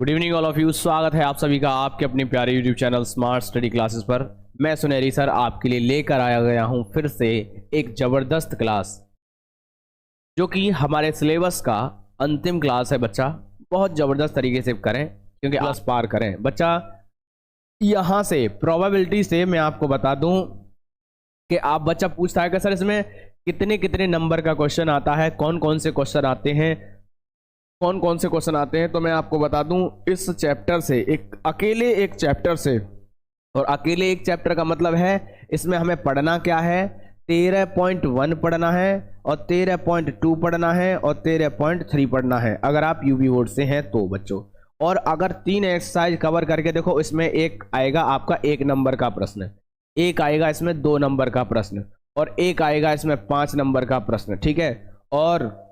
Good evening all of you. स्वागत है आप सभी का आपके अपने प्यारे YouTube channel smart study classes पर। मैं सुनहरी सर आपके लिए लेकर आया गया हूं फिर से एक ज़बरदस्त क्लास, जो कि हमारे सिलेबस का अंतिम क्लास है। बच्चा बहुत ज़बरदस्त तरीके से करें क्योंकि क्लास पार करें बच्चा। यहाँ से प्रोबेबिलिटी से मैं आपको बता दूं कि आप बच्चा पूछता है कि सर इसमें कितने कितने नंबर का क्वेश्चन आता है, कौन कौन से क्वेश्चन आते हैं, कौन कौन से क्वेश्चन आते हैं। तो मैं आपको बता दूं इस चैप्टर से, अकेले एक चैप्टर से, और अकेले एक चैप्टर का मतलब है इसमें हमें पढ़ना क्या है, 13.1 पढ़ना है और 13.2 पढ़ना है और 13.3 पढ़ना है अगर आप यूपी बोर्ड से हैं तो बच्चों। और अगर 3 एक्सरसाइज कवर करके देखो, इसमें एक आएगा आपका 1 नंबर का प्रश्न, एक आएगा इसमें 2 नंबर का प्रश्न और एक आएगा इसमें 5 नंबर का प्रश्न। ठीक है, और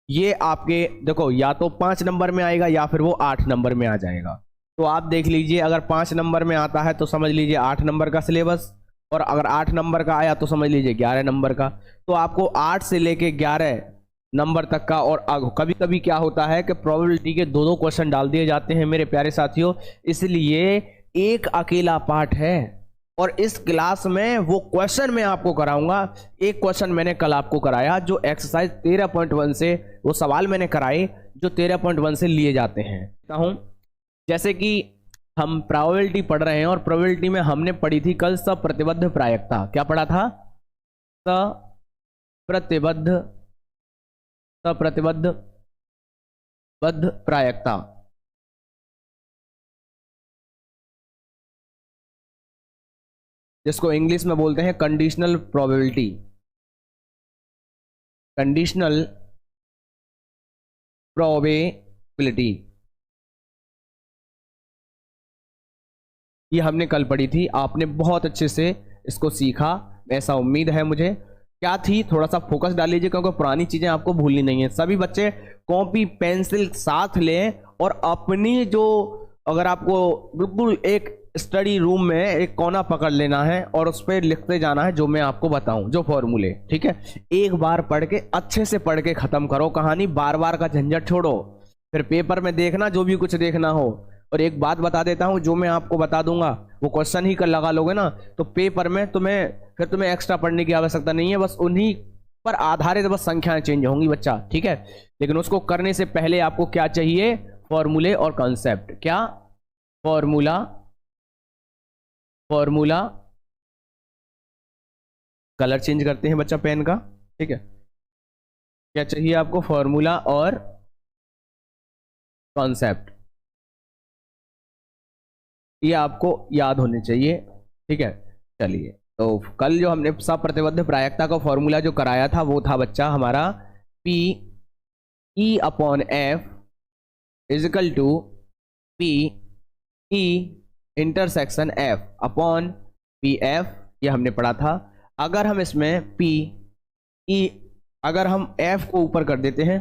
ये आपके देखो या तो 5 नंबर में आएगा या फिर वो 8 नंबर में आ जाएगा। तो आप देख लीजिए, अगर 5 नंबर में आता है तो समझ लीजिए 8 नंबर का सिलेबस, और अगर 8 नंबर का आया तो समझ लीजिए 11 नंबर का। तो आपको 8 से लेके 11 नंबर तक का, और कभी कभी क्या होता है कि प्रोबेबिलिटी के 2-2 क्वेश्चन डाल दिए जाते हैं मेरे प्यारे साथियों, इसलिए एक अकेला पार्ट है। और इस क्लास में वो क्वेश्चन मैं आपको कराऊंगा। एक क्वेश्चन मैंने कल आपको कराया जो एक्सरसाइज 13.1 से, वो सवाल मैंने कराए जो 13.1 से लिए जाते हैं। जैसे कि हम प्रोबेबिलिटी पढ़ रहे हैं और प्रोबेबिलिटी में हमने पढ़ी थी कल सप्रतिबद्ध प्रायिकता। क्या पढ़ा था? सप्रतिबद्ध प्रायिकता, जिसको इंग्लिश में बोलते हैं कंडीशनल प्रोबेबिलिटी। कंडीशनल प्रोबेबिलिटी ये हमने कल पढ़ी थी, आपने बहुत अच्छे से इसको सीखा, ऐसा उम्मीद है मुझे। क्या थी, थोड़ा सा फोकस डाल लीजिए क्योंकि पुरानी चीजें आपको भूलनी नहीं है। सभी बच्चे कॉपी पेंसिल साथ लें और अपनी जो, अगर आपको बिल्कुल एक स्टडी रूम में एक कोना पकड़ लेना है और उस पर लिखते जाना है जो मैं आपको बताऊं, जो फॉर्मूले। ठीक है, एक बार पढ़ के अच्छे से पढ़ के खत्म करो कहानी, बार बार का झंझट छोड़ो, फिर पेपर में देखना जो भी कुछ देखना हो। और एक बात बता देता हूं, जो मैं आपको बता दूंगा वो क्वेश्चन ही कर लगा लोगे ना तो पेपर में तुम्हें एक्स्ट्रा पढ़ने की आवश्यकता नहीं है, बस उन्हीं पर आधारित बस संख्याएं चेंज होंगी बच्चा। ठीक है, लेकिन उसको करने से पहले आपको क्या चाहिए? फॉर्मूले और कॉन्सेप्ट। क्या? फॉर्मूला। कलर चेंज करते हैं बच्चा पेन का। ठीक है, क्या चाहिए आपको? फॉर्मूला और कॉन्सेप्ट, ये आपको याद होने चाहिए। ठीक है, चलिए, तो कल जो हमने सप्रतिबद्ध प्रायिकता का फॉर्मूला जो कराया था वो था बच्चा हमारा P E upon F is equal to P E intersection F upon P F, ये हमने पढ़ा था। अगर हम इसमें पी ई, अगर हम एफ को ऊपर कर देते हैं,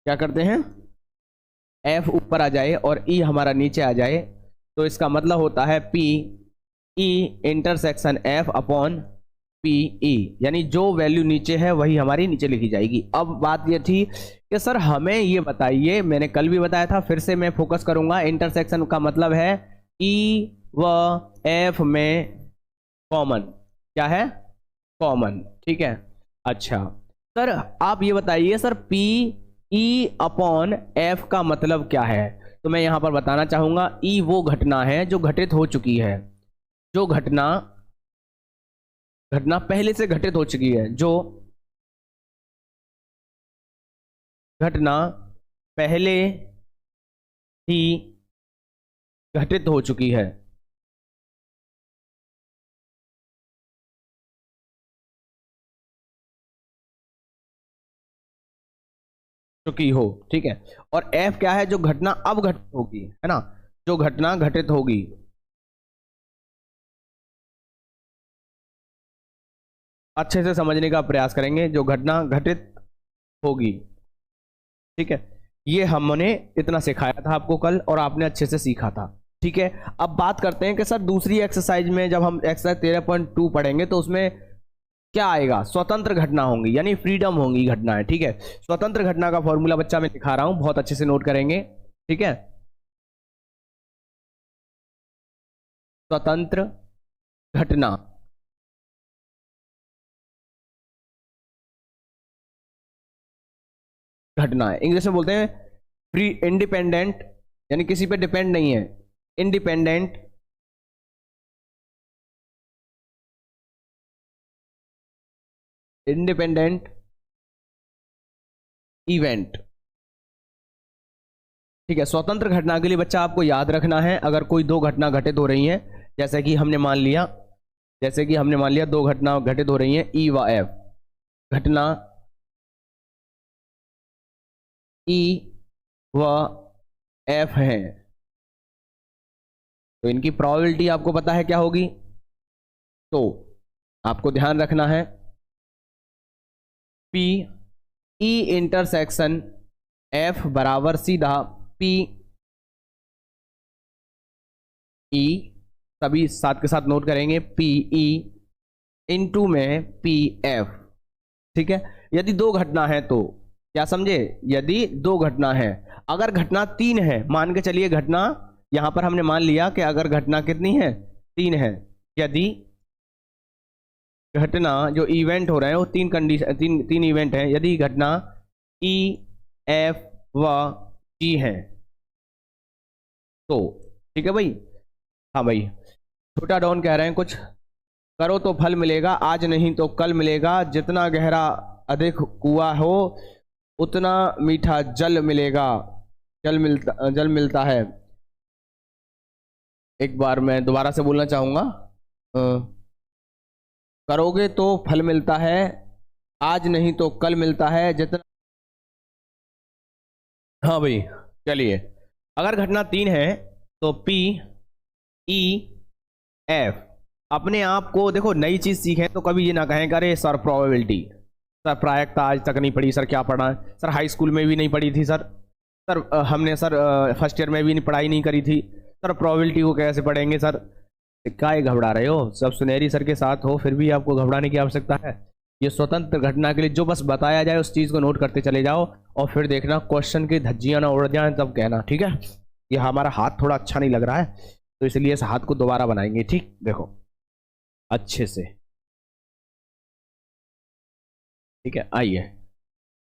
क्या करते हैं, एफ ऊपर आ जाए और ई हमारा नीचे आ जाए, तो इसका मतलब होता है P E intersection F upon P E, यानी जो वैल्यू नीचे है वही हमारी नीचे लिखी जाएगी। अब बात ये थी कि सर हमें ये बताइए, मैंने कल भी बताया था, फिर से मैं फोकस करूंगा। इंटरसेक्शन का मतलब है ई व एफ में कॉमन, क्या है? कॉमन। ठीक है, अच्छा सर आप ये बताइए, sir P E upon F का मतलब क्या है? तो मैं यहां पर बताना चाहूंगा, ई वो घटना है जो घटित हो चुकी है, जो घटना पहले से घटित हो चुकी है, जो घटना पहले ही घटित हो चुकी है। चुकी हो। ठीक है, और एफ क्या है? जो घटना अब घटित होगी, है ना, जो घटना घटित होगी। अच्छे से समझने का प्रयास करेंगे, जो घटना घटित होगी। ठीक है, ये हमने इतना सिखाया था आपको कल और आपने अच्छे से सीखा था। ठीक है, अब बात करते हैं कि सर दूसरी एक्सरसाइज में जब हम एक्सरसाइज 13.2 पढ़ेंगे तो उसमें क्या आएगा? स्वतंत्र घटना होंगी, यानी फ्रीडम होंगी घटनाएं। ठीक है, स्वतंत्र घटना का फॉर्मूला बच्चा मैं दिखा रहा हूं, बहुत अच्छे से नोट करेंगे। ठीक है, स्वतंत्र घटना। घटना है, इंग्लिश में बोलते हैं फ्री इंडिपेंडेंट, यानी किसी पे डिपेंड नहीं है, इंडिपेंडेंट इंडिपेंडेंट इवेंट। ठीक है, स्वतंत्र घटना के लिए बच्चा आपको याद रखना है, अगर कोई दो घटना घटित हो रही हैं, जैसे कि हमने मान लिया, दो घटना घटित हो रही हैं, ई व एफ, घटना ई व एफ है, तो इनकी प्रोबेबिलिटी आपको पता है क्या होगी। तो आपको ध्यान रखना है पी ई इंटरसेक्शन एफ बराबर सीधा पी ई, सभी साथ के साथ नोट करेंगे, पी ई इंटू में पी एफ। ठीक है, यदि दो घटना है तो क्या समझे, यदि दो घटना है, अगर घटना तीन है, मान के चलिए घटना, यहां पर हमने मान लिया कि अगर घटना कितनी है, तीन है, यदि घटना जो इवेंट हो रहे हैं वो तीन कंडीशन, तीन इवेंट है, यदि घटना ई एफ व जी है तो ठीक है भाई। हाँ भाई, छोटा डॉन कह रहे हैं कुछ, करो तो फल मिलेगा, आज नहीं तो कल मिलेगा, जितना गहरा अधिक कुआं हो उतना मीठा जल मिलेगा, जल मिलता है। एक बार मैं दोबारा से बोलना चाहूंगा, करोगे तो फल मिलता है, आज नहीं तो कल मिलता है, जितना। हाँ भाई चलिए, अगर घटना तीन है तो पी ई एफ, अपने आप को देखो, नई चीज सीखें तो कभी ये ना कहें अरे सर प्रोबेबिलिटी, सर प्रायिकता आज तक नहीं पढ़ी, सर क्या पढ़ा है, सर हाई स्कूल में भी नहीं पढ़ी थी, सर हमने सर फर्स्ट ईयर में भी पढ़ाई नहीं करी थी, सर प्रोबेबिलिटी को कैसे पढ़ेंगे सर। काहे घबरा रहे हो, सब सुनहरी सर के साथ हो, फिर भी आपको घबराने की आवश्यकता है। ये स्वतंत्र घटना के लिए जो बस बताया जाए उस चीज को नोट करते चले जाओ, और फिर देखना क्वेश्चन की धज्जियां ना उड़ जाए तब कहना, ठीक है। ये हमारा हाथ थोड़ा अच्छा नहीं लग रहा है तो इसलिए इस हाथ को दोबारा बनाएंगे, ठीक, देखो अच्छे से, ठीक है। आइए,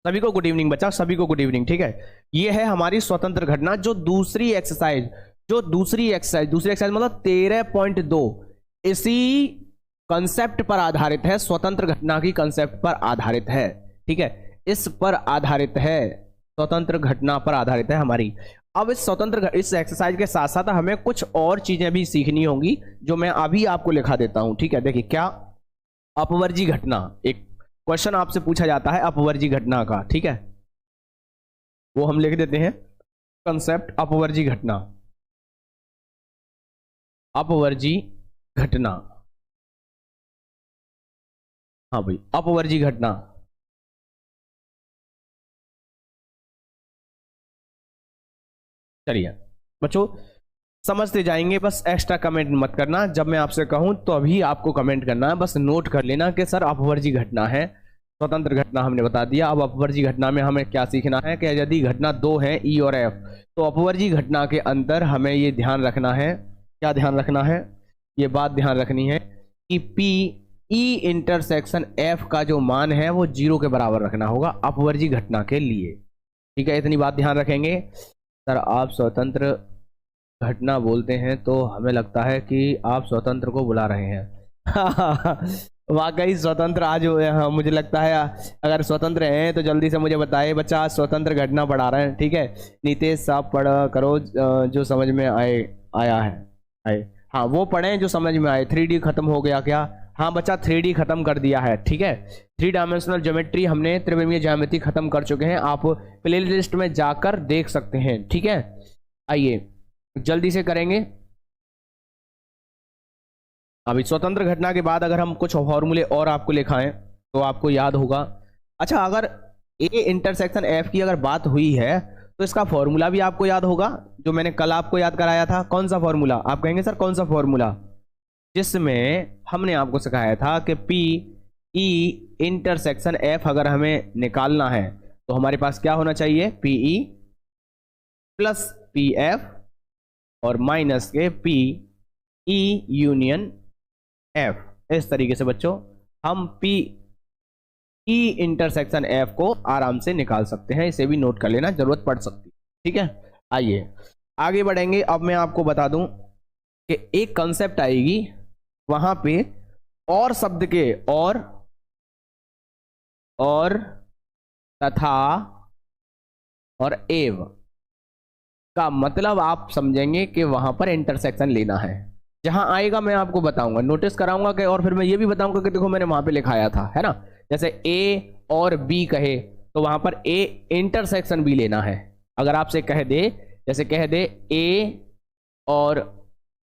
सभी को गुड इवनिंग बच्चा, सभी को गुड इवनिंग। ठीक है, ये है हमारी स्वतंत्र घटना। जो दूसरी एक्सरसाइज मतलब 13.2 इसी कंसेप्ट पर आधारित है, स्वतंत्र घटना की कंसेप्ट पर आधारित है। ठीक है, इस पर आधारित है, स्वतंत्र घटना पर आधारित है हमारी। अब इस एक्सरसाइज के साथ साथ हमें कुछ और चीजें भी सीखनी होंगी जो मैं अभी आपको लिखा देता हूं। ठीक है, देखिए क्या, अपवर्जी घटना, एक क्वेश्चन आपसे पूछा जाता है अपवर्जी घटना का, ठीक है, वो हम लिख देते हैं कंसेप्ट अपवर्जी घटना। अपवर्जी घटना, हाँ भाई, अपवर्जी घटना। चलिए बच्चों, समझते जाएंगे, बस एक्स्ट्रा कमेंट मत करना, जब मैं आपसे कहूं तो अभी आपको कमेंट करना है, बस नोट कर लेना कि सर अपवर्जी घटना है, स्वतंत्र घटना हमने बता दिया। अब अपवर्जी घटना में हमें क्या सीखना है कि यदि घटना दो है ई और एफ, तो अपवर्जी घटना के अंदर हमें ये ध्यान रखना है, क्या ध्यान रखना है, ये बात ध्यान रखनी है कि पी ई इंटरसेक्शन एफ का जो मान है वो 0 के बराबर रखना होगा अपवर्जी घटना के लिए। ठीक है, इतनी बात ध्यान रखेंगे। सर आप स्वतंत्र घटना बोलते हैं तो हमें लगता है कि आप स्वतंत्र को बुला रहे हैं। वाकई स्वतंत्र आज हाँ, मुझे लगता है अगर स्वतंत्र हैं तो जल्दी से मुझे बताइए, बच्चा आज स्वतंत्र घटना पढ़ा रहे हैं। ठीक है, नीतीश साहब पढ़ करो जो समझ में आया है। हाँ वो पढ़ें जो समझ में आए। 3D खत्म हो गया क्या? हाँ बच्चा 3D खत्म कर दिया है। ठीक है, 3 डायमेंशनल ज्योमेट्री हमने त्रिविमीय ज्यामिति खत्म कर चुके हैं, आप प्ले लिस्ट में जाकर देख सकते हैं। ठीक है, आइए जल्दी से करेंगे। अभी स्वतंत्र घटना के बाद अगर हम कुछ फॉर्मूले और आपको लिखाएं तो आपको याद होगा। अच्छा, अगर ए इंटरसेक्शन एफ की अगर बात हुई है तो इसका फॉर्मूला भी आपको याद होगा, जो मैंने कल आपको याद कराया था। कौन सा फॉर्मूला? आप कहेंगे सर कौन सा फॉर्मूला? जिसमें हमने आपको सिखाया था कि पी ई इंटरसेक्शन एफ अगर हमें निकालना है तो हमारे पास क्या होना चाहिए? P E plus P F और माइनस के पी ई यूनियन एफ। इस तरीके से बच्चों हम पी ई इंटरसेक्शन एफ को आराम से निकाल सकते हैं। इसे भी नोट कर लेना, जरूरत पड़ सकती है। ठीक है, आइए आगे बढ़ेंगे। अब मैं आपको बता दूं कि एक कंसेप्ट आएगी वहां पे और शब्द के और तथा और एव का मतलब आप समझेंगे कि वहां पर इंटरसेक्शन लेना है। जहां आएगा मैं आपको बताऊंगा, नोटिस कराऊंगा कि, और फिर मैं ये भी बताऊंगा कि देखो मैंने वहां पे लिखाया था, है ना। जैसे ए और बी कहे तो वहां पर ए इंटरसेक्शन भी लेना है। अगर आपसे कह दे, जैसे कह दे ए और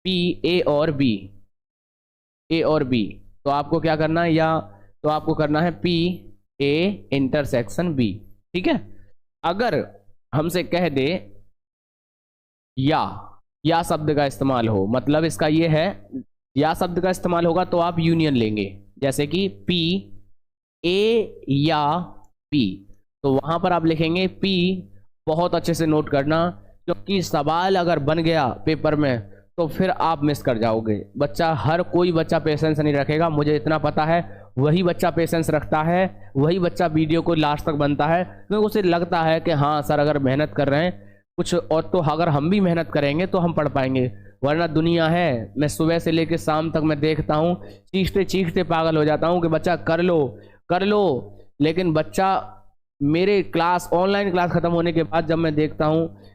बी, ए और बी, तो आपको क्या करना है, या तो आपको करना है पी ए इंटरसेक्शन बी। ठीक है, अगर हमसे कह दे या शब्द का इस्तेमाल हो, मतलब इसका ये है, या शब्द का इस्तेमाल होगा तो आप यूनियन लेंगे। जैसे कि पी ए या पी, तो वहां पर आप लिखेंगे पी। बहुत अच्छे से नोट करना, क्योंकि सवाल अगर बन गया पेपर में तो फिर आप मिस कर जाओगे। बच्चा, हर कोई बच्चा पेशेंस नहीं रखेगा, मुझे इतना पता है। वही बच्चा पेशेंस रखता है, वही बच्चा वीडियो को लास्ट तक बनता है, क्योंकि उसे लगता है कि हाँ सर अगर मेहनत कर रहे हैं कुछ और, तो अगर हम भी मेहनत करेंगे तो हम पढ़ पाएंगे। वरना दुनिया है, मैं सुबह से लेकर शाम तक मैं देखता हूँ, चीखते चीखते पागल हो जाता हूँ कि बच्चा कर लो। लेकिन बच्चा, मेरे क्लास ऑनलाइन क्लास खत्म होने के बाद जब मैं देखता हूँ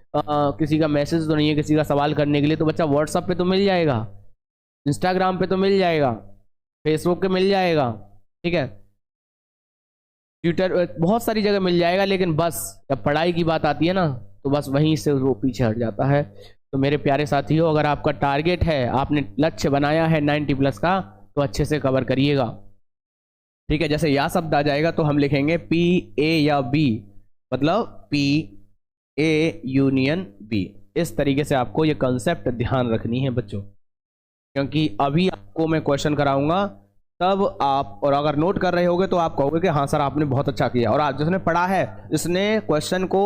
किसी का मैसेज तो नहीं है किसी का सवाल करने के लिए, तो बच्चा व्हाट्सएप पे तो मिल जाएगा, इंस्टाग्राम पे तो मिल जाएगा, फेसबुक पे मिल जाएगा, ठीक है, ट्विटर, बहुत सारी जगह मिल जाएगा। लेकिन बस जब पढ़ाई की बात आती है ना, तो बस वहीं से वो पीछे हट जाता है। तो मेरे प्यारे साथियों, अगर आपका टारगेट है, आपने लक्ष्य बनाया है 90+ का, तो अच्छे से कवर करिएगा। ठीक है, जैसे या शब्द आ जाएगा तो हम लिखेंगे पी ए या बी, मतलब पी ए यूनियन बी। इस तरीके से आपको ये कंसेप्ट ध्यान रखनी है बच्चों, क्योंकि अभी आपको मैं क्वेश्चन कराऊंगा तब आप, और अगर नोट कर रहे होगे तो आप कहोगे कि हाँ सर आपने बहुत अच्छा किया। और आज जिसने पढ़ा है, जिसने क्वेश्चन को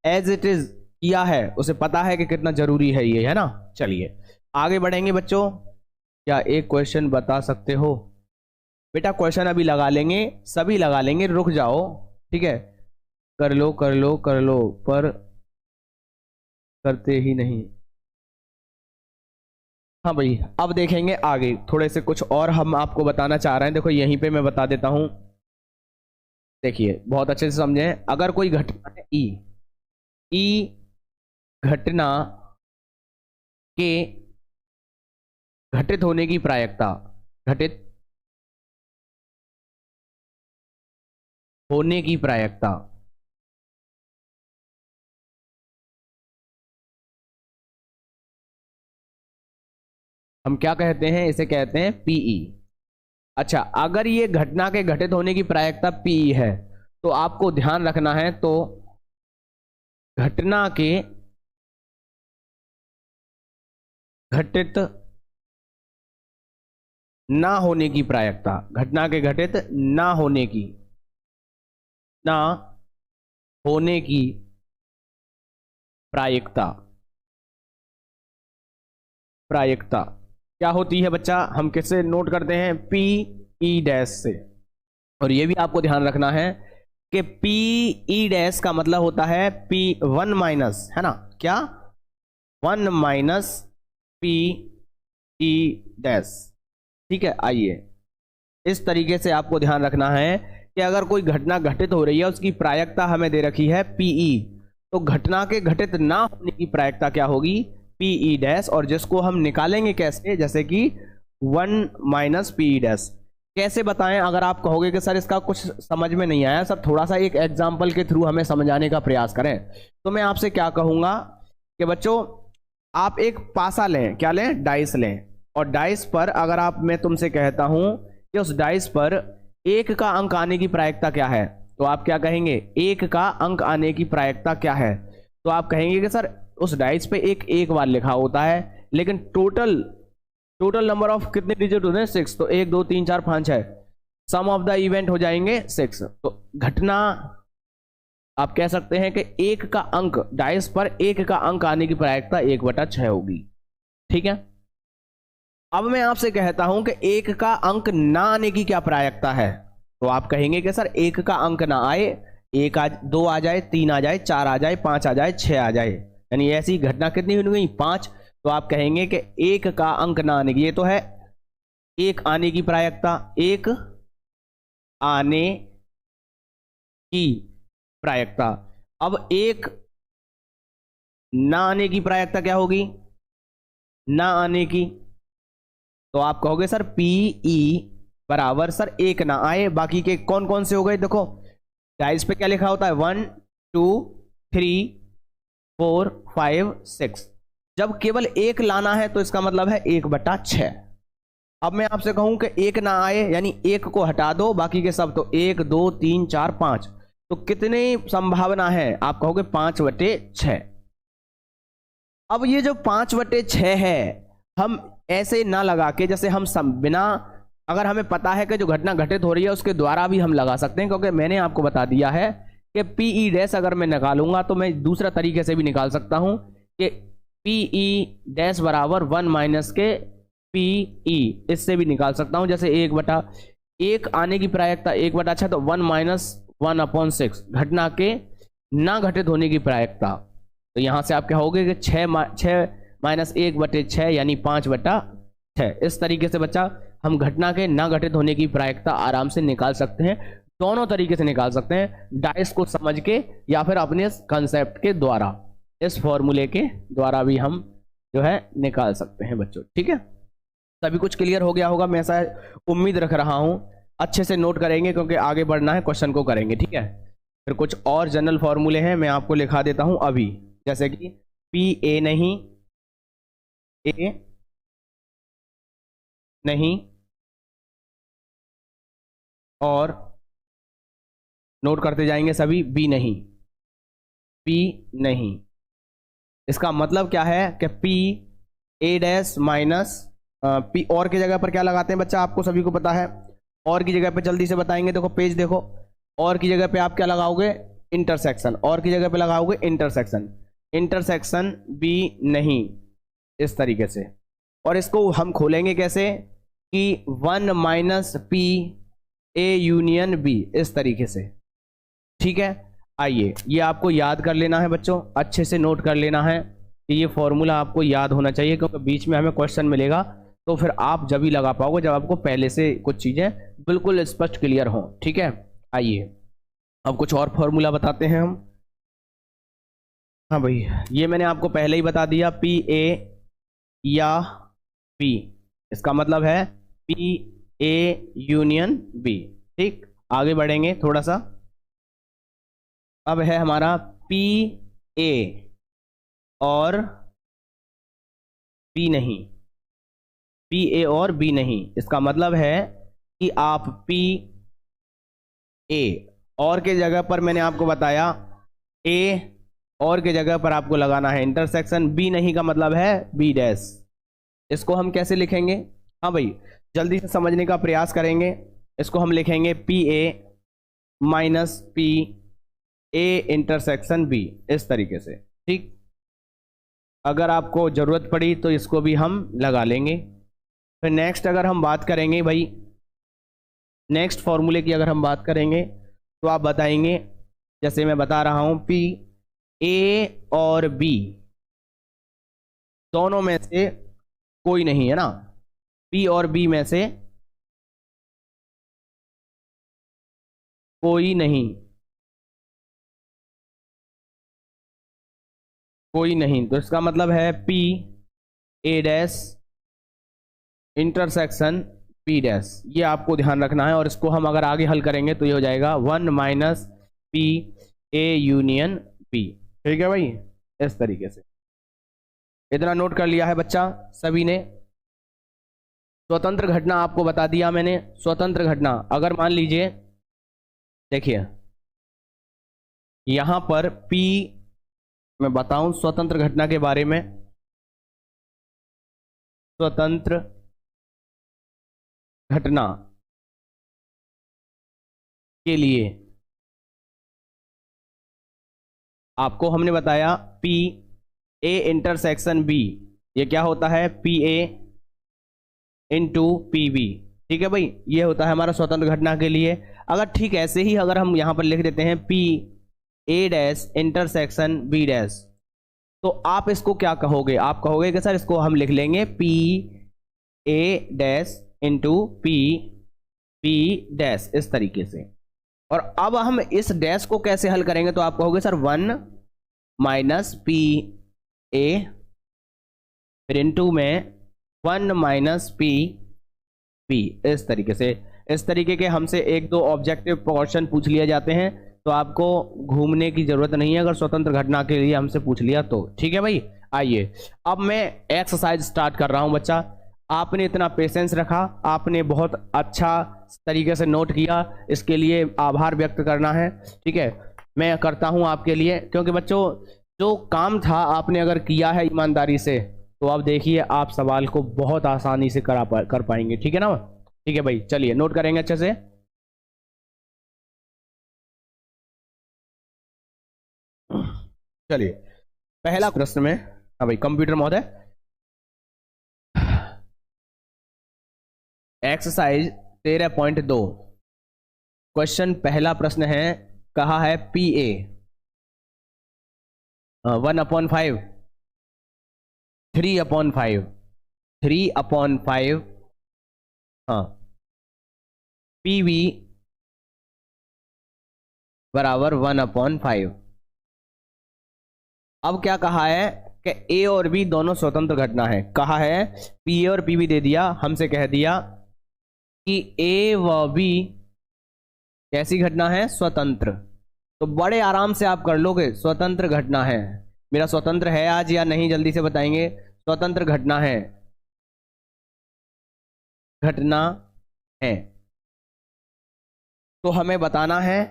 एज इट इज किया है, उसे पता है कि कितना जरूरी है ये, है ना। चलिए आगे बढ़ेंगे बच्चों। क्या एक क्वेश्चन बता सकते हो? बेटा क्वेश्चन अभी लगा लेंगे, सभी लगा लेंगे, रुक जाओ। ठीक है, कर लो पर करते ही नहीं। हाँ भाई, अब देखेंगे आगे थोड़े से कुछ और हम आपको बताना चाह रहे हैं। देखो यहीं पे मैं बता देता हूं, देखिए बहुत अच्छे से समझें। अगर कोई घटना है ई घटना के घटित होने की प्रायिकता, घटित होने की प्रायिकता, हम क्या कहते हैं? इसे कहते हैं पीई। अच्छा, अगर ये घटना के घटित होने की प्रायिकता पीई है, तो आपको ध्यान रखना है, तो घटना के घटित ना होने की प्रायिकता, घटना के घटित ना होने की प्रायिकता क्या होती है बच्चा? हम किससे नोट करते हैं? पी ई डैश से। और ये भी आपको ध्यान रखना है कि पी ई डैश का मतलब होता है पी 1 माइनस, है ना, क्या 1 माइनस पी ई डैश। ठीक है, आइए इस तरीके से आपको ध्यान रखना है कि अगर कोई घटना घटित हो रही है, उसकी प्रायिकता हमें दे रखी है पीई, तो घटना के घटित ना होने की प्रायिकता क्या होगी? P E dash. और जिसको हम निकालेंगे कैसे? जैसे कि 1 माइनस पीई डैश। कैसे बताएं? अगर आप कहोगे कि सर इसका कुछ समझ में नहीं आया, सर थोड़ा सा एक एग्जाम्पल के थ्रू हमें समझाने का प्रयास करें, तो मैं आपसे क्या कहूंगा कि बच्चों आप एक पासा लें, क्या लें? डाइस लें। और डाइस पर अगर मैं तुमसे कहता हूं कि उस डाइस पर 1 का अंक आने की प्रायिकता क्या है, तो आप क्या कहेंगे? 1 का अंक आने की प्रायिकता क्या है? तो आप कहेंगे कि सर उस डाइस पे एक बार लिखा होता है, लेकिन टोटल नंबर ऑफ कितने डिजिट होते हैं? 6। तो 1 2 3 4 5 है, सम ऑफ द इवेंट हो जाएंगे 6। तो घटना आप कह सकते हैं कि 1 का अंक, डाइस पर 1 का अंक आने की प्रायिकता 1/6 होगी। ठीक है, अब मैं आपसे कहता हूं कि एक का अंक ना आने की क्या प्रायिकता है, तो आप कहेंगे कि सर एक का अंक ना आए, एक आ, दो आ जाए, तीन आ जाए, चार आ जाए, पांच आ जाए, छह आ जाए, यानी ऐसी घटना कितनी हो गई, पांच। तो आप कहेंगे कि एक का अंक ना आने की, ये तो है एक आने की प्रायिकता, एक आने की प्रायिकता। अब एक ना आने की प्रायिकता क्या होगी, ना आने की, तो आप कहोगे सर पी ई बराबर सर एक ना आए, बाकी के कौन कौन से हो गए, देखो डाइस पे क्या लिखा होता है, 1 2 3 4 5 6। जब केवल एक लाना है तो इसका मतलब है 1/6। अब मैं आपसे कहूं कि एक ना आए यानी एक को हटा दो, बाकी के सब, तो 1 2 3 4 5, तो कितनी संभावना है, आप कहोगे 5/6। अब ये जो 5/6 है, हम ऐसे ना लगा के, जैसे हम बिना, अगर हमें पता है कि जो घटना घटित हो रही है उसके द्वारा भी हम लगा सकते हैं, क्योंकि मैंने आपको बता दिया है कि पी ई डैश अगर मैं निकालूंगा तो मैं दूसरा तरीके से भी निकाल सकता हूं कि पी ई डैश बराबर 1 माइनस के पी ई, इससे भी निकाल सकता हूं, जैसे 1/1 आने की प्रायिकता 1/6, तो 1 माइनस 1/6 घटना के ना घटित होने की प्रायिकता। तो यहां से आप क्या होगे कि 6 माइनस 1/6 यानी 5/6। इस तरीके से बच्चा हम घटना के ना घटित होने की प्रायिकता आराम से निकाल सकते हैं, दोनों तरीके से निकाल सकते हैं, डाइस को समझ के या फिर अपने कंसेप्ट के द्वारा, इस फॉर्मूले के द्वारा भी हम जो है निकाल सकते हैं बच्चों। ठीक है, सभी कुछ क्लियर हो गया होगा, मैं ऐसा उम्मीद रख रहा हूं। अच्छे से नोट करेंगे क्योंकि आगे बढ़ना है, क्वेश्चन को करेंगे। ठीक है, फिर कुछ और जनरल फॉर्मूले हैं, मैं आपको लिखा देता हूं अभी, जैसे कि पी ए नहीं, ए नहीं, और नोट करते जाएंगे सभी, बी नहीं, पी नहीं। इसका मतलब क्या है कि P A dash minus P, और की जगह पर क्या लगाते हैं बच्चा, आपको सभी को पता है, और की जगह पे जल्दी से बताएंगे, देखो पेज देखो, और की जगह पे आप क्या लगाओगे, इंटरसेक्शन, और की जगह पे लगाओगे इंटरसेक्शन, इंटरसेक्शन बी नहीं, इस तरीके से। और इसको हम खोलेंगे कैसे कि 1 minus P A union B, इस तरीके से। ठीक है, आइए ये आपको याद कर लेना है बच्चों, अच्छे से नोट कर लेना है कि ये फॉर्मूला आपको याद होना चाहिए, क्योंकि बीच में हमें क्वेश्चन मिलेगा तो फिर आप जब ही लगा पाओगे जब आपको पहले से कुछ चीज़ें बिल्कुल स्पष्ट क्लियर हों। ठीक है, आइए अब कुछ और फॉर्मूला बताते हैं हम। हाँ भाई, ये मैंने आपको पहले ही बता दिया, पी ए या पी, इसका मतलब है पी ए यूनियन बी। ठीक, आगे बढ़ेंगे थोड़ा सा। अब है हमारा पी ए और बी नहीं, पी ए और बी नहीं, इसका मतलब है कि आप पी ए, और के जगह पर मैंने आपको बताया ए, और के जगह पर आपको लगाना है इंटरसेक्शन, बी नहीं का मतलब है बी डैश। इसको हम कैसे लिखेंगे, हाँ भाई जल्दी से समझने का प्रयास करेंगे। इसको हम लिखेंगे P A minus P A intersection B, इस तरीके से। ठीक, अगर आपको ज़रूरत पड़ी तो इसको भी हम लगा लेंगे। फिर नेक्स्ट अगर हम बात करेंगे भाई, नेक्स्ट फॉर्मूले की अगर हम बात करेंगे तो आप बताएंगे, जैसे मैं बता रहा हूं, पी ए और बी दोनों में से कोई नहीं है ना, पी और बी में से कोई नहीं, कोई नहीं, तो इसका मतलब है P A dash intersection P dash, ये आपको ध्यान रखना है। और इसको हम अगर आगे हल करेंगे तो ये हो जाएगा 1 minus P A union B. ठीक है भाई, इस तरीके से। इतना नोट कर लिया है बच्चा सभी ने। स्वतंत्र घटना आपको बता दिया मैंने, स्वतंत्र घटना अगर मान लीजिए, देखिए यहां पर P, मैं बताऊं स्वतंत्र घटना के बारे में, स्वतंत्र घटना के लिए आपको हमने बताया P A इंटरसेक्शन B, ये क्या होता है, P A into P B. ठीक है भाई, ये होता है हमारा स्वतंत्र घटना के लिए। अगर ठीक ऐसे ही अगर हम यहाँ पर लिख देते हैं P A dash intersection B dash, तो आप इसको क्या कहोगे? आप कहोगे कि सर इसको हम लिख लेंगे P A dash into P B dash, इस तरीके से। और अब हम इस डैश को कैसे हल करेंगे? तो आप कहोगे सर 1 माइनस पी ए, फिर इंटू में 1 माइनस पी बी, इस तरीके से। इस तरीके के हमसे एक दो ऑब्जेक्टिव क्वेश्चन पूछ लिए जाते हैं, तो आपको घूमने की जरूरत नहीं है अगर स्वतंत्र घटना के लिए हमसे पूछ लिया तो। ठीक है भाई, आइए अब मैं एक्सरसाइज स्टार्ट कर रहा हूं। बच्चा आपने इतना पेशेंस रखा, आपने बहुत अच्छा तरीके से नोट किया, इसके लिए आभार व्यक्त करना है। ठीक है, मैं करता हूं आपके लिए, क्योंकि बच्चों जो काम था आपने अगर किया है ईमानदारी से, तो आप देखिए आप सवाल को बहुत आसानी से कर पाएंगे। ठीक है ना? ठीक है भाई, चलिए नोट करेंगे अच्छे से। चलिए पहला प्रश्न में, हाँ भाई कंप्यूटर महोदय, एक्सरसाइज 13.2 क्वेश्चन, पहला प्रश्न है, कहा है पी ए 1/5, 3/5, 3/5, हाँ, पी बी बराबर 1/5। अब क्या कहा है कि ए और बी दोनों स्वतंत्र घटना है। कहा है पी ए और पी बी दे दिया, हमसे कह दिया कि ए व बी कैसी घटना है? स्वतंत्र। तो बड़े आराम से आप कर लोगे, स्वतंत्र घटना है। मेरा स्वतंत्र है आज या नहीं, जल्दी से बताएंगे। स्वतंत्र घटना है, घटना है। तो हमें बताना है,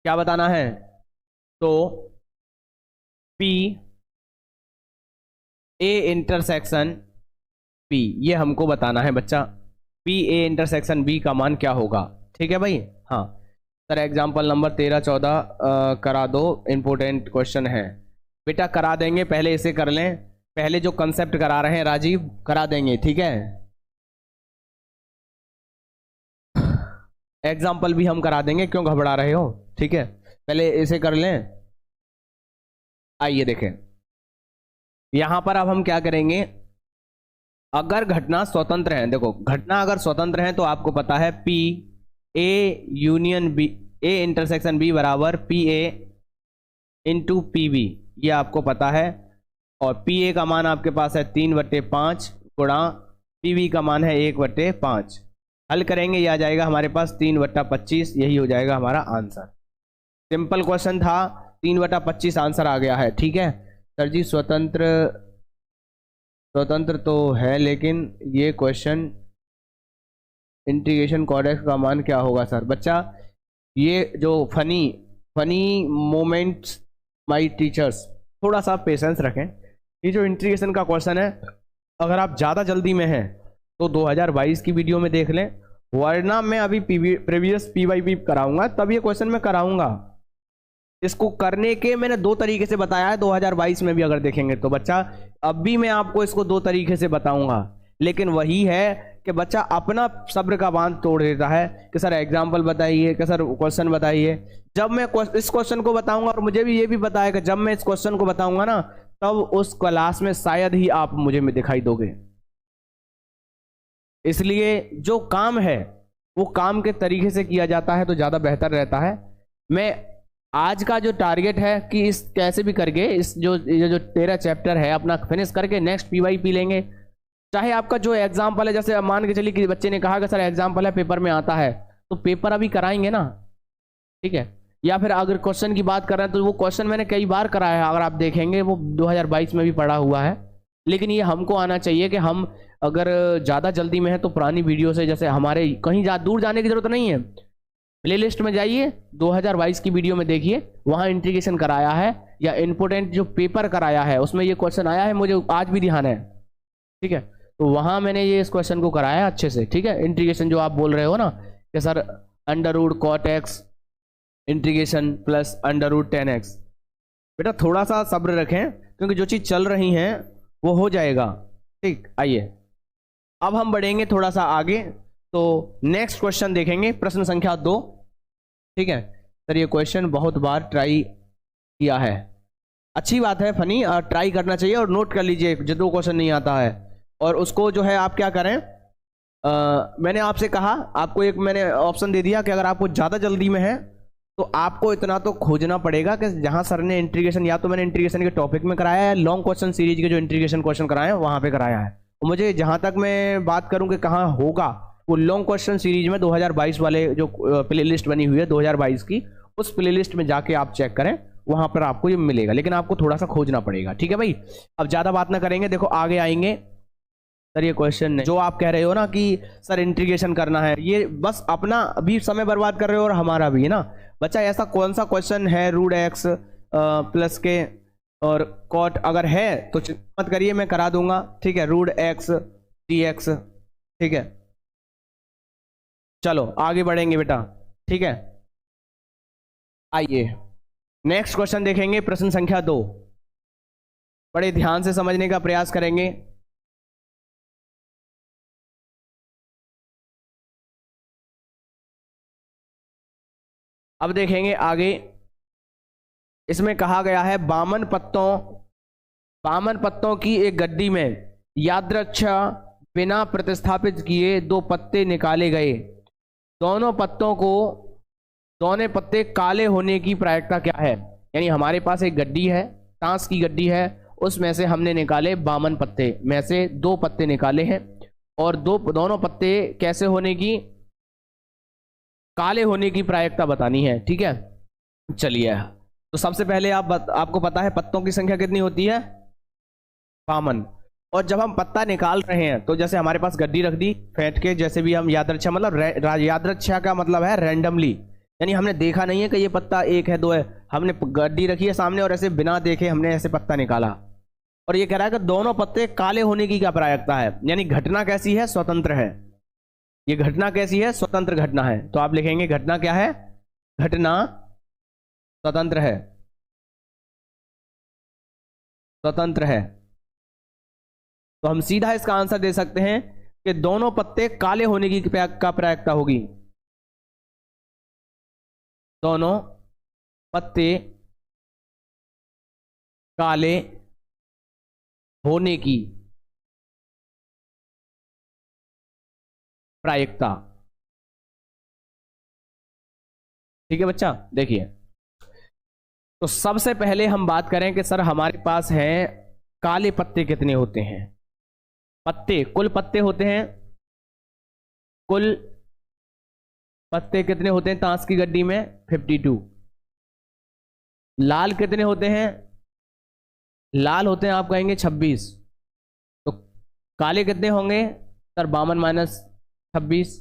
क्या बताना है? तो पी ए इंटरसेक्शन पी, ये हमको बताना है बच्चा। पी ए इंटरसेक्शन बी का मान क्या होगा? ठीक है भाई, हाँ सर एग्जाम्पल नंबर 13-14 करा दो, इंपोर्टेंट क्वेश्चन है बेटा। करा देंगे, पहले इसे कर लें, पहले जो कंसेप्ट करा रहे हैं राजीव करा देंगे। ठीक है, एग्जाम्पल भी हम करा देंगे, क्यों घबरा रहे हो? ठीक है, पहले इसे कर लें। आइए देखें, यहां पर अब हम क्या करेंगे, अगर घटना स्वतंत्र है, देखो घटना अगर स्वतंत्र है तो आपको पता है P A union B, A intersection B बराबर P A into P B, ये आपको पता है। और पी ए का मान आपके पास है 3/5 गुणा पी बी का मान है 1/5। हल करेंगे, ये आ जाएगा हमारे पास 3/25, यही हो जाएगा हमारा आंसर। सिंपल क्वेश्चन था, 3/25 आंसर आ गया है। ठीक है सर जी, स्वतंत्र तो है, लेकिन ये क्वेश्चन इंटीग्रेशन कॉर्डेक्स का मान क्या होगा सर? बच्चा ये जो फनी मोमेंट्स माय टीचर्स, थोड़ा सा पेशेंस रखें। ये जो इंटीग्रेशन का क्वेश्चन है, अगर आप ज़्यादा जल्दी में हैं तो 2022 की वीडियो में देख लें, वरना मैं अभी प्रीवियस पी कराऊंगा, तब ये क्वेश्चन मैं कराऊंगा। इसको करने के मैंने 2 तरीके से बताया है, 2022 में भी अगर देखेंगे तो बच्चा, अब भी मैं आपको इसको 2 तरीके से बताऊंगा। लेकिन वही है कि बच्चा अपना सब्र का बांध तोड़ देता है कि सर एग्जाम्पल बताइए, कि सर क्वेश्चन बताइए। जब मैं इस क्वेश्चन को बताऊंगा, और मुझे भी ये भी पता है कि जब मैं इस क्वेश्चन को बताऊंगा ना, तब उस क्लास में शायद ही आप मुझे में दिखाई दोगे। इसलिए जो काम है वो काम के तरीके से किया जाता है तो ज़्यादा बेहतर रहता है। मैं आज का जो टारगेट है कि इस कैसे भी करके इस जो 13 चैप्टर है अपना फिनिश करके नेक्स्ट पी लेंगे। चाहे आपका जो एग्जाम्पल है, जैसे मान के चलिए कि बच्चे ने कहा कि सर एग्जाम्पल है पेपर में आता है, तो पेपर अभी कराएंगे ना। ठीक है, या फिर अगर क्वेश्चन की बात कर रहे हैं तो वो क्वेश्चन मैंने कई बार कराया है, अगर आप देखेंगे वो 2022 में भी पढ़ा हुआ है। लेकिन ये हमको आना चाहिए कि हम अगर ज़्यादा जल्दी में है तो पुरानी वीडियो से, जैसे हमारे कहीं दूर जाने की जरूरत नहीं है, प्लेलिस्ट में जाइए 2022 की वीडियो में देखिए, वहाँ इंटीग्रेशन कराया है, या इंपोर्टेंट जो पेपर कराया है उसमें ये क्वेश्चन आया है, मुझे आज भी ध्यान है। ठीक है, तो वहाँ मैंने ये इस क्वेश्चन को कराया अच्छे से। ठीक है, इंटीग्रेशन जो आप बोल रहे हो ना कि sir √cot(x) integration plus √10x, बेटा थोड़ा सा सब्र रखें, क्योंकि जो चीज़ चल रही हैं वो हो जाएगा। ठीक, आइए अब हम बढ़ेंगे थोड़ा सा आगे, तो नेक्स्ट क्वेश्चन देखेंगे, प्रश्न संख्या 2। ठीक है सर, ये क्वेश्चन बहुत बार ट्राई किया है, अच्छी बात है, फनी, ट्राई करना चाहिए और नोट कर लीजिए जो क्वेश्चन नहीं आता है, और उसको जो है आप क्या करें, मैंने आपसे कहा, आपको एक मैंने ऑप्शन दे दिया कि अगर आपको ज़्यादा जल्दी में है तो आपको इतना तो खोजना पड़ेगा कि जहां सर ने इंटीग्रेशन, या तो मैंने इंटीग्रेशन के टॉपिक में कराया है, लॉन्ग क्वेश्चन सीरीज के जो इंटीग्रेशन क्वेश्चन कराए हैं वहां पे कराया है। तो मुझे जहां तक मैं बात करूं कि कहाँ होगा, वो लॉन्ग क्वेश्चन सीरीज में 2022 वाले जो प्लेलिस्ट बनी हुई है 2022 की, उस प्लेलिस्ट में जाके आप चेक करें, वहां पर आपको ये मिलेगा, लेकिन आपको थोड़ा सा खोजना पड़ेगा। ठीक है भाई, अब ज़्यादा बात ना करेंगे, देखो आगे आएंगे। सर ये क्वेश्चन जो आप कह रहे हो ना कि सर इंटीग्रेशन करना है, ये बस अपना भी समय बर्बाद कर रहे हो और हमारा भी, है ना बच्चा। ऐसा कौन सा क्वेश्चन है रूट एक्स प्लस के और कॉट, अगर है तो चिंता मत करिए, मैं करा दूंगा। ठीक है, रूट एक्स डी एक्स। ठीक है, चलो आगे बढ़ेंगे बेटा। ठीक है, आइए नेक्स्ट क्वेश्चन देखेंगे, प्रश्न संख्या 2। बड़े ध्यान से समझने का प्रयास करेंगे। अब देखेंगे आगे, इसमें कहा गया है बामन पत्तों की एक गड्डी में यादृच्छा बिना प्रतिस्थापित किए 2 पत्ते निकाले गए, दोनों पत्ते काले होने की प्रायिकता क्या है। यानी हमारे पास एक गड्डी है, ताश की गड्डी है, उसमें से हमने निकाले 52 पत्ते में से 2 पत्ते निकाले हैं, और दोनों पत्ते कैसे होने की, काले होने की प्रायिकता बतानी है। ठीक है, चलिए तो सबसे पहले आपको पता है पत्तों की संख्या कितनी होती है, 52। और जब हम पत्ता निकाल रहे हैं तो जैसे हमारे पास गड्डी रख दी फेंट के, जैसे भी हम यादृच्छा, मतलब यादृच्छा का मतलब है रैंडमली, यानी हमने देखा नहीं है कि ये पत्ता 1 है 2 है, हमने गड्डी रखी है सामने और ऐसे बिना देखे हमने ऐसे पत्ता निकाला, और ये कह रहा है कि दोनों पत्ते काले होने की क्या प्रायिकता है। यानी घटना कैसी है, स्वतंत्र है। ये घटना कैसी है, स्वतंत्र घटना है। तो आप लिखेंगे घटना क्या है, घटना स्वतंत्र है, स्वतंत्र है। तो हम सीधा इसका आंसर दे सकते हैं कि दोनों पत्ते काले होने की का प्रायिकता होगी, दोनों पत्ते काले होने की प्रायिकता। ठीक है बच्चा, देखिए तो सबसे पहले हम बात करें कि सर हमारे पास है काले पत्ते कितने होते हैं। पत्ते, कुल पत्ते होते हैं, कुल पत्ते कितने होते हैं ताश की गड्डी में, 52। लाल कितने होते हैं, लाल होते हैं आप कहेंगे 26। तो काले कितने होंगे सर, 52 माइनस 26,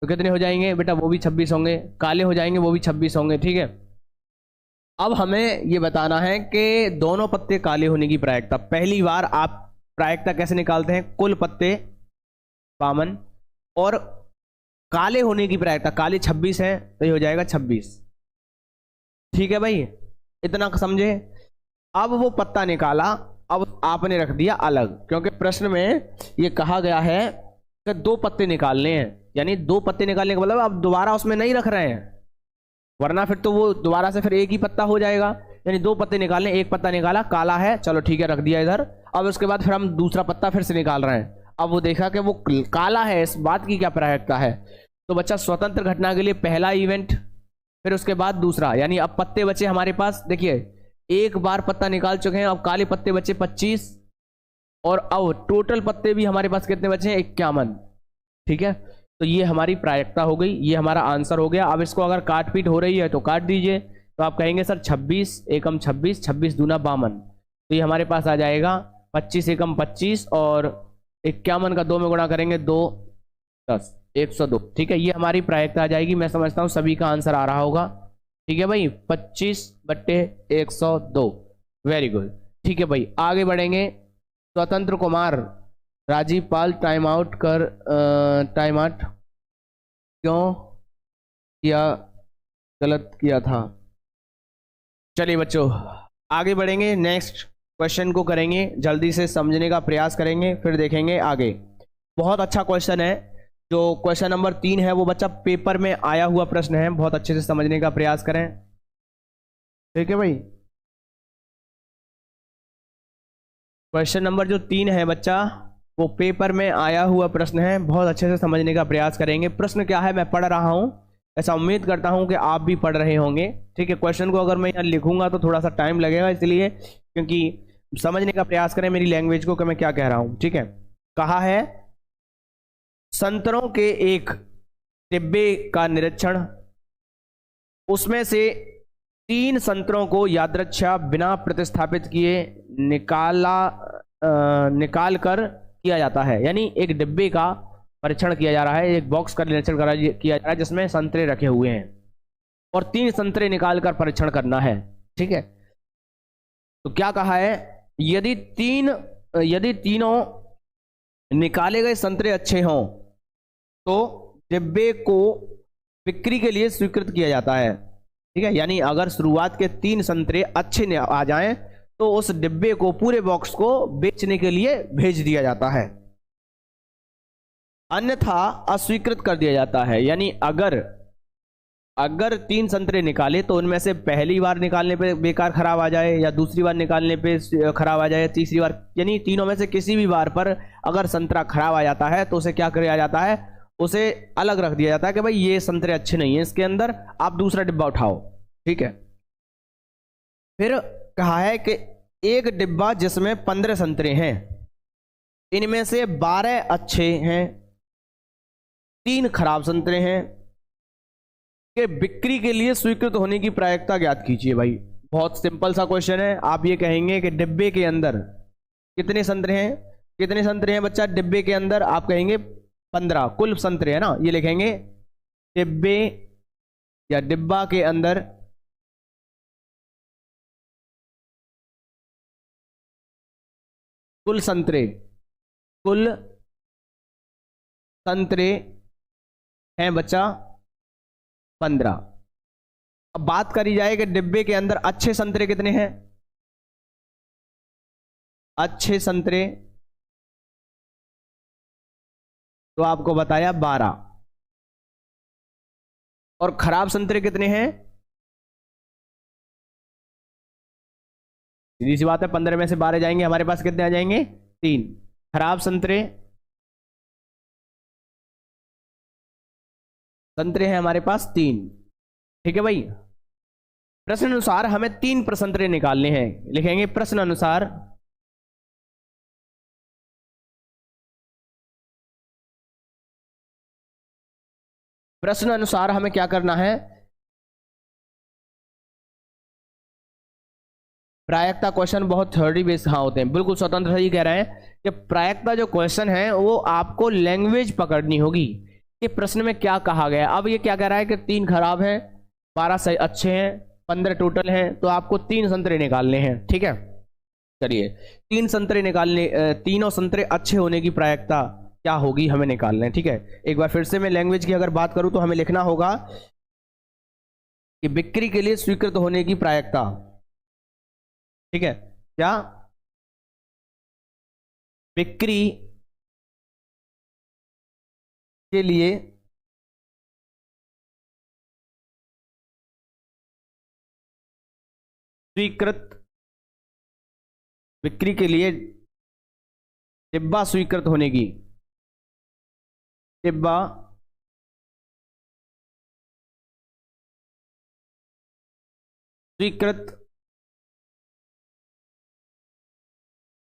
तो कितने हो जाएंगे बेटा, वो भी 26 होंगे, काले हो जाएंगे वो भी 26 होंगे। ठीक है, अब हमें ये बताना है कि दोनों पत्ते काले होने की प्रायिकता। पहली बार आप प्रायिकता कैसे निकालते हैं, कुल पत्ते 52 और काले होने की प्रायिकता, काले 26 है तो ये हो जाएगा 26। ठीक है भाई, इतना समझे। अब वो पत्ता निकाला, अब आपने रख दिया अलग, क्योंकि प्रश्न में ये कहा गया है कि 2 पत्ते निकालने हैं, यानी 2 पत्ते निकालने का मतलब आप दोबारा उसमें नहीं रख रहे हैं, वरना फिर तो वो दोबारा से फिर एक ही पत्ता हो जाएगा। यानी 2 पत्ते निकालने, एक पत्ता निकाला काला है, चलो ठीक है रख दिया इधर। अब उसके बाद फिर हम दूसरा पत्ता फिर से निकाल रहे हैं, अब वो देखा कि वो काला है, इस बात की क्या प्रायिकता है। तो बच्चा स्वतंत्र घटना के लिए पहला इवेंट, फिर उसके बाद दूसरा, यानी अब पत्ते बचे हमारे पास, देखिए एक बार पत्ता निकाल चुके हैं, अब काले पत्ते बचे 25, और अब टोटल पत्ते भी हमारे पास कितने बचे हैं, 51। ठीक है, तो ये हमारी प्रायिकता हो गई, ये हमारा आंसर हो गया। अब इसको अगर काट पीट हो रही है तो काट दीजिए, तो आप कहेंगे सर 26 एकम 26, 26 दूना 52, तो ये हमारे पास आ जाएगा 25 एकम 25, और 51 का 2 में गुणा करेंगे 2 10 102। ठीक है, ये हमारी प्रायिकता आ जाएगी। मैं समझता हूँ सभी का आंसर आ रहा होगा। ठीक है भाई, 25/102, वेरी गुड। ठीक है भाई, आगे बढ़ेंगे। स्वतंत्र कुमार, राजीव पाल टाइम आउट क्यों किया, गलत किया था। चलिए बच्चों आगे बढ़ेंगे, नेक्स्ट क्वेश्चन को करेंगे, जल्दी से समझने का प्रयास करेंगे, फिर देखेंगे आगे। बहुत अच्छा क्वेश्चन है। जो क्वेश्चन नंबर 3 है वो बच्चा पेपर में आया हुआ प्रश्न है, बहुत अच्छे से समझने का प्रयास करें। ठीक है भाई, क्वेश्चन नंबर जो 3 है बच्चा वो पेपर में आया हुआ प्रश्न है, बहुत अच्छे से समझने का प्रयास करेंगे। प्रश्न क्या है मैं पढ़ रहा हूं, ऐसा उम्मीद करता हूं कि आप भी पढ़ रहे होंगे। ठीक है, क्वेश्चन को अगर मैं यहाँ लिखूंगा तो थोड़ा सा टाइम लगेगा, इसलिए क्योंकि समझने का प्रयास करें मेरी लैंग्वेज को कि मैं क्या कह रहा हूं। ठीक है, कहा है संतरों के एक डिब्बे का निरीक्षण, उसमें से 3 संतरों को यादृच्छा बिना प्रतिस्थापित किए निकाल कर किया जाता है। यानी एक डिब्बे का परीक्षण किया जा रहा है, एक बॉक्स का निरीक्षण किया जा रहा है जिसमें संतरे रखे हुए हैं और 3 संतरे निकाल कर परीक्षण करना है। ठीक है, तो क्या कहा है, यदि तीनों निकाले गए संतरे अच्छे हों तो डिब्बे को बिक्री के लिए स्वीकृत किया जाता है। ठीक है, यानी अगर शुरुआत के 3 संतरे अच्छे आ जाएं तो उस डिब्बे को, पूरे बॉक्स को बेचने के लिए भेज दिया जाता है, अन्यथा अस्वीकृत कर दिया जाता है। यानी अगर 3 संतरे निकाले तो उनमें से पहली बार निकालने पे बेकार खराब आ जाए, या दूसरी बार निकालने पे खराब आ जाए, तीसरी बार, यानी तीनों में से किसी भी बार पर अगर संतरा खराब आ जाता है तो उसे क्या किया जाता है, उसे अलग रख दिया जाता है कि भाई ये संतरे अच्छे नहीं है, इसके अंदर आप दूसरा डिब्बा उठाओ। ठीक है, फिर कहा है कि एक डिब्बा जिसमें 15 संतरे हैं, इनमें से 12 अच्छे हैं, 3 खराब संतरे हैं, के बिक्री के लिए स्वीकृत होने की प्रायिकता ज्ञात कीजिए। भाई बहुत सिंपल सा क्वेश्चन है। आप ये कहेंगे कि डिब्बे के अंदर कितने संतरे हैं, कितने संतरे हैं बच्चा डिब्बे के अंदर, आप कहेंगे 15 कुल संतरे है ना, ये लिखेंगे डिब्बे या डिब्बा के अंदर कुल संतरे हैं बच्चा 15। अब बात करी जाए कि डिब्बे के अंदर अच्छे संतरे कितने हैं, अच्छे संतरे तो आपको बताया 12, और खराब संतरे कितने हैं, सीधी सी बात है 15 में से 12 जाएंगे, हमारे पास कितने आ जाएंगे, 3 खराब संतरे हैं हमारे पास 3। ठीक है भाई, प्रश्न अनुसार हमें 3 संतरे निकालने हैं, लिखेंगे प्रश्न अनुसार हमें क्या करना है, प्रायिकता क्वेश्चन बहुत थ्योरी बेस्ड हाँ होते हैं, बिल्कुल स्वतंत्र सही कह रहे हैं कि प्रायिकता जो क्वेश्चन है वो आपको लैंग्वेज पकड़नी होगी कि प्रश्न में क्या कहा गया। अब ये क्या कह रहा है कि 3 खराब हैं, 12 सही अच्छे हैं, 15 टोटल हैं, तो आपको 3 संतरे निकालने हैं। ठीक है, चलिए 3 संतरे निकालने, तीनों संतरे अच्छे होने की प्रायिकता क्या होगी हमें निकालना है। ठीक है, एक बार फिर से मैं लैंग्वेज की अगर बात करूं तो हमें लिखना होगा कि बिक्री के लिए स्वीकृत होने की प्रायिकता। ठीक है, क्या बिक्री के लिए बिक्री के लिए डिब्बा स्वीकृत होने की, डिब्बा स्वीकृत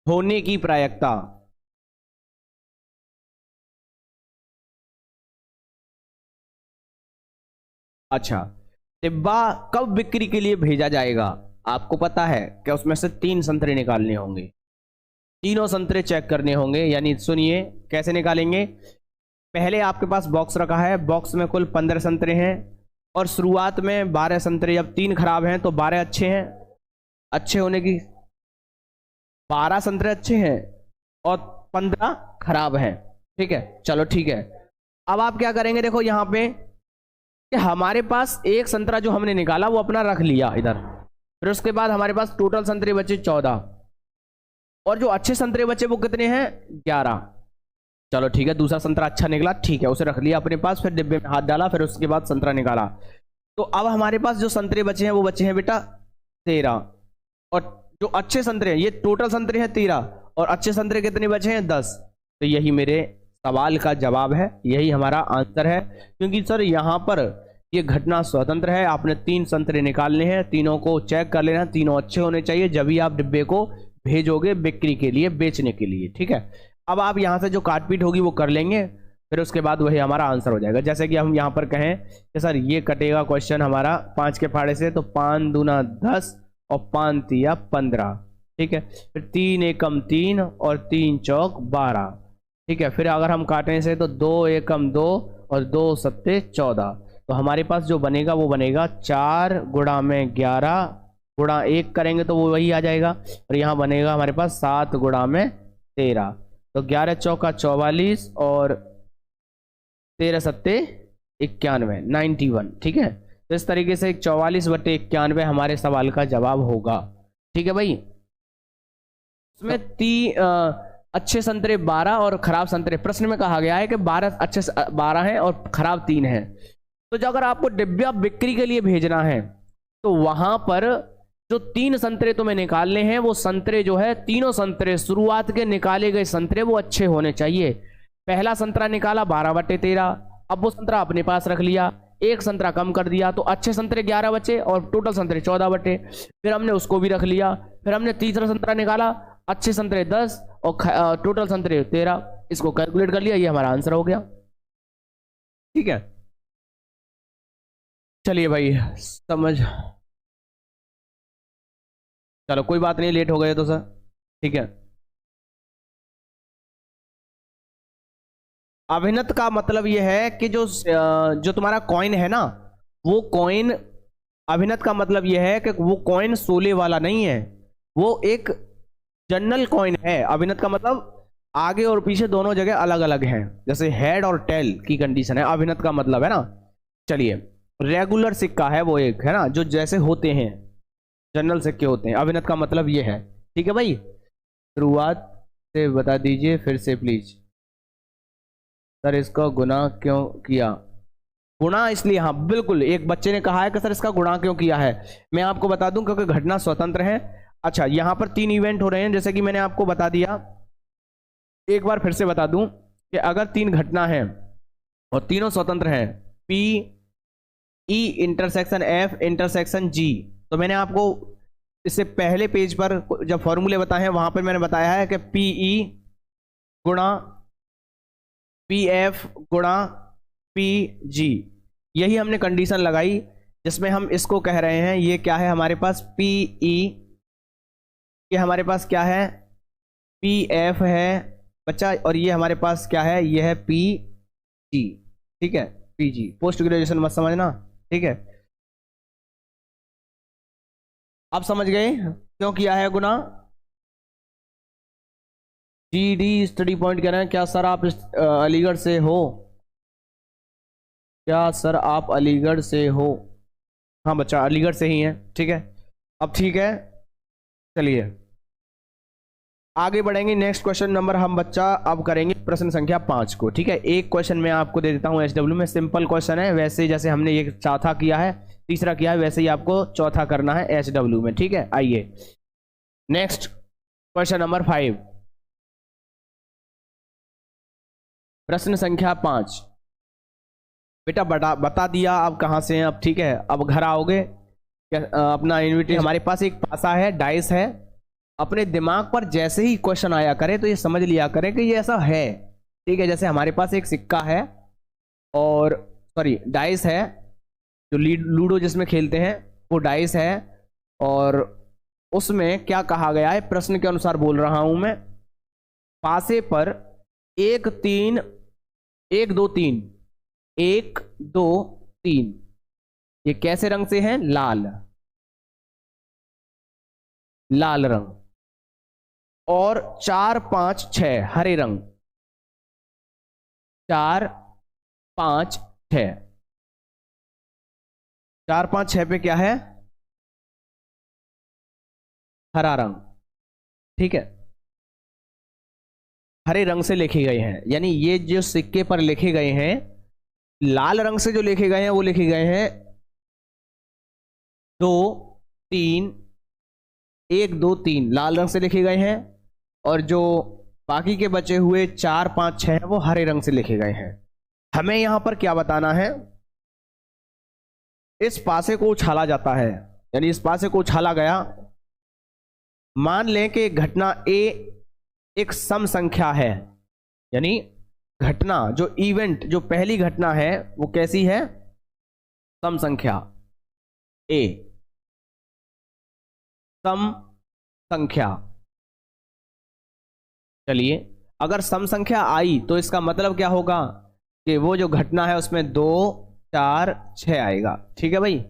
होने की प्रायिकता। अच्छा, डिब्बा कब बिक्री के लिए भेजा जाएगा, आपको पता है कि उसमें से 3 संतरे निकालने होंगे, तीनों संतरे चेक करने होंगे। यानी सुनिए कैसे निकालेंगे, पहले आपके पास बॉक्स रखा है, बॉक्स में कुल 15 संतरे हैं और शुरुआत में 12 संतरे, जब 3 खराब हैं तो 12 अच्छे हैं, अच्छे होने की 12 संतरे अच्छे हैं और 15 खराब हैं। ठीक है, चलो ठीक है। अब आप क्या करेंगे, देखो यहां पे कि हमारे पास एक संतरा जो हमने निकाला वो अपना रख लिया इधर, फिर उसके बाद हमारे पास टोटल संतरे बचे 14 और जो अच्छे संतरे बचे वो कितने हैं 11। चलो ठीक है, दूसरा संतरा अच्छा निकला, ठीक है, उसे रख लिया अपने पास, फिर डिब्बे में हाथ डाला, फिर उसके बाद संतरा निकाला। तो अब हमारे पास जो संतरे बचे हैं वो बचे हैं बेटा 13, और जो अच्छे संतरे हैं, ये टोटल संतरे हैं 13, और अच्छे संतरे कितने बचे हैं 10। तो यही मेरे सवाल का जवाब है, यही हमारा आंसर है। क्योंकि सर यहाँ पर ये घटना स्वतंत्र है, आपने 3 संतरे निकालने हैं, तीनों को चेक कर लेना, तीनों अच्छे होने चाहिए, जब ही आप डिब्बे को भेजोगे बिक्री के लिए, बेचने के लिए, ठीक है। अब आप यहाँ से जो काटपीट होगी वो कर लेंगे, फिर उसके बाद वही हमारा आंसर हो जाएगा। जैसे कि हम यहाँ पर कहें कि सर ये कटेगा क्वेश्चन हमारा 5 के फाड़े से, तो 5 दूना 10 और 5 तिया 15, ठीक है। फिर 3 एकम 3 और 3 चौक 12, ठीक है। फिर अगर हम काटने से तो 2 एकम 2 और 2 सत्ते 14, तो हमारे पास जो बनेगा वो बनेगा 4 गुणा में 11 गुणा 1 करेंगे तो वो वही आ जाएगा, और यहाँ बनेगा हमारे पास 7 गुणा में 13, तो 11 चौका 44 और 13 सत्ते 91, 91, ठीक है। तो इस तरीके से 44/91 हमारे सवाल का जवाब होगा, ठीक है भाई। इसमें अच्छे संतरे 12 और खराब संतरे, प्रश्न में कहा गया है कि 12 अच्छे 12 हैं और खराब 3 हैं। तो जो अगर आपको डिब्बा बिक्री के लिए भेजना है तो वहां पर जो 3 संतरे तुम्हें निकालने हैं, वो संतरे जो है, तीनों संतरे शुरुआत के निकाले गए संतरे वो अच्छे होने चाहिए। पहला संतरा निकाला 12/13, अब वो संतरा अपने पास रख लिया, एक संतरा कम कर दिया, तो अच्छे संतरे 11 बचे और टोटल संतरे 14 बटे, फिर हमने उसको भी रख लिया। फिर हमने तीसरा संतरा निकाला, अच्छे संतरे 10 और टोटल संतरे 13, इसको कैलकुलेट कर लिया, ये हमारा आंसर हो गया, ठीक है। चलिए भाई समझ, चलो कोई बात नहीं, लेट हो गए तो सर, ठीक है। अभिनत का मतलब यह है कि जो तुम्हारा कॉइन है ना, वो कॉइन, अभिनत का मतलब यह है कि वो कॉइन सोले वाला नहीं है, वो एक जनरल कॉइन है। अभिनत का मतलब आगे और पीछे दोनों जगह अलग अलग हैं, जैसे हेड और टेल की कंडीशन है, अभिनत का मतलब है ना। चलिए, रेगुलर सिक्का है वो एक, है ना, जो जैसे होते हैं जनरल सिक्के होते हैं, अभिनत का मतलब ये है, ठीक है भाई। शुरुआत से बता दीजिए फिर से प्लीज। सर इसका गुना क्यों किया? गुणा इसलिए, हाँ बिल्कुल, एक बच्चे ने कहा है कि सर इसका गुणा क्यों किया है, मैं आपको बता दूं क्योंकि घटना स्वतंत्र है। अच्छा, यहां पर 3 इवेंट हो रहे हैं, जैसे कि मैंने आपको बता दिया, एक बार फिर से बता दूं कि अगर 3 घटना है और तीनों स्वतंत्र हैं, P E intersection F intersection G, तो मैंने आपको इससे पहले पेज पर जब फॉर्मूले बताए हैं वहां पर मैंने बताया है कि पी ई गुणा पी एफ गुणा पी जी, यही हमने कंडीशन लगाई, जिसमें हम इसको कह रहे हैं, ये क्या है हमारे पास पी ई, ये हमारे पास क्या है पी एफ है बच्चा, और ये हमारे पास क्या है, ये है पी जी, ठीक है, पी जी। पोस्ट ग्रेजुएशन मत समझना, ठीक है। आप समझ गए क्यों किया है गुना? जीडी स्टडी पॉइंट कह रहे हैं, क्या सर आप अलीगढ़ से हो? क्या सर आप अलीगढ़ से हो? हाँ बच्चा अलीगढ़ से ही है, ठीक है। अब ठीक है, चलिए आगे बढ़ेंगे। नेक्स्ट क्वेश्चन नंबर हम बच्चा अब करेंगे प्रश्न संख्या 5 को, ठीक है। एक क्वेश्चन मैं आपको दे देता हूं एचडब्ल्यू में, सिंपल क्वेश्चन है, वैसे जैसे हमने ये चौथा किया है, तीसरा किया है, वैसे ही आपको चौथा करना है एचडब्ल्यू में, ठीक है। आइए नेक्स्ट क्वेश्चन नंबर 5, प्रश्न संख्या 5। बेटा बता दिया आप कहाँ से हैं अब, ठीक है। अब घर आओगे, अपना इन्विटेशन, हमारे पास एक पासा है, डाइस है, अपने दिमाग पर जैसे ही क्वेश्चन आया करे तो ये समझ लिया करें कि ये ऐसा है, ठीक है। जैसे हमारे पास एक सिक्का है और सॉरी डाइस है, जो लूडो जिसमें खेलते हैं वो डाइस है, और उसमें क्या कहा गया है, प्रश्न के अनुसार बोल रहा हूं मैं, पासे पर 1 3 1 2 3 1 2 3, ये कैसे रंग से हैं? लाल, लाल रंग, और 4 5 6 हरे रंग, 4 5 6, 4 5 6 पे क्या है? हरा रंग, ठीक है। हरे रंग से लिखे गए हैं, यानी ये जो सिक्के पर लिखे गए हैं, लाल रंग से जो लिखे गए हैं वो लिखे गए हैं 2 3, 1 2 3 लाल रंग से लिखे गए हैं, और जो बाकी के बचे हुए 4 5 6 वो हरे रंग से लिखे गए हैं। हमें यहां पर क्या बताना है, इस पासे को उछाला जाता है, यानी इस पासे को उछाला गया। मान लें कि घटना ए एक सम संख्या है, यानी घटना जो इवेंट जो पहली घटना है वो कैसी है, सम संख्या ए, सम संख्या। चलिए, अगर सम संख्या आई तो इसका मतलब क्या होगा कि वो जो घटना है उसमें 2 4 6 आएगा। ठीक है भाई,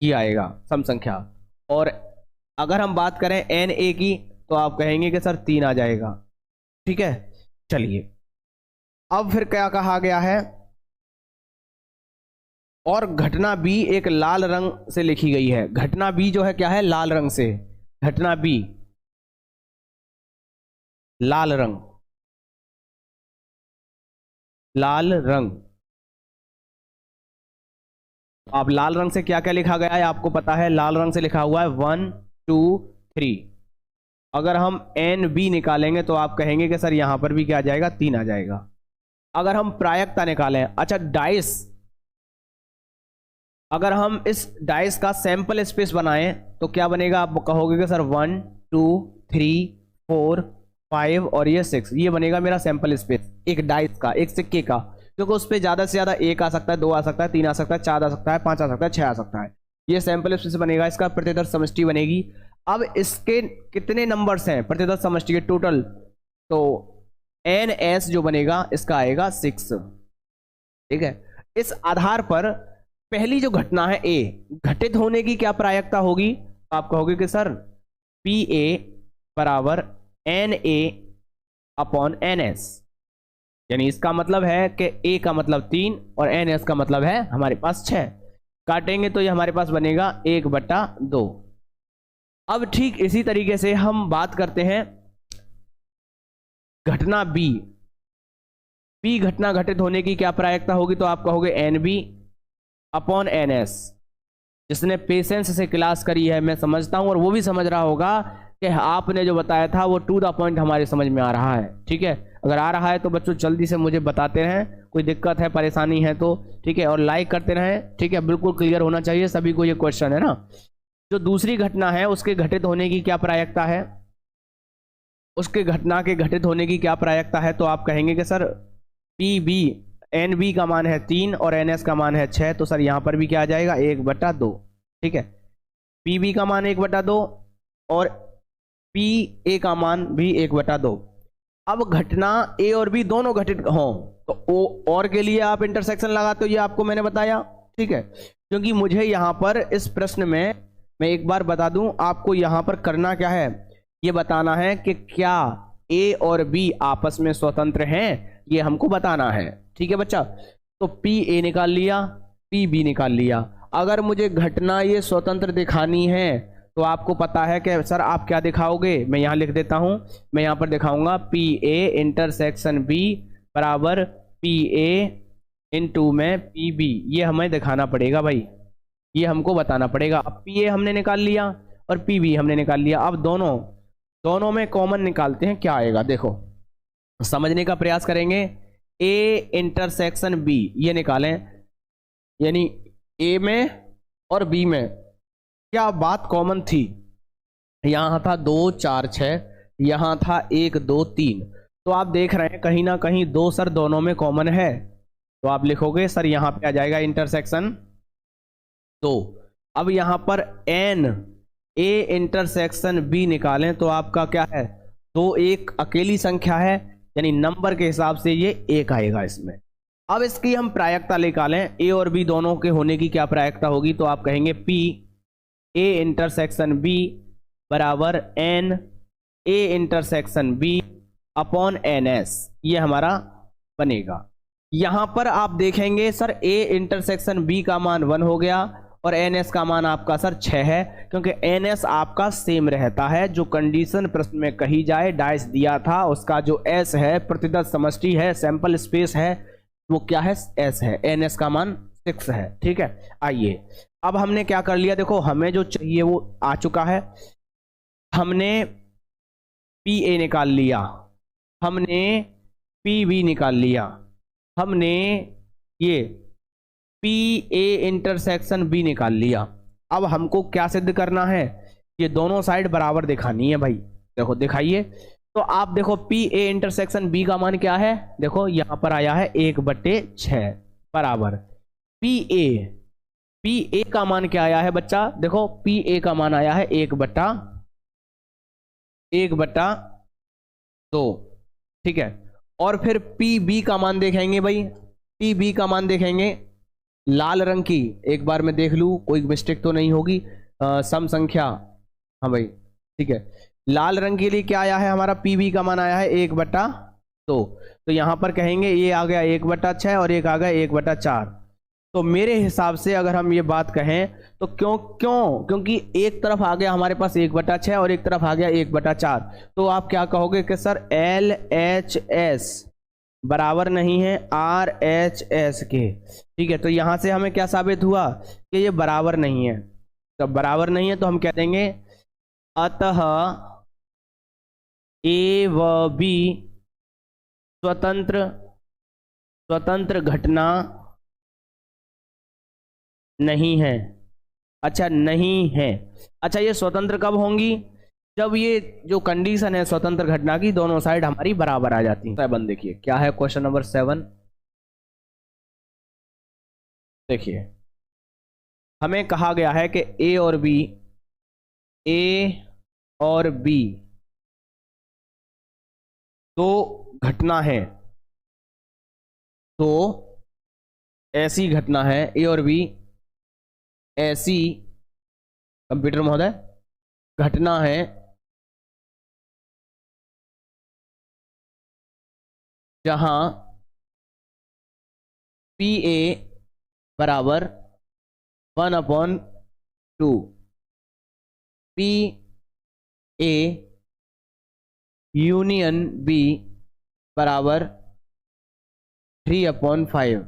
ये आएगा सम संख्या। और अगर हम बात करें एन ए की तो आप कहेंगे कि सर 3 आ जाएगा। ठीक है, चलिए अब फिर क्या कहा गया है, और घटना बी एक लाल रंग से लिखी गई है। घटना बी जो है क्या है, लाल रंग से, घटना बी लाल रंग, लाल रंग। आप लाल रंग से क्या क्या लिखा गया है आपको पता है, लाल रंग से लिखा हुआ है 1 2 3। अगर हम एन बी निकालेंगे तो आप कहेंगे कि सर यहां पर भी क्या आ जाएगा, 3 आ जाएगा। अगर हम प्रायिकता निकालें, अच्छा डाइस, अगर हम इस डाइस का सैंपल स्पेस बनाएं तो क्या बनेगा, आप कहोगे कि सर 1 2 3 4 5 और ये 6, ये बनेगा मेरा सैंपल स्पेस एक डाइस का, एक सिक्के का, क्योंकि उस पर ज्यादा से ज्यादा 1 आ सकता है, 2 आ सकता है, 3 आ सकता है, 4 आ सकता है, 5 आ सकता है, 6 आ सकता है। ये सैंपल स्पेस बनेगा, इसका प्रतिदर्श समष्टि बनेगी। अब इसके कितने नंबर्स हैं प्रतिदर्श समष्टि के टोटल, तो एन एस जो बनेगा इसका आएगा 6। ठीक है, इस आधार पर पहली जो घटना है ए, घटित होने की क्या प्रायिकता होगी, आप कहोगे कि सर पी ए बराबर N A upon N S, यानी इसका मतलब है कि ए का मतलब 3 और एन एस का मतलब है हमारे पास 6। काटेंगे तो ये हमारे पास बनेगा 1/2। अब ठीक इसी तरीके से हम बात करते हैं घटना बी। बी घटना घटित होने की क्या प्रायिकता होगी, तो आप कहोगे N B upon N S. जिसने पेशेंस से क्लास करी है मैं समझता हूं, और वो भी समझ रहा होगा कि आपने जो बताया था वो टू द पॉइंट हमारे समझ में आ रहा है। ठीक है, अगर आ रहा है तो बच्चों जल्दी से मुझे बताते रहें, कोई दिक्कत है परेशानी है तो। ठीक है, और लाइक करते रहें। ठीक है, बिल्कुल क्लियर होना चाहिए सभी को ये क्वेश्चन है ना। जो दूसरी घटना है उसके घटित होने की क्या प्रायिकता है, उसके घटना के घटित होने की क्या प्रायिकता है, तो आप कहेंगे कि sir P B, N B का मान है 3 और एन एस का मान है 6, तो सर यहां पर भी क्या आ जाएगा 1/2। ठीक है, पी बी का मान 1/2 और पी ए का मान भी 1/2। अब घटना ए और बी दोनों घटित हों तो ओ और के लिए आप इंटरसेक्शन लगाते हो, ये आपको मैंने बताया। ठीक है, क्योंकि मुझे यहां पर इस प्रश्न में, मैं एक बार बता दूं आपको, यहां पर करना क्या है, ये बताना है कि क्या ए और बी आपस में स्वतंत्र हैं, ये हमको बताना है। ठीक है बच्चा, तो पी ए निकाल लिया, पी बी निकाल लिया। अगर मुझे घटना ये स्वतंत्र दिखानी है तो आपको पता है कि सर आप क्या दिखाओगे, मैं यहां लिख देता हूं, मैं यहां पर दिखाऊंगा पी ए इंटरसेक्शन बी बराबर पी ए इंटू में पी बी। ये हमें दिखाना पड़ेगा भाई, ये हमको बताना पड़ेगा। अब पी ए हमने निकाल लिया और पी बी हमने निकाल लिया। अब दोनों में कॉमन निकालते हैं, क्या आएगा देखो, समझने का प्रयास करेंगे। ए इंटरसेक्शन बी ये निकालें, यानी ए में और बी में क्या बात कॉमन थी, यहां था 2 4 6, यहां था 1 2 3, तो आप देख रहे हैं कहीं ना कहीं 2 सर दोनों में कॉमन है, तो आप लिखोगे सर यहां पे आ जाएगा इंटरसेक्शन 2। अब यहां पर एन ए इंटरसेक्शन बी निकालें तो आपका क्या है, 2 एक अकेली संख्या है, यानी नंबर के हिसाब से ये 1 आएगा इसमें। अब इसकी हम प्रायिकता निकालें, ए और बी दोनों के होने की क्या प्रायिकता होगी, तो आप कहेंगे पी ए इंटरसेक्शन बी बराबर N A intersection B upon N S, ये हमारा बनेगा। यहां पर आप देखेंगे सर ए इंटरसेक्शन बी का मान 1 हो गया और NS का मान आपका सर 6 है, क्योंकि NS आपका सेम रहता है। जो कंडीशन प्रश्न में कही जाए, डाइस दिया था, उसका जो S है, प्रतिदत्त समष्टि है, सैंपल स्पेस है, वो क्या है, S है। NS का मान 6 है। ठीक है, आइए अब हमने क्या कर लिया, देखो हमें जो चाहिए वो आ चुका है। हमने PA निकाल लिया, हमने PB निकाल लिया, हमने ये PA इंटरसेक्शन B निकाल लिया। अब हमको क्या सिद्ध करना है, ये दोनों साइड बराबर दिखानी है भाई। देखो दिखाइए, तो आप देखो PA इंटरसेक्शन B का मान क्या है, देखो यहां पर आया है 1/6 बराबर PA का मान क्या आया है बच्चा, देखो PA का मान आया है 1/2। ठीक है, और फिर PB का मान देखेंगे भाई, PB का मान देखेंगे लाल रंग की, एक बार मैं देख लूं कोई मिस्टेक तो नहीं होगी, सम संख्या, हाँ भाई ठीक है, लाल रंग के लिए क्या आया है हमारा, PB का मान आया है 1/2। तो यहां पर कहेंगे ये आ गया 1/6 और एक आ गया 1/4। तो मेरे हिसाब से अगर हम ये बात कहें तो क्योंकि एक तरफ आ गया हमारे पास 1/6 और एक तरफ आ गया 1/4, तो आप क्या कहोगे कि सर LHS बराबर नहीं है RHS के। ठीक है, तो यहां से हमें क्या साबित हुआ कि ये बराबर नहीं है। जब बराबर नहीं है तो हम कह देंगे अतः A व B स्वतंत्र घटना नहीं है। अच्छा नहीं है, अच्छा ये स्वतंत्र कब होंगी, जब ये जो कंडीशन है स्वतंत्र घटना की, दोनों साइड हमारी बराबर आ जाती है। 7 देखिए क्या है, क्वेश्चन नंबर 7 देखिए, हमें कहा गया है कि A और B दो घटना है, तो ऐसी घटना है A और B, ऐसी कंप्यूटर महोदय घटना है जहां PA बराबर 1/2, PA यूनियन B बराबर 3/5,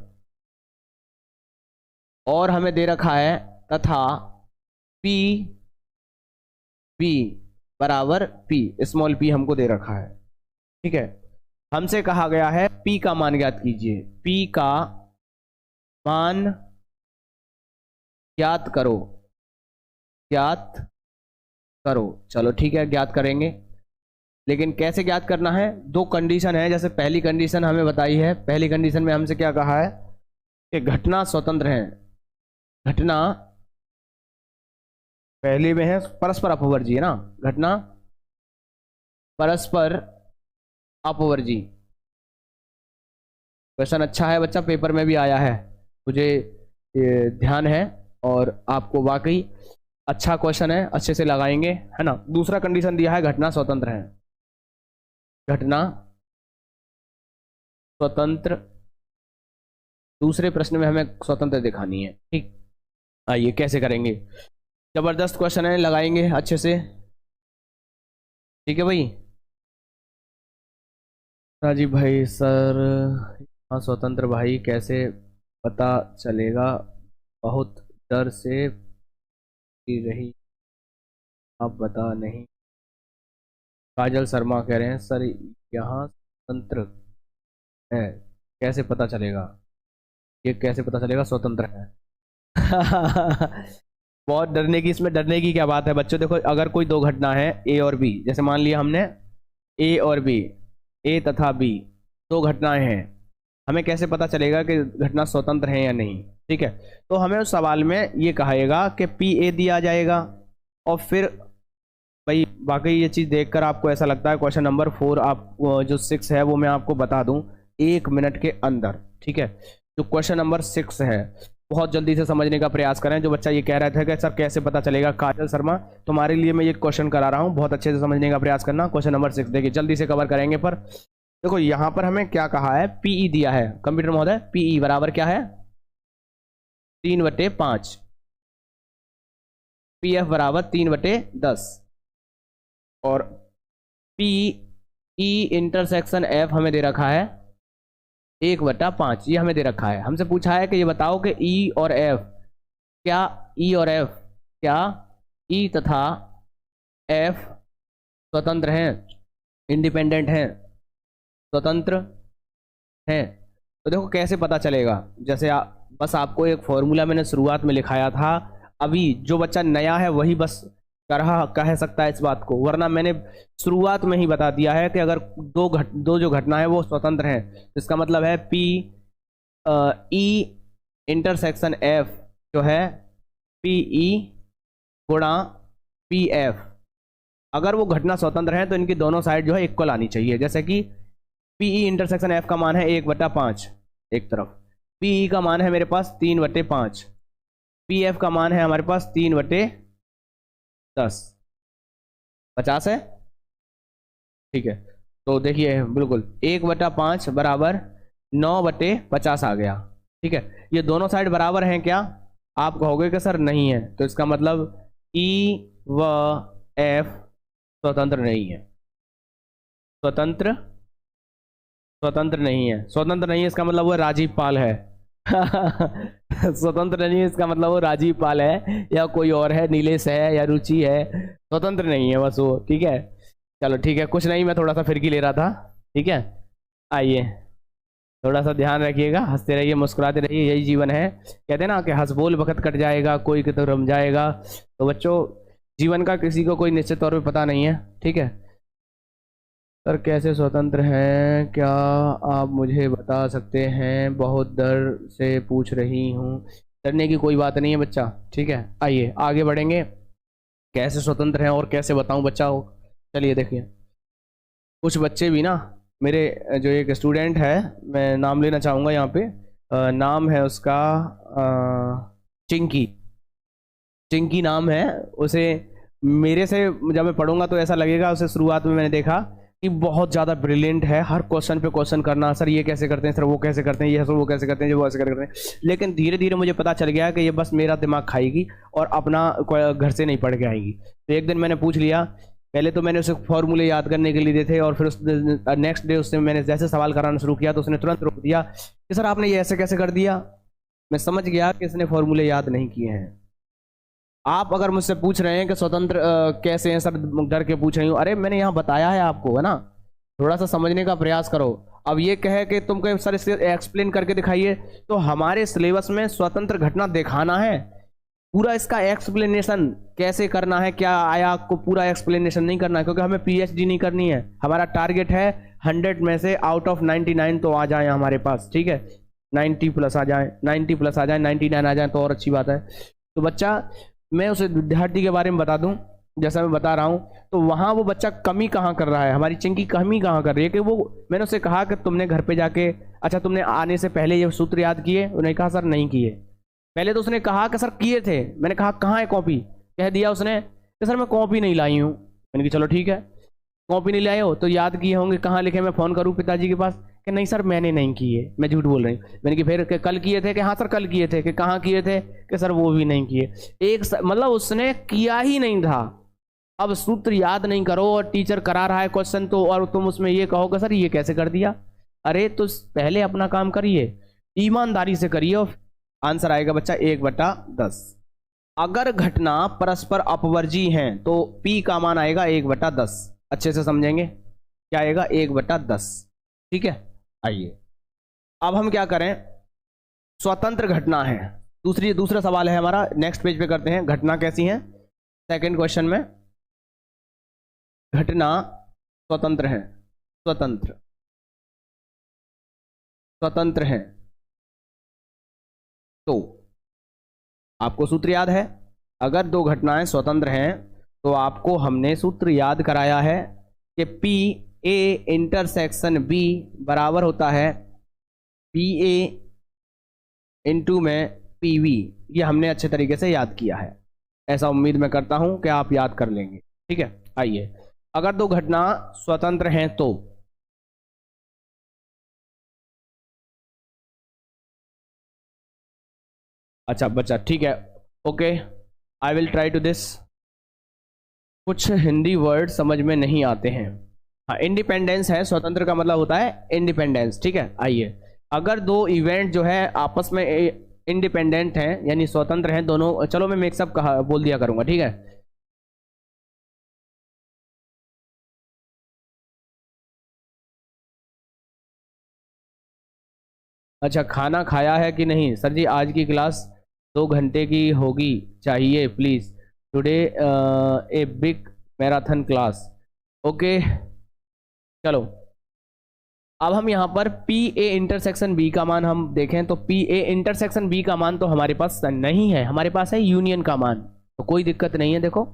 और हमें दे रखा है तथा PB बराबर P, स्मॉल p हमको दे रखा है। ठीक है, हमसे कहा गया है P का मान ज्ञात कीजिए, P का मान ज्ञात करो, चलो ठीक है ज्ञात करेंगे, लेकिन कैसे ज्ञात करना है, दो कंडीशन है। जैसे पहली कंडीशन हमें बताई है, पहली कंडीशन में हमसे क्या कहा है कि घटना स्वतंत्र है, घटना पहले में है परस्पर अपवर्जी है ना, घटना परस्पर अपवर्जी। क्वेश्चन अच्छा है बच्चा, पेपर में भी आया है, मुझे ध्यान है, और आपको वाकई अच्छा क्वेश्चन है, अच्छे से लगाएंगे है ना। दूसरा कंडीशन दिया है घटना स्वतंत्र है, घटना स्वतंत्र, दूसरे प्रश्न में हमें स्वतंत्र दिखानी है। ठीक, आइए कैसे करेंगे, जबरदस्त क्वेश्चन है, लगाएंगे अच्छे से। ठीक है भाई, राजीव भाई सर हाँ स्वतंत्र भाई कैसे पता चलेगा, बहुत डर से की रही, आप बता नहीं। काजल शर्मा कह रहे हैं सर यहाँ स्वतंत्र है, कैसे पता चलेगा, ये कैसे पता चलेगा स्वतंत्र है। बहुत डरने की, इसमें डरने की क्या बात है बच्चों। देखो अगर कोई दो घटना है A और B, जैसे मान लिया हमने A और B, A तथा B दो घटनाएं हैं, हमें कैसे पता चलेगा कि घटना स्वतंत्र है या नहीं। ठीक है, तो हमें उस सवाल में ये कहेगा कि PA दिया जाएगा, और फिर भाई वाकई ये चीज़ देखकर आपको ऐसा लगता है क्वेश्चन नंबर 4 आप जो 6 है वो मैं आपको बता दूं 1 मिनट के अंदर। ठीक है, जो क्वेश्चन नंबर 6 है बहुत जल्दी से समझने का प्रयास करें। जो बच्चा ये कह रहा था कि सर कैसे पता चलेगा, काजल शर्मा तुम्हारे लिए मैं ये क्वेश्चन करा रहा हूँ, बहुत अच्छे से समझने का प्रयास करना। क्वेश्चन नंबर 6 देखिए जल्दी से कवर करेंगे। पर देखो यहाँ पर हमें क्या कहा है, PE दिया है कंप्यूटर महोदय, PE बराबर क्या है 3/5। पी एफ बराबर 3/10 और पी ई इंटरसेक्शन एफ हमें दे रखा है 1/5, ये हमें दे रखा है। हमसे पूछा है कि ये बताओ कि ई और एफ क्या क्या ई तथा एफ स्वतंत्र हैं, इंडिपेंडेंट हैं, स्वतंत्र हैं। तो देखो कैसे पता चलेगा, जैसे बस आपको एक फॉर्मूला मैंने शुरुआत में लिखाया था, अभी जो बच्चा नया है वही बस कह सकता है इस बात को, वरना मैंने शुरुआत में ही बता दिया है कि अगर दो जो घटना है वो स्वतंत्र हैं, तो इसका मतलब है पी ई इंटरसेक्शन एफ जो है पी ई गुणा पी एफ, अगर वो घटना स्वतंत्र है तो इनकी दोनों साइड जो है इक्वल आनी चाहिए। जैसे कि पी ई इंटरसेक्शन एफ का मान है 1/5 एक तरफ, पी ई का मान है मेरे पास 3/5, पी एफ का मान है हमारे पास 3/10, 50 है, ठीक है। तो देखिए बिल्कुल 1/5 बराबर 9/50 आ गया, ठीक है। ये दोनों साइड बराबर हैं क्या, आप कहोगे कि सर नहीं है, तो इसका मतलब ई व एफ स्वतंत्र नहीं है, स्वतंत्र नहीं है, स्वतंत्र नहीं है इसका मतलब वो राजीव पाल है स्वतंत्र नहीं है इसका मतलब वो राजीव पाल है या कोई और है, नीलेश है या रुचि है, स्वतंत्र नहीं है बस वो, ठीक है। चलो ठीक है, कुछ नहीं, मैं थोड़ा सा फिरकी ले रहा था, ठीक है। आइए थोड़ा सा ध्यान रखिएगा, हंसते रहिए, मुस्कुराते रहिए, यही जीवन है। कहते हैं ना कि हंस बोल वक्त कट जाएगा, कोई तो रम जाएगा। तो बच्चों जीवन का किसी को कोई निश्चित तौर पे पता नहीं है, ठीक है। सर कैसे स्वतंत्र हैं, क्या आप मुझे बता सकते हैं, बहुत डर से पूछ रही हूँ। डरने की कोई बात नहीं है बच्चा, ठीक है। आइए आगे बढ़ेंगे, कैसे स्वतंत्र हैं और कैसे बताऊं बच्चा हो। चलिए देखिए, कुछ बच्चे भी ना, मेरे जो एक स्टूडेंट है, मैं नाम लेना चाहूँगा यहाँ पे, नाम है उसका चिंकी, चिंकी नाम है उसे। मेरे से जब मैं पढ़ूंगा तो ऐसा लगेगा, उसे शुरुआत में मैंने देखा कि बहुत ज़्यादा ब्रिलियंट है, हर क्वेश्चन पे क्वेश्चन करना, सर ये कैसे करते हैं, सर वो कैसे करते हैं, ये सर वो कैसे करते हैं, जो वो ऐसे करते हैं। लेकिन धीरे धीरे मुझे पता चल गया कि ये बस मेरा दिमाग खाएगी और अपना घर से नहीं पढ़ के आएगी। तो एक दिन मैंने पूछ लिया, पहले तो मैंने उसे फॉर्मूले याद करने के लिए दिए थे, और फिर उस नेक्स्ट डे उससे मैंने जैसे सवाल कराना शुरू किया तो उसने तुरंत रोक दिया कि सर आपने ये ऐसे कैसे कर दिया। मैं समझ गया कि इसने फॉर्मूले याद नहीं किए हैं। आप अगर मुझसे पूछ रहे हैं कि स्वतंत्र कैसे हैं सर, डर के पूछ रही हूँ, अरे मैंने यहाँ बताया है आपको, है ना, थोड़ा सा समझने का प्रयास करो। अब ये कहे कि तुमको सर इससे एक्सप्लेन करके दिखाइए, तो हमारे सिलेबस में स्वतंत्र घटना दिखाना है, पूरा इसका एक्सप्लेनेशन कैसे करना है, क्या आया, आपको पूरा एक्सप्लेनेशन नहीं करना है, क्योंकि हमें पीएचडी नहीं करनी है। हमारा टारगेट है 100 में से आउट ऑफ 99 तो आ जाए हमारे पास, ठीक है, 90 प्लस आ जाए, 90 प्लस आ जाए, 99 आ जाए तो और अच्छी बात है। तो बच्चा, मैं उस विद्यार्थी के बारे में बता दूं, जैसा मैं बता रहा हूं, तो वहां वो बच्चा कमी कहाँ कर रहा है, हमारी चिंकी कमी कहाँ कर रही है कि वो, मैंने उससे कहा कि तुमने घर पे जाके, अच्छा तुमने आने से पहले ये सूत्र याद किए, उन्होंने कहा सर नहीं किए। पहले तो उसने कहा कि सर किए थे, मैंने कहा कहाँ है कॉपी, कह दिया उसने कि सर मैं कॉपी नहीं लाई हूँ। मैंने कहा चलो ठीक है, कॉपी नहीं लाए हो तो याद किए होंगे, कहाँ लिखे, मैं फ़ोन करूँ पिताजी के पास, कि नहीं सर मैंने नहीं किए, मैं झूठ बोल रही हूँ। मैंने कि फिर कि कल किए थे, कि हाँ सर कल किए थे, कि कहाँ किए थे, कि सर वो भी नहीं किए। मतलब उसने किया ही नहीं था। अब सूत्र याद नहीं करो और टीचर करा रहा है क्वेश्चन, तो और तुम उसमें ये कहोगे सर ये कैसे कर दिया। अरे तो पहले अपना काम करिए, ईमानदारी से करिए, और आंसर आएगा बच्चा 1/10। अगर घटना परस्पर अपवर्जी हैं तो P का मान आएगा 1/10। अच्छे से समझेंगे, क्या आएगा 1/10, ठीक है। आइए अब हम क्या करें, स्वतंत्र घटना है, दूसरा सवाल है हमारा, नेक्स्ट पेज पे करते हैं। घटना कैसी है, सेकंड क्वेश्चन में, घटना स्वतंत्र है, स्वतंत्र है, तो आपको सूत्र याद है, अगर दो घटनाएं स्वतंत्र हैं तो आपको हमने सूत्र याद कराया है कि पी ए इंटरसेक्शन बी बराबर होता है पी ए इंटू में पी वी। ये हमने अच्छे तरीके से याद किया है, ऐसा उम्मीद मैं करता हूं कि आप याद कर लेंगे, ठीक है। आइए, अगर दो घटना स्वतंत्र हैं तो अच्छा बच्चा, ठीक है, okay. I will try to this. कुछ हिंदी वर्ड समझ में नहीं आते हैं। हाँ, इंडिपेंडेंस है, स्वतंत्र का मतलब होता है इंडिपेंडेंस, ठीक है। आइए, अगर दो इवेंट जो है आपस में इंडिपेंडेंट हैं यानी स्वतंत्र हैं दोनों, चलो मैं मिक्सअप कहा बोल दिया करूंगा, ठीक है। अच्छा, खाना खाया है कि नहीं? सर जी आज की क्लास 2 घंटे की होगी, चाहिए please today a big marathon class. Okay, चलो अब हम यहाँ पर पी ए इंटरसेक्शन बी का मान हम देखें तो पी ए इंटरसेक्शन बी का मान तो हमारे पास नहीं है, हमारे पास है यूनियन का मान, तो कोई दिक्कत नहीं है। देखो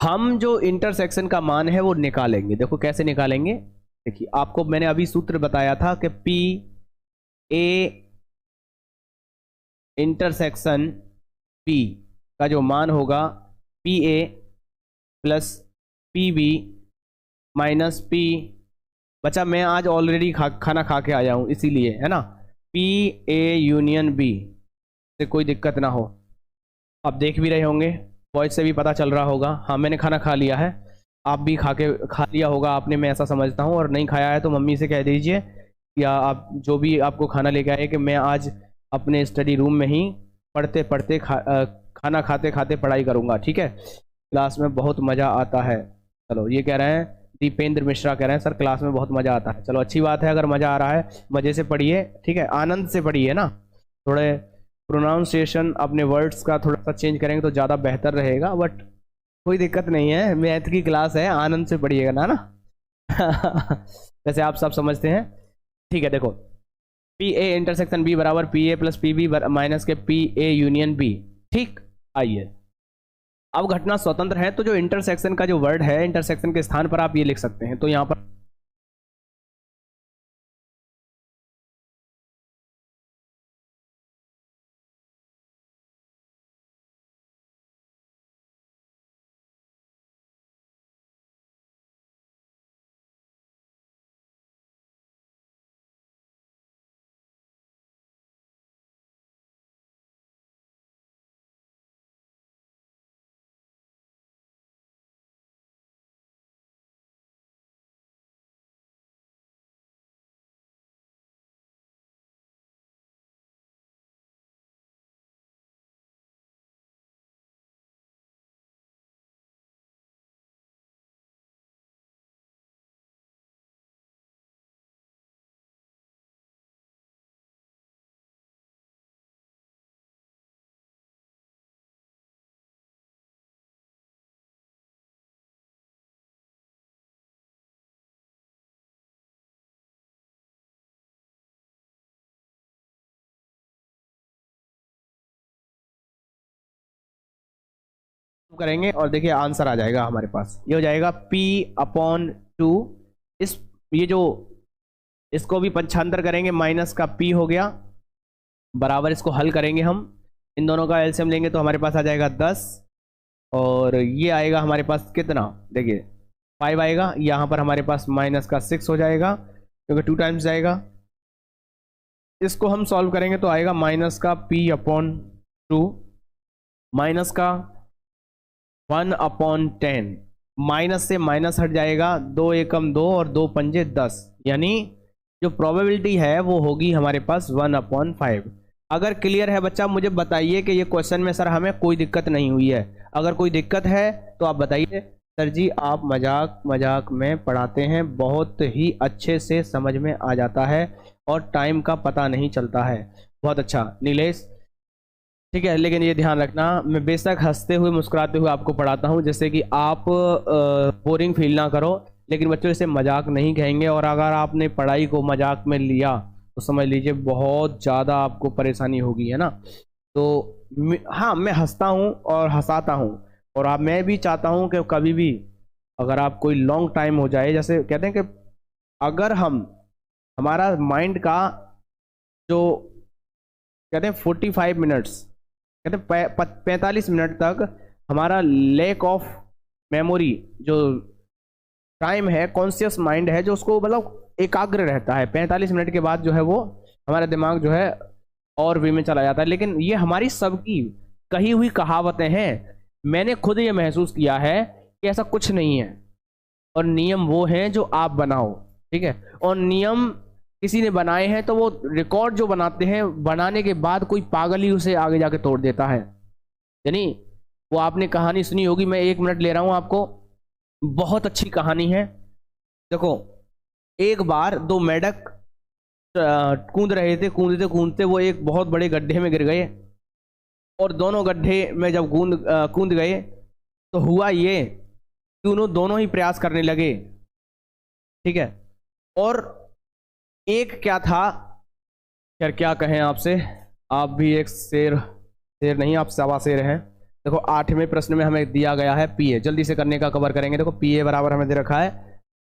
हम जो इंटरसेक्शन का मान है वो निकालेंगे। देखो कैसे निकालेंगे, देखिए आपको मैंने अभी सूत्र बताया था कि पी ए इंटरसेक्शन पी का जो मान होगा P A plus P B minus P. बच्चा मैं आज ऑलरेडी खाना खा के आया हूँ इसीलिए, है ना। पी ए यूनियन बी से कोई दिक्कत ना हो। आप देख भी रहे होंगे, वॉइस से भी पता चल रहा होगा। हाँ मैंने खाना खा लिया है, आप भी खा लिया होगा आपने, मैं ऐसा समझता हूँ। और नहीं खाया है तो मम्मी से कह दीजिए या आप जो भी आपको खाना लेके आए कि मैं आज अपने स्टडी रूम में ही पढ़ते पढ़ते खाना खाते खाते पढ़ाई करूँगा, ठीक है। क्लास में बहुत मज़ा आता है। चलो ये कह रहे हैं दीपेंद्र मिश्रा, कह रहे हैं सर क्लास में बहुत मज़ा आता है। चलो अच्छी बात है, अगर मज़ा आ रहा है मज़े से पढ़िए, ठीक है, आनंद से पढ़िए ना। थोड़े प्रोनाउंसिएशन अपने वर्ड्स का थोड़ा सा चेंज करेंगे तो ज़्यादा बेहतर रहेगा, बट कोई दिक्कत नहीं है, मैथ की क्लास है, आनंद से पढ़िएगा ना। वैसे आप सब समझते हैं, ठीक है। देखो पी ए इंटरसेक्शन बी बराबर P A plus P B minus के पी ए यूनियन बी, ठीक। आइए अब घटना स्वतंत्र है तो जो इंटरसेक्शन का जो वर्ड है, इंटरसेक्शन के स्थान पर आप ये लिख सकते हैं। तो यहां पर करेंगे और देखिए आंसर आ जाएगा हमारे पास, ये हो जाएगा P अपॉन 2। इस ये जो इसको भी पंचांतर करेंगे, माइनस का P हो गया बराबर, इसको हल करेंगे हम, इन दोनों का एलसीएम लेंगे तो हमारे पास आ जाएगा 10 और ये आएगा हमारे पास कितना, देखिए 5 आएगा। यहाँ पर हमारे पास माइनस का 6 हो जाएगा क्योंकि 2 टाइम्स जाएगा। इसको हम सॉल्व करेंगे तो आएगा माइनस का P अपॉन 2 माइनस का 1 अपॉन 10, माइनस से माइनस हट जाएगा, 2 एकम 2 और 2 पंजे 10, यानी जो प्रोबेबिलिटी है वो होगी हमारे पास 1 अपॉन 5। अगर क्लियर है बच्चा मुझे बताइए कि ये क्वेश्चन में सर हमें कोई दिक्कत नहीं हुई है। अगर कोई दिक्कत है तो आप बताइए। सर जी आप मजाक मजाक में पढ़ाते हैं, बहुत ही अच्छे से समझ में आ जाता है और टाइम का पता नहीं चलता है। बहुत अच्छा नीलेश, ठीक है, लेकिन ये ध्यान रखना मैं बेशक हंसते हुए मुस्कुराते हुए आपको पढ़ाता हूँ, जैसे कि आप बोरिंग फील ना करो, लेकिन बच्चों इसे मजाक नहीं कहेंगे। और अगर आपने पढ़ाई को मजाक में लिया तो समझ लीजिए बहुत ज़्यादा आपको परेशानी होगी, है ना। तो हाँ मैं हंसता हूँ और हंसाता हूँ, और आप मैं भी चाहता हूँ कि कभी भी अगर आप कोई लॉन्ग टाइम हो जाए, जैसे कहते हैं कि अगर हमारा माइंड का जो कहते हैं 45 मिनट्स, कहते हैं 45 मिनट तक हमारा लैक ऑफ मेमोरी जो टाइम है, कॉन्शियस माइंड है जो उसको मतलब एकाग्र रहता है। 45 मिनट के बाद जो है वो हमारा दिमाग जो है और वे में चला जाता है। लेकिन ये हमारी सबकी कही हुई कहावतें हैं। मैंने खुद ये महसूस किया है कि ऐसा कुछ नहीं है, और नियम वो हैं जो आप बनाओ, ठीक है। और नियम किसी ने बनाए हैं तो वो रिकॉर्ड जो बनाते हैं, बनाने के बाद कोई पागल ही उसे आगे जाके तोड़ देता है। यानी वो आपने कहानी सुनी होगी, मैं 1 मिनट ले रहा हूं आपको, बहुत अच्छी कहानी है। देखो, एक बार दो मेंढक कूद रहे थे, कूदते कूदते वो एक बहुत बड़े गड्ढे में गिर गए, और दोनों गड्ढे में जब कूद गए तो हुआ ये कि उन्होंने दोनों ही प्रयास करने लगे, ठीक है। और एक क्या था, यार क्या कहें आपसे, आप भी एक शेर, शेर नहीं आप सवा शेर हैं। देखो 8वें प्रश्न में हमें दिया गया है पीए, जल्दी से करने का कवर करेंगे। देखो पीए बराबर हमें दे रखा है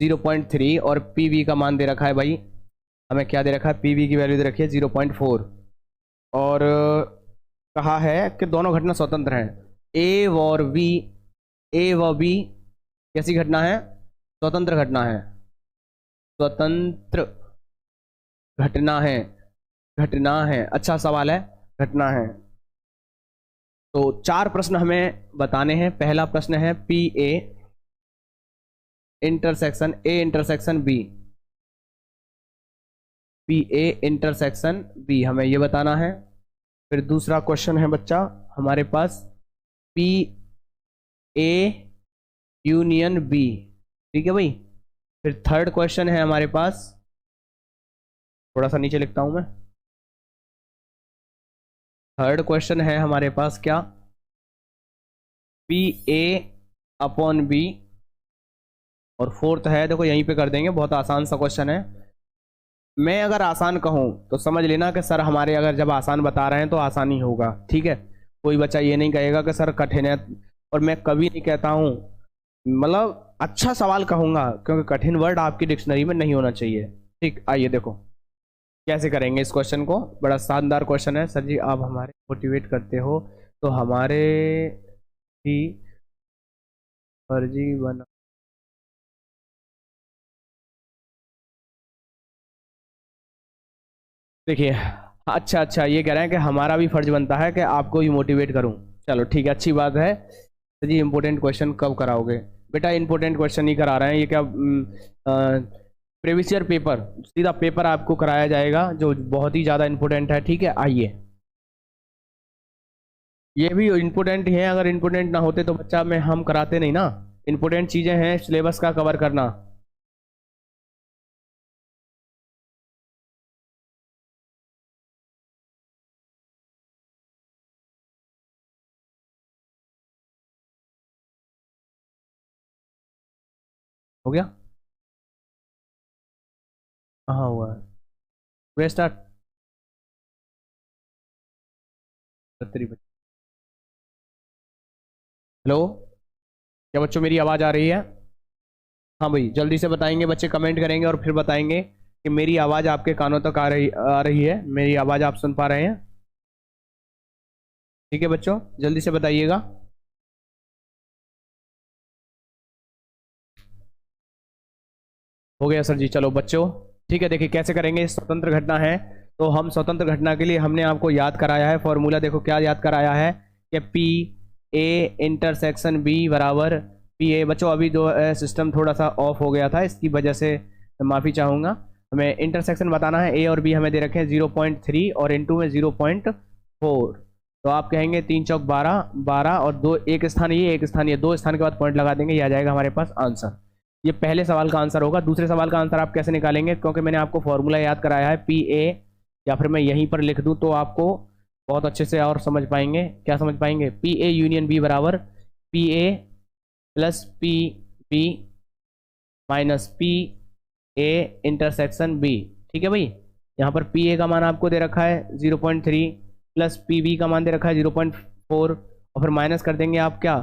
0.3 और पीवी का मान दे रखा है भाई, हमें क्या दे रखा है, पीवी की वैल्यू दे रखी है 0.4, और कहा है कि दोनों घटना स्वतंत्र हैं। ए और बी, ए व बी कैसी घटना है, स्वतंत्र घटना है, स्वतंत्र घटना है, घटना है, अच्छा सवाल है, घटना है। तो 4 प्रश्न हमें बताने हैं। पहला प्रश्न है P A intersection A intersection B, P A intersection B हमें ये बताना है। फिर दूसरा क्वेश्चन है बच्चा हमारे पास पी ए यूनियन बी, ठीक है भाई। फिर थर्ड क्वेश्चन है हमारे पास, थोड़ा सा नीचे लिखता हूं मैं, थर्ड क्वेश्चन है हमारे पास क्या, पी ए अपॉन बी, और फोर्थ है, देखो यहीं पे कर देंगे, बहुत आसान सा क्वेश्चन है। मैं अगर आसान कहूं तो समझ लेना कि सर हमारे अगर जब आसान बता रहे हैं तो आसानी होगा, ठीक है। कोई बच्चा ये नहीं कहेगा कि सर कठिन है, और मैं कभी नहीं कहता हूं, मतलब अच्छा सवाल कहूंगा, क्योंकि कठिन वर्ड आपकी डिक्शनरी में नहीं होना चाहिए, ठीक। आइए देखो कैसे करेंगे इस क्वेश्चन को, बड़ा शानदार क्वेश्चन है। सर जी आप हमारे मोटिवेट करते हो तो हमारे ही फर्जी बना, देखिए अच्छा अच्छा ये कह रहे हैं कि हमारा भी फर्ज बनता है कि आपको भी मोटिवेट करूं। चलो ठीक है, अच्छी बात है। सर जी इंपॉर्टेंट क्वेश्चन कब कराओगे, बेटा इंपॉर्टेंट क्वेश्चन नहीं करा रहे हैं, ये क्या प्रीवियस ईयर पेपर, सीधा पेपर आपको कराया जाएगा जो बहुत ही ज़्यादा इंपॉर्टेंट है, ठीक है। आइए ये भी इम्पोर्टेंट है, अगर इम्पोर्टेंट ना होते तो बच्चा में हम कराते नहीं ना। इम्पोर्टेंट चीज़ें हैं सिलेबस का कवर करना। हो गया, कहाँ हुआ है वे स्टार्ट, हेलो, क्या बच्चों मेरी आवाज़ आ रही है? हाँ भाई जल्दी से बताएंगे, बच्चे कमेंट करेंगे और फिर बताएंगे कि मेरी आवाज़ आपके कानों तक आ रही है, मेरी आवाज़ आप सुन पा रहे हैं, ठीक है बच्चों जल्दी से बताइएगा। हो गया सर जी, चलो बच्चों ठीक है। देखिए कैसे करेंगे, स्वतंत्र घटना है तो हम स्वतंत्र घटना के लिए हमने आपको याद कराया है फॉर्मूला, देखो क्या याद कराया है कि पी ए इंटरसेक्शन बी बराबर पी ए। बच्चों अभी जो सिस्टम थोड़ा सा ऑफ हो गया था, इसकी वजह से माफ़ी चाहूँगा। हमें इंटरसेक्शन बताना है, ए और बी हमें दे रखे हैं 0.3 और इनटू में 0.4, तो आप कहेंगे 3 चौक 12, 12 और दो, एक स्थान ये एक स्थान ये, 2 स्थान के बाद पॉइंट लगा देंगे, ये आ जाएगा हमारे पास आंसर। ये पहले सवाल का आंसर होगा। दूसरे सवाल का आंसर आप कैसे निकालेंगे, क्योंकि मैंने आपको फॉर्मूला याद कराया है पी ए, या फिर मैं यहीं पर लिख दूं तो आपको बहुत अच्छे से और समझ पाएंगे। क्या समझ पाएंगे, पी ए यूनियन बी बराबर P A plus P B minus P A intersection B, ठीक है भाई। यहाँ पर पी ए का मान आपको दे रखा है 0.3 प्लस पी बी का मान दे रखा है 0.4, और फिर माइनस कर देंगे आप क्या,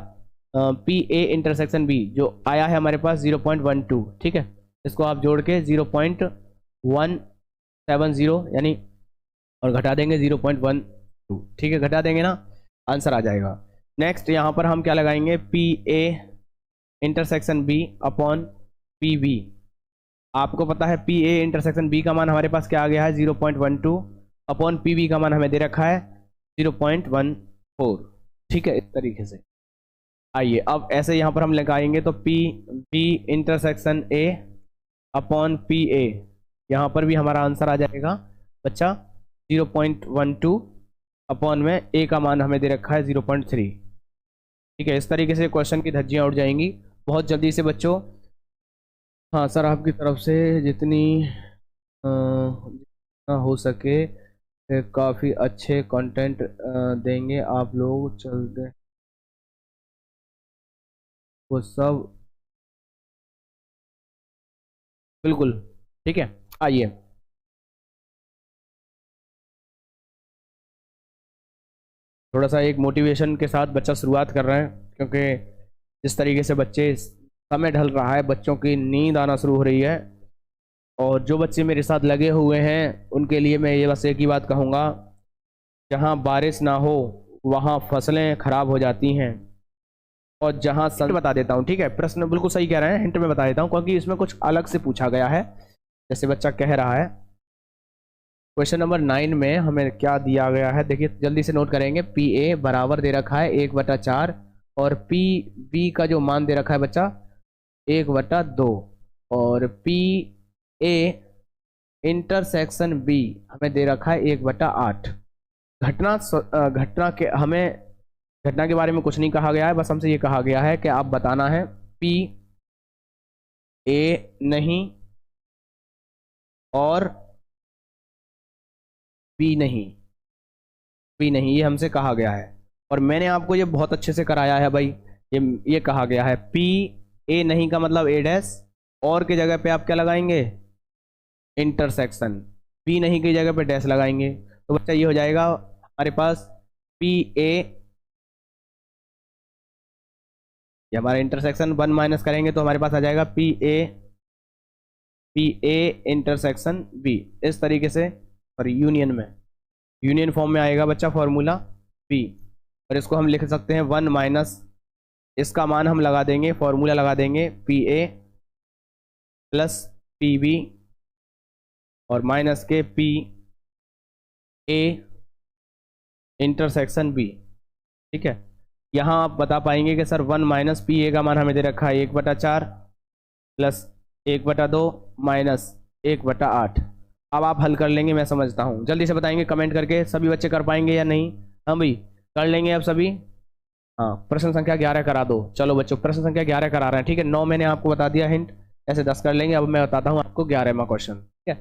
पी ए इंटरसेक्शन बी जो आया है हमारे पास 0.12, ठीक है। इसको आप जोड़ के 0.170 यानी, और घटा देंगे 0.12, ठीक है, घटा देंगे ना, आंसर आ जाएगा। नेक्स्ट यहाँ पर हम क्या लगाएंगे, P A intersection B upon P B. आपको पता है पी ए इंटरसेक्शन बी का मान हमारे पास क्या आ गया है 0.12 अपॉन पी बी का मान हमें दे रखा है 0.14, ठीक है, इस तरीके से। आइए अब ऐसे यहाँ पर हम लगाएंगे तो P B intersection A upon P A, यहाँ पर भी हमारा आंसर आ जाएगा बच्चा 0.12 अपॉन में ए का मान हमें दे रखा है 0.3। ठीक है, इस तरीके से क्वेश्चन की धज्जियाँ उड़ जाएंगी बहुत जल्दी से बच्चों। हाँ सर, आपकी तरफ से जितनी जितना हो सके काफ़ी अच्छे कंटेंट देंगे आप लोग, चलते वो सब बिल्कुल। ठीक है, आइए थोड़ा सा एक मोटिवेशन के साथ बच्चा शुरुआत कर रहे हैं, क्योंकि जिस तरीके से बच्चे समय ढल रहा है, बच्चों की नींद आना शुरू हो रही है, और जो बच्चे मेरे साथ लगे हुए हैं उनके लिए मैं ये बस एक ही बात कहूँगा, जहाँ बारिश ना हो वहाँ फसलें खराब हो जाती हैं, और जहाँ बता देता हूँ। ठीक है, प्रश्न बिल्कुल सही कह रहे हैं, हिंट में बता देता हूँ क्योंकि इसमें कुछ अलग से पूछा गया है। जैसे बच्चा कह रहा है क्वेश्चन नंबर 9 में हमें क्या दिया गया है, देखिए जल्दी से नोट करेंगे। पी ए बराबर दे रखा है 1/4 और पी बी का जो मान दे रखा है बच्चा 1/2 और पी ए इंटरसेक्शन बी हमें दे रखा है 1/8। घटना के हमें घटना के बारे में कुछ नहीं कहा गया है, बस हमसे ये कहा गया है कि आप बताना है पी ए नहीं और बी नहीं, ये हमसे कहा गया है, और मैंने आपको ये बहुत अच्छे से कराया है भाई। ये कहा गया है पी ए नहीं का मतलब ए डैश, और की जगह पे आप क्या लगाएंगे, इंटरसेक्शन, बी नहीं की जगह पे डैश लगाएंगे, तो बच्चा ये हो जाएगा हमारे पास पी ए, ये हमारा इंटरसेक्शन 1 माइनस करेंगे तो हमारे पास आ जाएगा पी ए इंटरसेक्शन बी, इस तरीके से, और यूनियन फॉर्म में आएगा बच्चा फॉर्मूला पी, और इसको हम लिख सकते हैं 1 माइनस, इसका मान हम लगा देंगे, फॉर्मूला लगा देंगे P A plus P B और माइनस के पी ए इंटरसेक्शन बी। ठीक है, यहाँ आप बता पाएंगे कि सर 1 माइनस पी ए का मान हमें दे रखा है 1/4 प्लस 1/2 माइनस 1/8। अब आप हल कर लेंगे, मैं समझता हूँ, जल्दी से बताएंगे कमेंट करके, सभी बच्चे कर पाएंगे या नहीं। हाँ भाई कर लेंगे अब सभी। हाँ, प्रश्न संख्या 11 करा दो। चलो बच्चों, प्रश्न संख्या 11 करा रहे हैं। ठीक है, 9 मैंने आपको बता दिया हिंट, ऐसे 10 कर लेंगे। अब मैं बताता हूँ आपको 11वां क्वेश्चन। ठीक है,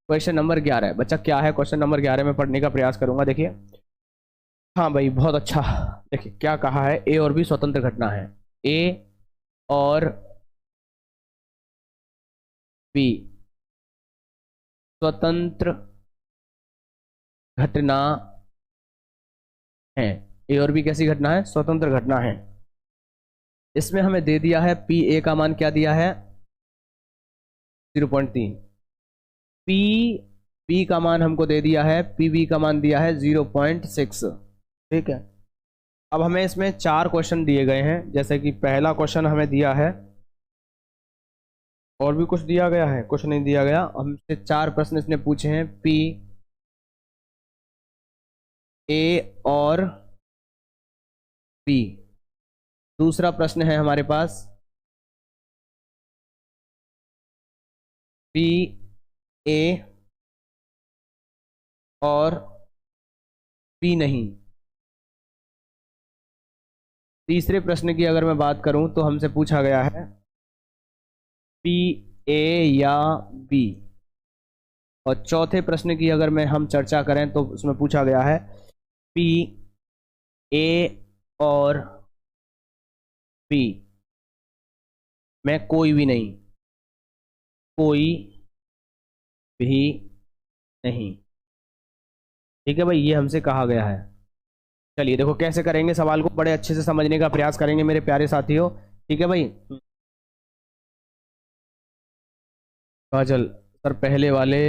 क्वेश्चन नंबर 11 बच्चा क्या है, क्वेश्चन नंबर 11 में पढ़ने का प्रयास करूंगा। देखिए, हाँ भाई बहुत अच्छा, देखिए क्या कहा है, ए और बी स्वतंत्र घटना है, ए और बी स्वतंत्र घटना है। ए और बी कैसी घटना है, स्वतंत्र घटना है। इसमें हमें दे दिया है पी ए का मान क्या दिया है 0.3, पी बी का मान हमको दे दिया है, पी बी का मान दिया है 0.6। ठीक है, अब हमें इसमें 4 क्वेश्चन दिए गए हैं, जैसे कि पहला क्वेश्चन हमें दिया है, और भी कुछ दिया गया है, कुछ नहीं दिया गया, हमसे 4 प्रश्न इसने पूछे हैं, पी ए और बी। दूसरा प्रश्न है हमारे पास पी ए और बी नहीं। तीसरे प्रश्न की अगर मैं बात करूं तो हमसे पूछा गया है पी ए या बी, और चौथे प्रश्न की अगर मैं हम चर्चा करें तो उसमें पूछा गया है पी ए और बी में कोई भी नहीं, ठीक है भाई, ये हमसे कहा गया है। चलिए देखो कैसे करेंगे, सवाल को बड़े अच्छे से समझने का प्रयास करेंगे मेरे प्यारे साथियों। ठीक है भाई, काजल सर पहले वाले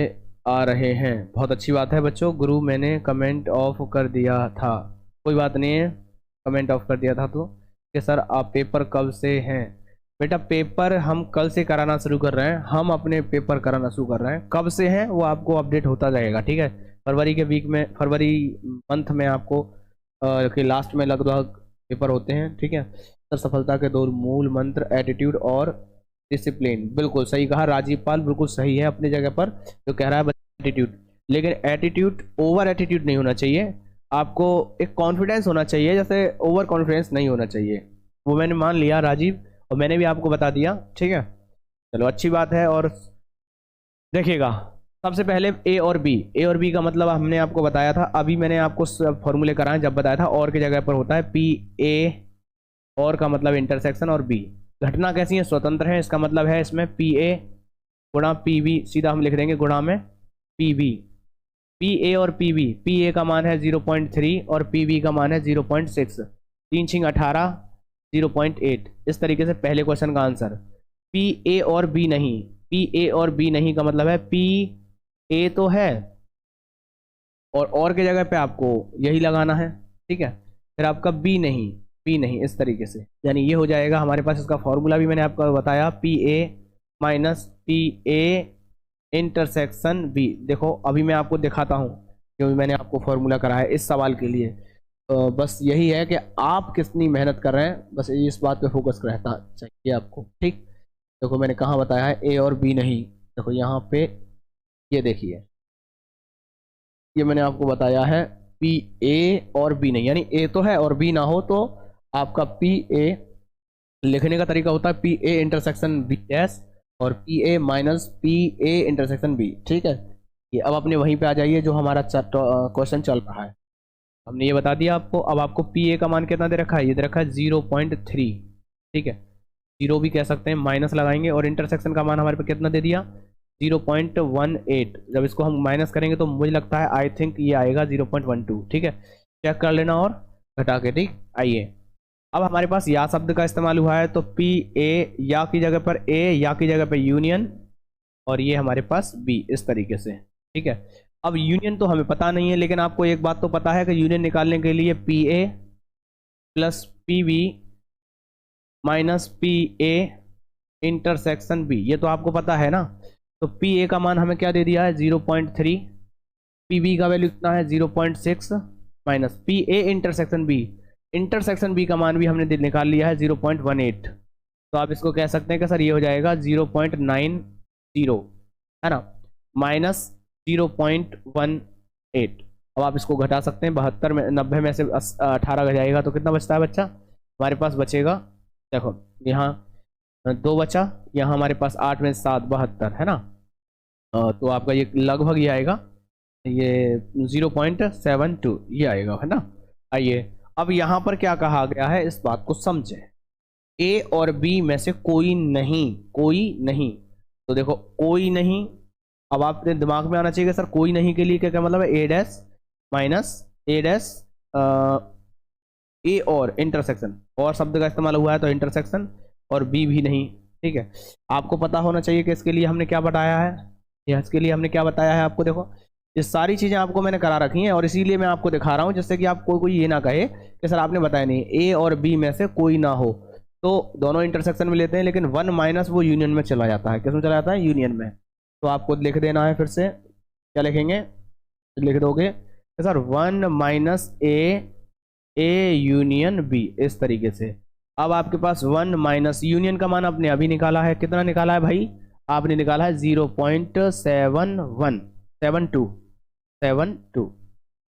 आ रहे हैं, बहुत अच्छी बात है बच्चों। गुरु मैंने कमेंट ऑफ कर दिया था, कोई बात नहीं है, कमेंट ऑफ कर दिया था तो कि सर आप पेपर कब से हैं। बेटा पेपर हम कल से कराना शुरू कर रहे हैं, हम अपने पेपर कराना शुरू कर रहे हैं, कब से हैं वो आपको अपडेट होता रहेगा। ठीक है, फरवरी के वीक में, फरवरी मंथ में आपको के लास्ट में लगभग पेपर होते हैं, ठीक है। सर सफलता के दो मूल मंत्र एटीट्यूड और डिसिप्लिन, बिल्कुल सही कहा राजीव पाल, बिल्कुल सही है अपनी जगह पर जो कह रहा है एटीट्यूड। लेकिन एटीट्यूड ओवर एटीट्यूड नहीं होना चाहिए, आपको एक कॉन्फिडेंस होना चाहिए, जैसे ओवर कॉन्फिडेंस नहीं होना चाहिए। वो मैंने मान लिया राजीव, और मैंने भी आपको बता दिया, ठीक है। चलो अच्छी बात है। और देखिएगा सबसे पहले ए और बी का मतलब हमने आपको बताया था, अभी मैंने आपको फॉर्मूले कराए जब बताया था, और की जगह पर होता है पी ए, और का मतलब इंटरसेक्शन, और बी घटना कैसी है, स्वतंत्र है, इसका मतलब है इसमें पी ए गुणा पी बी, सीधा हम लिख देंगे गुणा में पी बी। पी ए और पी ए का मान है 0.3 और पी बी का मान है 0.6, 3 6 18, 0.8। इस तरीके से पहले क्वेश्चन का आंसर। पी ए और बी नहीं, पी ए और बी नहीं का मतलब है पी ए तो है, और के जगह पे आपको यही लगाना है, ठीक है। फिर आपका बी नहीं, इस तरीके से, यानी ये हो जाएगा हमारे पास। इसका फॉर्मूला भी मैंने आपको बताया, P A minus P A intersection B. देखो अभी मैं आपको दिखाता हूँ, क्योंकि मैंने आपको फॉर्मूला करा है इस सवाल के लिए। बस यही है कि आप कितनी मेहनत कर रहे हैं, बस इस बात पे फोकस रहता चाहिए आपको, ठीक। देखो मैंने कहाँ बताया है ए और बी नहीं, देखो यहाँ पे ये देखिए, ये मैंने आपको बताया है पी ए और बी नहीं, यानी ए तो है और बी ना हो, तो आपका पी ए लिखने का तरीका होता है P A intersection B S और P A minus P A intersection B, ठीक है। ये अब अपने वहीं पे आ जाइए जो हमारा क्वेश्चन चल रहा है, हमने ये बता दिया आपको। अब आपको पी ए का मान कितना दे रखा है, ये दे रखा है 0.3, ठीक है, 0 भी कह सकते हैं, माइनस लगाएंगे, और इंटरसेक्शन का मान हमारे पे कितना दे दिया 0.18। जब इसको हम माइनस करेंगे तो मुझे लगता है आई थिंक ये आएगा 0.12, ठीक है। चेक कर लेना और घटा के, ठीक। आइए अब हमारे पास या शब्द का इस्तेमाल हुआ है, तो पी ए या की जगह पर ए, या की जगह पर यूनियन, और ये हमारे पास बी, इस तरीके से, ठीक है। अब यूनियन तो हमें पता नहीं है, लेकिन आपको एक बात तो पता है कि यूनियन निकालने के लिए P A plus P B minus P A intersection B, ये तो आपको पता है ना। तो पी ए का मान हमें क्या दे दिया है 0.3, पी बी का वैल्यू कितना है 0.6, minus P A intersection B का मान भी हमने निकाल लिया है 0.18। तो आप इसको कह सकते हैं कि सर ये हो जाएगा 0.90, है ना, माइनस 0.18। अब आप इसको घटा सकते हैं, 72 में 90 में से 18 घट जाएगा तो कितना बचता है बच्चा, हमारे पास बचेगा, देखो यहाँ 2 बचा, यहाँ हमारे पास 8 में 7 72, है ना। तो आपका ये लगभग ये आएगा, ये 0.72 ये आएगा, है ना। आइए अब यहाँ पर क्या कहा गया है, इस बात को समझे। ए और बी में से कोई नहीं, तो देखो कोई नहीं, अब आपके दिमाग में आना चाहिए कि सर कोई नहीं के लिए क्या क्या मतलब है, ए डैश माइनस ए डैश ए और इंटरसेक्शन, और शब्द का इस्तेमाल हुआ है तो इंटरसेक्शन, और बी भी नहीं, ठीक है। आपको पता होना चाहिए कि इसके लिए हमने क्या बताया है, इसके लिए हमने क्या बताया है आपको। देखो ये सारी चीज़ें आपको मैंने करा रखी हैं, और इसीलिए मैं आपको दिखा रहा हूँ, जिससे कि आप कोई ये ना कहे कि सर आपने बताया नहीं, ए और बी में से कोई ना हो, तो दोनों इंटरसेक्शन में लेते हैं, लेकिन 1 माइनस वो यूनियन में चला जाता है, किसमें चला जाता है, यूनियन में। तो आपको लिख देना है, फिर से क्या लिखेंगे, लिख दोगे कि sir 1 minus A union B, इस तरीके से। अब आपके पास 1 माइनस यूनियन का मान आपने अभी निकाला है, कितना निकाला है भाई, आपने निकाला है 0.72,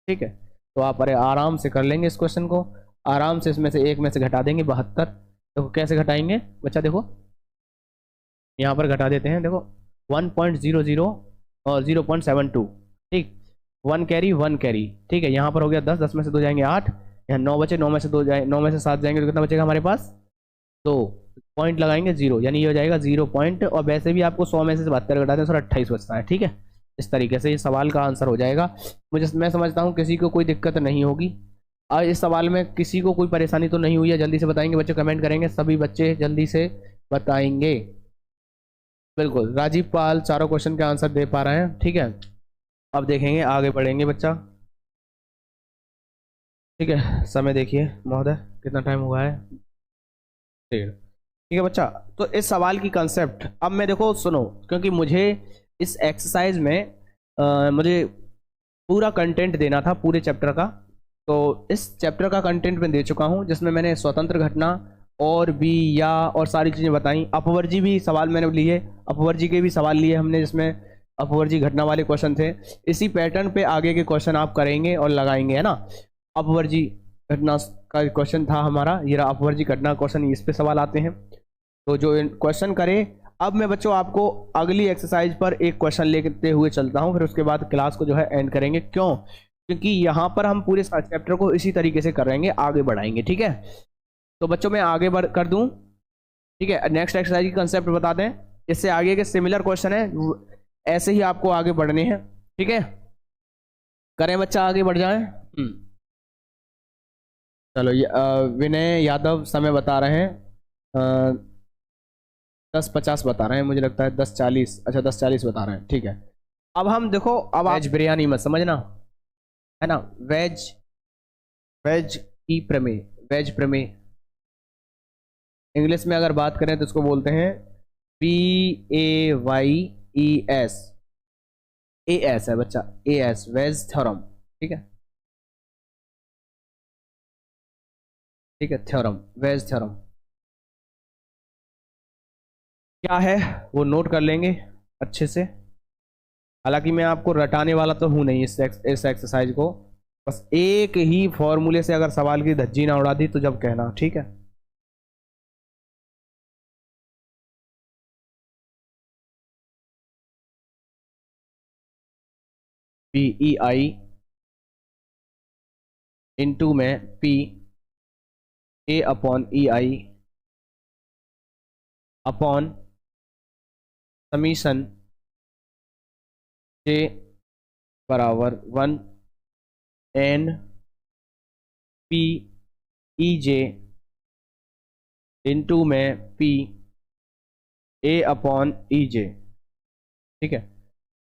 ठीक है। तो आप अरे आराम से कर लेंगे इस क्वेश्चन को, आराम से इसमें से एक में से घटा देंगे 72। देखो कैसे घटाएंगे बच्चा, देखो यहाँ पर घटा देते हैं, देखो 1.00 और 0.72, ठीक, 1 कैरी, ठीक है। यहाँ पर हो गया 10, 10 में से 2 जाएंगे 8, यहाँ 9 बचे, 9 में से 2 जाए, 9 में से 7 जाएंगे तो कितना बचेगा हमारे पास 2, पॉइंट लगाएंगे 0, यानी ये हो जाएगा 0 पॉइंट, और वैसे भी आपको 100 में से 72 घटाते हैं तो 28 बचता है, ठीक है। इस तरीके से ये सवाल का आंसर हो जाएगा। मैं समझता हूँ किसी को कोई दिक्कत नहीं होगी, और इस सवाल में किसी को कोई परेशानी तो नहीं हुई है, जल्दी से बताएंगे बच्चे, कमेंट करेंगे, सभी बच्चे जल्दी से बताएंगे। बिल्कुल राजीव पाल चारों क्वेश्चन के आंसर दे पा रहे हैं, ठीक है। अब देखेंगे, आगे बढ़ेंगे बच्चा, ठीक है। समय देखिए महोदय कितना टाइम हुआ है, ठीक है बच्चा। तो इस सवाल की कंसेप्ट अब मैं, देखो सुनो, क्योंकि मुझे इस एक्सरसाइज में मुझे पूरा कंटेंट देना था पूरे चैप्टर का, तो इस चैप्टर का कंटेंट मैं दे चुका हूँ, जिसमें मैंने स्वतंत्र घटना और भी या और सारी चीज़ें बताई। अपवर्जी भी सवाल मैंने लिए, अपवर्जी के भी सवाल लिए हमने, जिसमें अपवर्जी घटना वाले क्वेश्चन थे। इसी पैटर्न पे आगे के क्वेश्चन आप करेंगे और लगाएंगे, है ना। अपवर्जी घटना का क्वेश्चन था हमारा, ये रहा अपवर्जी घटना क्वेश्चन, इस पे सवाल आते हैं। तो जो क्वेश्चन करे, अब मैं बच्चों आपको अगली एक्सरसाइज पर एक क्वेश्चन लेते हुए चलता हूँ, फिर उसके बाद क्लास को जो है एंड करेंगे। क्यों? क्योंकि यहाँ पर हम पूरे चैप्टर को इसी तरीके से करेंगे, आगे बढ़ाएंगे, ठीक है। तो बच्चों मैं आगे बढ़ कर दूं, ठीक है। नेक्स्ट एक्सरसाइज की कंसेप्ट बता दें, इससे आगे के सिमिलर क्वेश्चन है, ऐसे ही आपको आगे बढ़ने हैं, ठीक है। करें बच्चा, आगे बढ़ जाए। चलो, ये विनय यादव समय बता रहे हैं, 10:50 बता रहे हैं, मुझे लगता है 10:40, अच्छा 10:40 बता रहे हैं, ठीक है। अब हम देखो, अब वेज बिरयानी मत समझना, है ना। वेज, वेज की प्रमेय, वेज प्रमेय इंग्लिश में अगर बात करें तो इसको बोलते हैं VAYES, AS है बच्चा, AS, वेज थ्योरम, ठीक है, ठीक है। थ्योरम, वेज थ्योरम क्या है वो नोट कर लेंगे अच्छे से। हालांकि मैं आपको रटाने वाला तो हूं नहीं इस एक्सरसाइज को, बस एक ही फॉर्मूले से अगर सवाल की धज्जी ना उड़ा दी तो जब कहना, ठीक है। PEI इंटू में PA/EI अपॉन समीशन J बराबर 1 NPEJ इंटू में PA/EJ, ठीक है।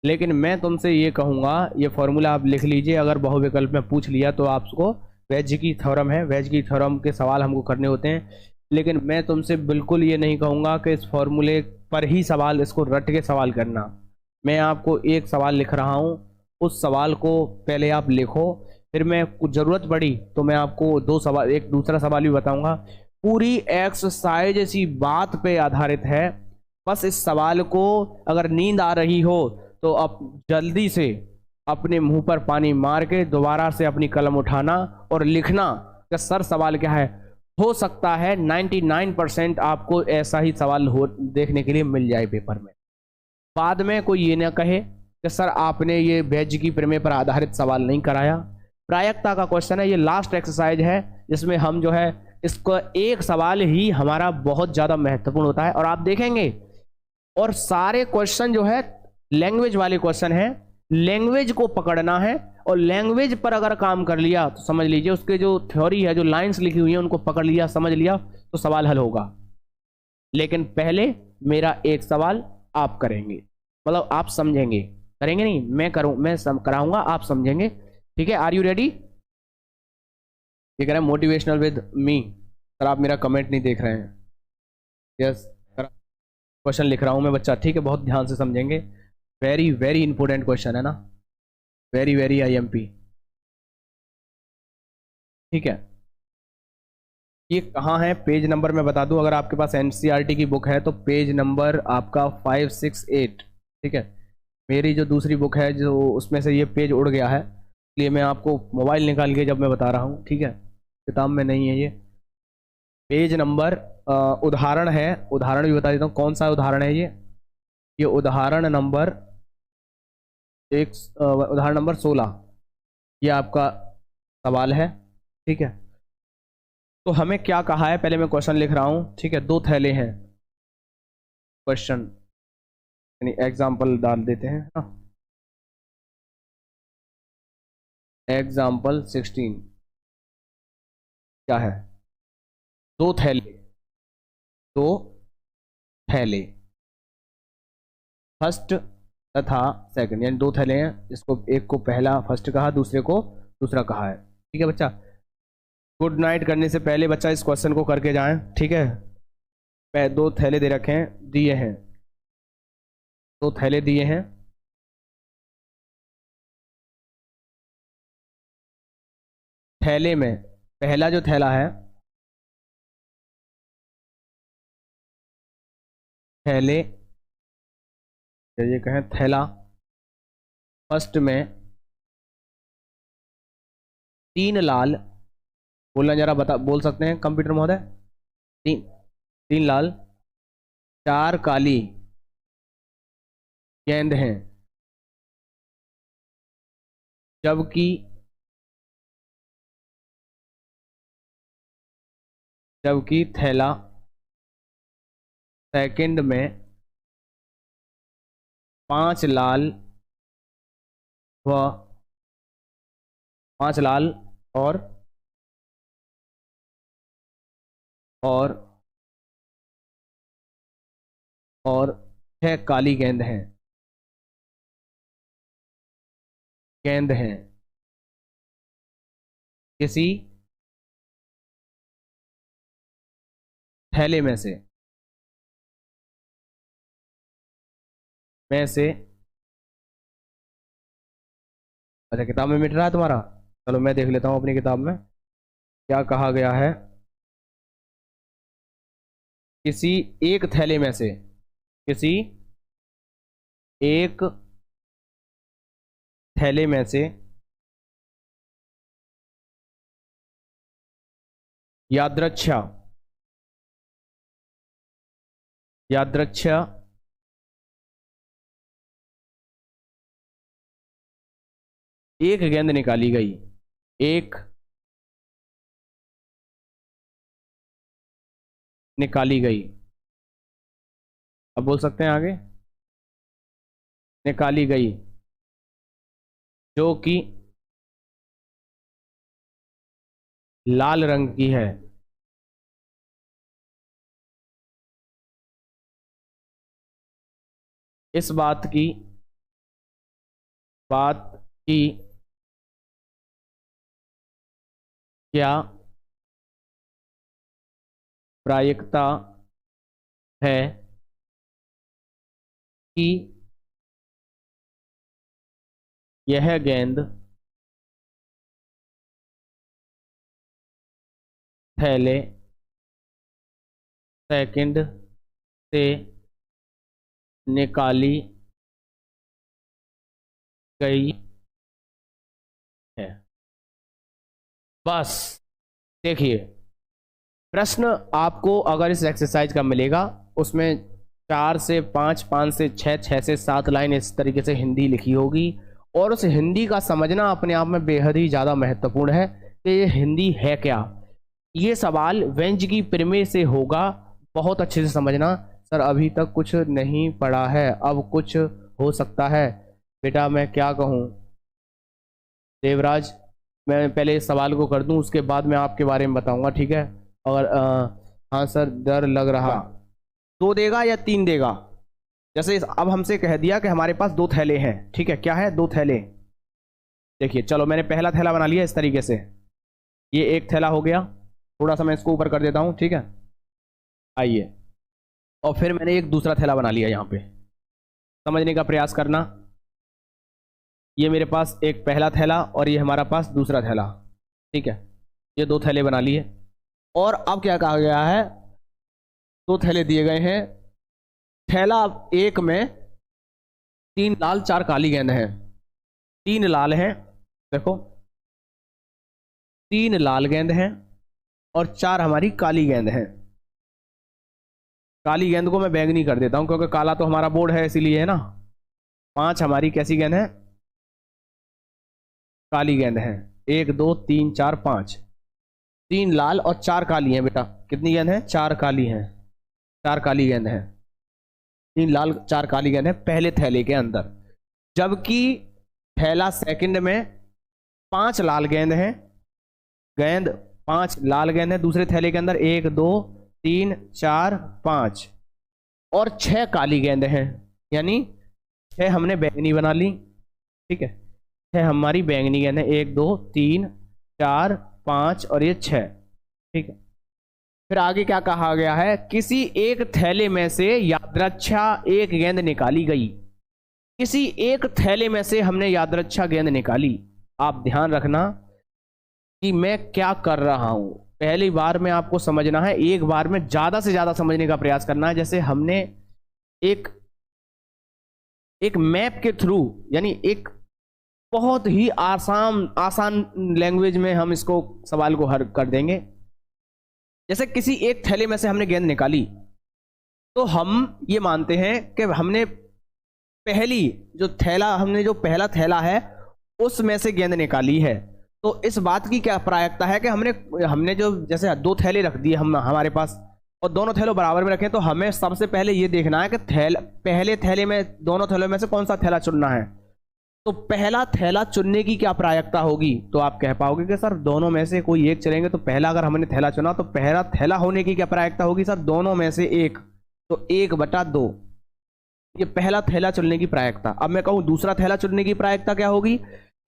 लेकिन मैं तुमसे ये कहूँगा, ये फॉर्मूला आप लिख लीजिए, अगर बहुविकल्प में पूछ लिया तो आपको, वेज की थ्योरम है, वेज की थ्योरम के सवाल हमको करने होते हैं। लेकिन मैं तुमसे बिल्कुल ये नहीं कहूँगा कि इस फॉर्मूले पर ही सवाल, इसको रट के सवाल करना। मैं आपको एक सवाल लिख रहा हूँ, उस सवाल को पहले आप लिखो, फिर मैं कुछ ज़रूरत पड़ी तो मैं आपको दो सवाल, एक दूसरा सवाल भी बताऊँगा। पूरी एक्सरसाइज इसी बात पे आधारित है। बस इस सवाल को अगर नींद आ रही हो तो अब जल्दी से अपने मुंह पर पानी मार के दोबारा से अपनी कलम उठाना और लिखना कि सर सवाल क्या है। हो सकता है 99% आपको ऐसा ही सवाल हो देखने के लिए मिल जाए पेपर में। बाद में कोई ये ना कहे कि सर आपने ये वेज की प्रमेय पर आधारित सवाल नहीं कराया। प्रायिकता का क्वेश्चन है, ये लास्ट एक्सरसाइज है जिसमें हम जो है इसको एक सवाल ही हमारा बहुत ज़्यादा महत्वपूर्ण होता है। और आप देखेंगे, और सारे क्वेश्चन जो है लैंग्वेज वाले क्वेश्चन हैं, लैंग्वेज को पकड़ना है, और लैंग्वेज पर अगर काम कर लिया तो समझ लीजिए उसके जो थ्योरी है, जो लाइंस लिखी हुई है उनको पकड़ लिया, समझ लिया तो सवाल हल होगा। लेकिन पहले मेरा एक सवाल आप करेंगे, मतलब आप समझेंगे, करेंगे नहीं, मैं करूं, मैं कराऊंगा, आप समझेंगे, ठीक है। Are you ready? ये कह रहे हैं मोटिवेशनल विद मी। सर आप मेरा कमेंट नहीं देख रहे हैं। यस, क्वेश्चन लिख रहा हूं मैं बच्चा, ठीक है, बहुत ध्यान से समझेंगे। वेरी वेरी इंपॉर्टेंट क्वेश्चन है ना, वेरी वेरी IMP, ठीक है। ये कहाँ है, पेज नंबर मैं बता दूं, अगर आपके पास NCERT की बुक है तो पेज नंबर आपका 568, ठीक है। मेरी जो दूसरी बुक है, जो उसमें से ये पेज उड़ गया है, इसलिए मैं आपको मोबाइल निकाल के जब मैं बता रहा हूँ, ठीक है, किताब में नहीं है ये पेज नंबर। उदाहरण है, उदाहरण भी बता देता हूँ कौन सा उदाहरण है ये उदाहरण नंबर उदाहरण नंबर 16, ये आपका सवाल है, ठीक है। तो हमें क्या कहा है, पहले मैं क्वेश्चन लिख रहा हूँ, ठीक है। दो थैले हैं, क्वेश्चन यानी एग्जाम्पल डाल देते हैं ना, एग्जाम्पल 16 क्या है, दो थैले, दो थैले, फर्स्ट तथा सेकंड, यानी दो थैले हैं, इसको एक को पहला फर्स्ट कहा, दूसरे को दूसरा कहा है, ठीक है बच्चा। गुड नाइट करने से पहले बच्चा इस क्वेश्चन को करके जाएं, ठीक है। दो थैले दे रखे हैं, दिए हैं, दो थैले दिए हैं, थैले में पहला जो थैला है, थैले ये कहें थैला, फर्स्ट में 3 लाल, बोलना जरा बता, बोल सकते हैं कंप्यूटर महोदय? 3 लाल 4 काली गेंद हैं, जबकि थैला सेकंड में 5 लाल व 5 लाल और 6 काली गेंद हैं, किसी थैले में से अच्छा किताब में मिट रहा है तुम्हारा, चलो मैं देख लेता हूँ अपनी किताब में क्या कहा गया है। किसी एक थैले में से, किसी एक थैले में से यादृच्छा एक गेंद निकाली गई, एक निकाली गई, अब बोल सकते हैं आगे, निकाली गई जो कि लाल रंग की है, इस बात की क्या प्रायिकता है कि यह गेंद थैले सेकंड से निकाली गई है। बस देखिए, प्रश्न आपको अगर इस एक्सरसाइज का मिलेगा उसमें 4 से 5, 5 से 6, 6 से 7 लाइन इस तरीके से हिंदी लिखी होगी, और उस हिंदी का समझना अपने आप में बेहद ही ज़्यादा महत्वपूर्ण है कि ये हिंदी है क्या। ये सवाल व्यंज की प्रमेय से होगा, बहुत अच्छे से समझना। सर अभी तक कुछ नहीं पढ़ा है, अब कुछ हो सकता है। बेटा मैं क्या कहूँ देवराज, मैं पहले इस सवाल को कर दूं, उसके बाद मैं आपके बारे में बताऊंगा, ठीक है? और हाँ सर डर लग रहा, 2 देगा या 3 देगा? जैसे अब हमसे कह दिया कि हमारे पास 2 थैले हैं, ठीक है? क्या है? 2 थैले। देखिए चलो मैंने पहला थैला बना लिया इस तरीके से, ये एक थैला हो गया, थोड़ा सा मैं इसको ऊपर कर देता हूँ, ठीक है? आइए, और फिर मैंने एक दूसरा थैला बना लिया, यहाँ पे समझने का प्रयास करना। ये मेरे पास एक पहला थैला और ये हमारा पास दूसरा थैला, ठीक है? ये 2 थैले बना लिए, और अब क्या कहा गया है, 2 थैले दिए गए हैं। थैला एक में 3 लाल 4 काली गेंद हैं, 3 लाल हैं, देखो 3 लाल गेंद हैं और 4 हमारी काली गेंद हैं। काली गेंद को मैं बैंगनी कर देता हूं क्योंकि काला तो हमारा बोर्ड है इसीलिए, है ना? 5 हमारी कैसी गेंद है? काली गेंद है। 1 2 3 4 5, 3 लाल और 4 काली हैं। बेटा कितनी गेंद है? 4 काली हैं, 4 काली गेंद है, 3 लाल 4 काली गेंद है पहले थैले के अंदर। जबकि थैला सेकंड में 5 लाल गेंद हैं, 5 लाल गेंद है दूसरे थैले के अंदर, 1 2 3 4 5, और 6 काली गेंद हैं, यानी 6 हमने बैंगनी बना ली, ठीक है? 6 हमारी बैंगनी गेंद है, 1 2 3 4 5 और ये 6, ठीक है? फिर आगे क्या कहा गया है, किसी एक थैले में से यादृच्छा एक गेंद निकाली गई। किसी एक थैले में से हमने यादृच्छा गेंद निकाली। आप ध्यान रखना, कि मैं क्या कर रहा हूं। पहली बार में आपको समझना है, एक बार में ज्यादा से ज्यादा समझने का प्रयास करना है। जैसे हमने एक एक मैप के थ्रू, यानी एक बहुत ही आसान आसान लैंग्वेज में हम इसको सवाल को हल कर देंगे। जैसे किसी एक थैले में से हमने गेंद निकाली, तो हम ये मानते हैं कि हमने जो पहला थैला है उसमें से गेंद निकाली है। तो इस बात की क्या प्रायिकता है कि हमने जो जैसे दो थैले रख दिए हम हमारे पास, और दोनों थैलों बराबर में रखें, तो हमें सबसे पहले ये देखना है कि पहले थैले में, दोनों थैलों में से कौन सा थैला चुनना है। तो पहला थैला चुनने की क्या प्रायिकता होगी, तो आप कह पाओगे कि सर दोनों में से कोई एक चलेंगे। तो पहला अगर हमने थैला चुना तो पहला थैला होने की क्या प्रायिकता होगी, सर दोनों में से एक, तो 1/2। ये पहला थैला चुनने की प्रायिकता। अब मैं कहूं दूसरा थैला चुनने की प्रायिकता क्या होगी,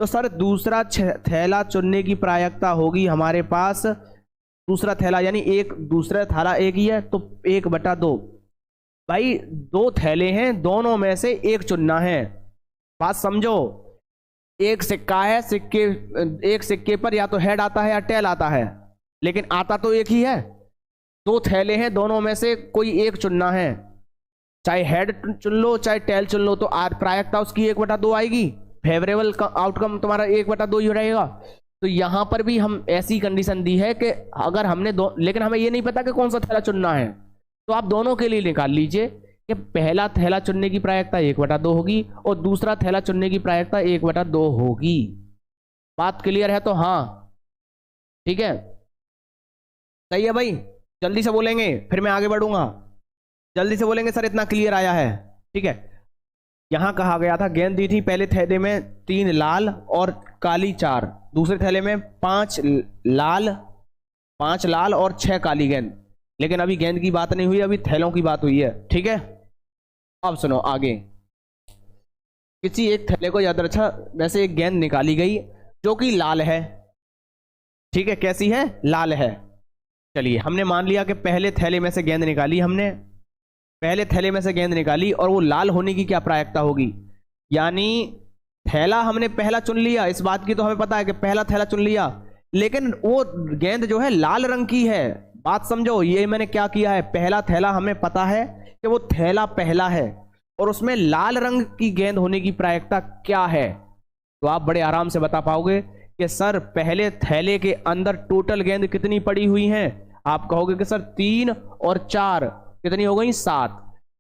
तो सर दूसरा थैला चुनने की प्रायिकता होगी हमारे पास, दूसरा थैला यानी एक, दूसरा थैला एक ही है तो 1/2। भाई दो थैले हैं, दोनों में से एक चुनना है। बात समझो, एक सिक्का है, एक सिक्के पर या तो हेड आता है या टेल आता है, लेकिन आता तो एक ही है। दो थैले हैं, दोनों में से कोई एक चुनना है, चाहे हेड चुन लो चाहे टेल चुन लो, तो प्रायिकता उसकी 1/2 आएगी। फेवरेबल का आउटकम तुम्हारा 1/2 ही रहेगा। तो यहां पर भी हम ऐसी कंडीशन दी है कि अगर हमने दो, लेकिन हमें ये नहीं पता कि कौन सा थैला चुनना है, तो आप दोनों के लिए निकाल लीजिए कि पहला थैला चुनने की प्रायिकता 1/2 होगी और दूसरा थैला चुनने की प्रायिकता 1/2 होगी। बात क्लियर है? तो हाँ, ठीक है, सही है भाई। जल्दी से बोलेंगे फिर मैं आगे बढ़ूंगा। जल्दी से बोलेंगे सर इतना क्लियर आया है, ठीक है। यहां कहा गया था गेंद दी थी, पहले थैले में 3 लाल और काली 4, दूसरे थैले में 5 लाल और 6 काली गेंद। लेकिन अभी गेंद की बात नहीं हुई, अभी थैलों की बात हुई है, ठीक है। अब सुनो आगे। किसी एक थैले को यादृच्छा में से एक गेंद निकाली गई जो कि लाल है, ठीक है। कैसी है? लाल है। चलिए हमने मान लिया कि पहले थैले में से गेंद निकाली, हमने पहले थैले में से गेंद निकाली और वो लाल होने की क्या प्रायिकता होगी, यानी थैला हमने पहला चुन लिया, इस बात की तो हमें पता है कि पहला थैला चुन लिया, लेकिन वो गेंद जो है लाल रंग की है। बात समझो, ये मैंने क्या किया है, पहला थैला हमें पता है कि वो थैला पहला है और उसमें लाल रंग की गेंद होने की प्रायिकता क्या है। तो आप बड़े आराम से बता पाओगे कि सर पहले थैले के अंदर टोटल गेंद कितनी पड़ी हुई हैं। आप कहोगे कि सर 3 और 4 कितनी हो गई, 7।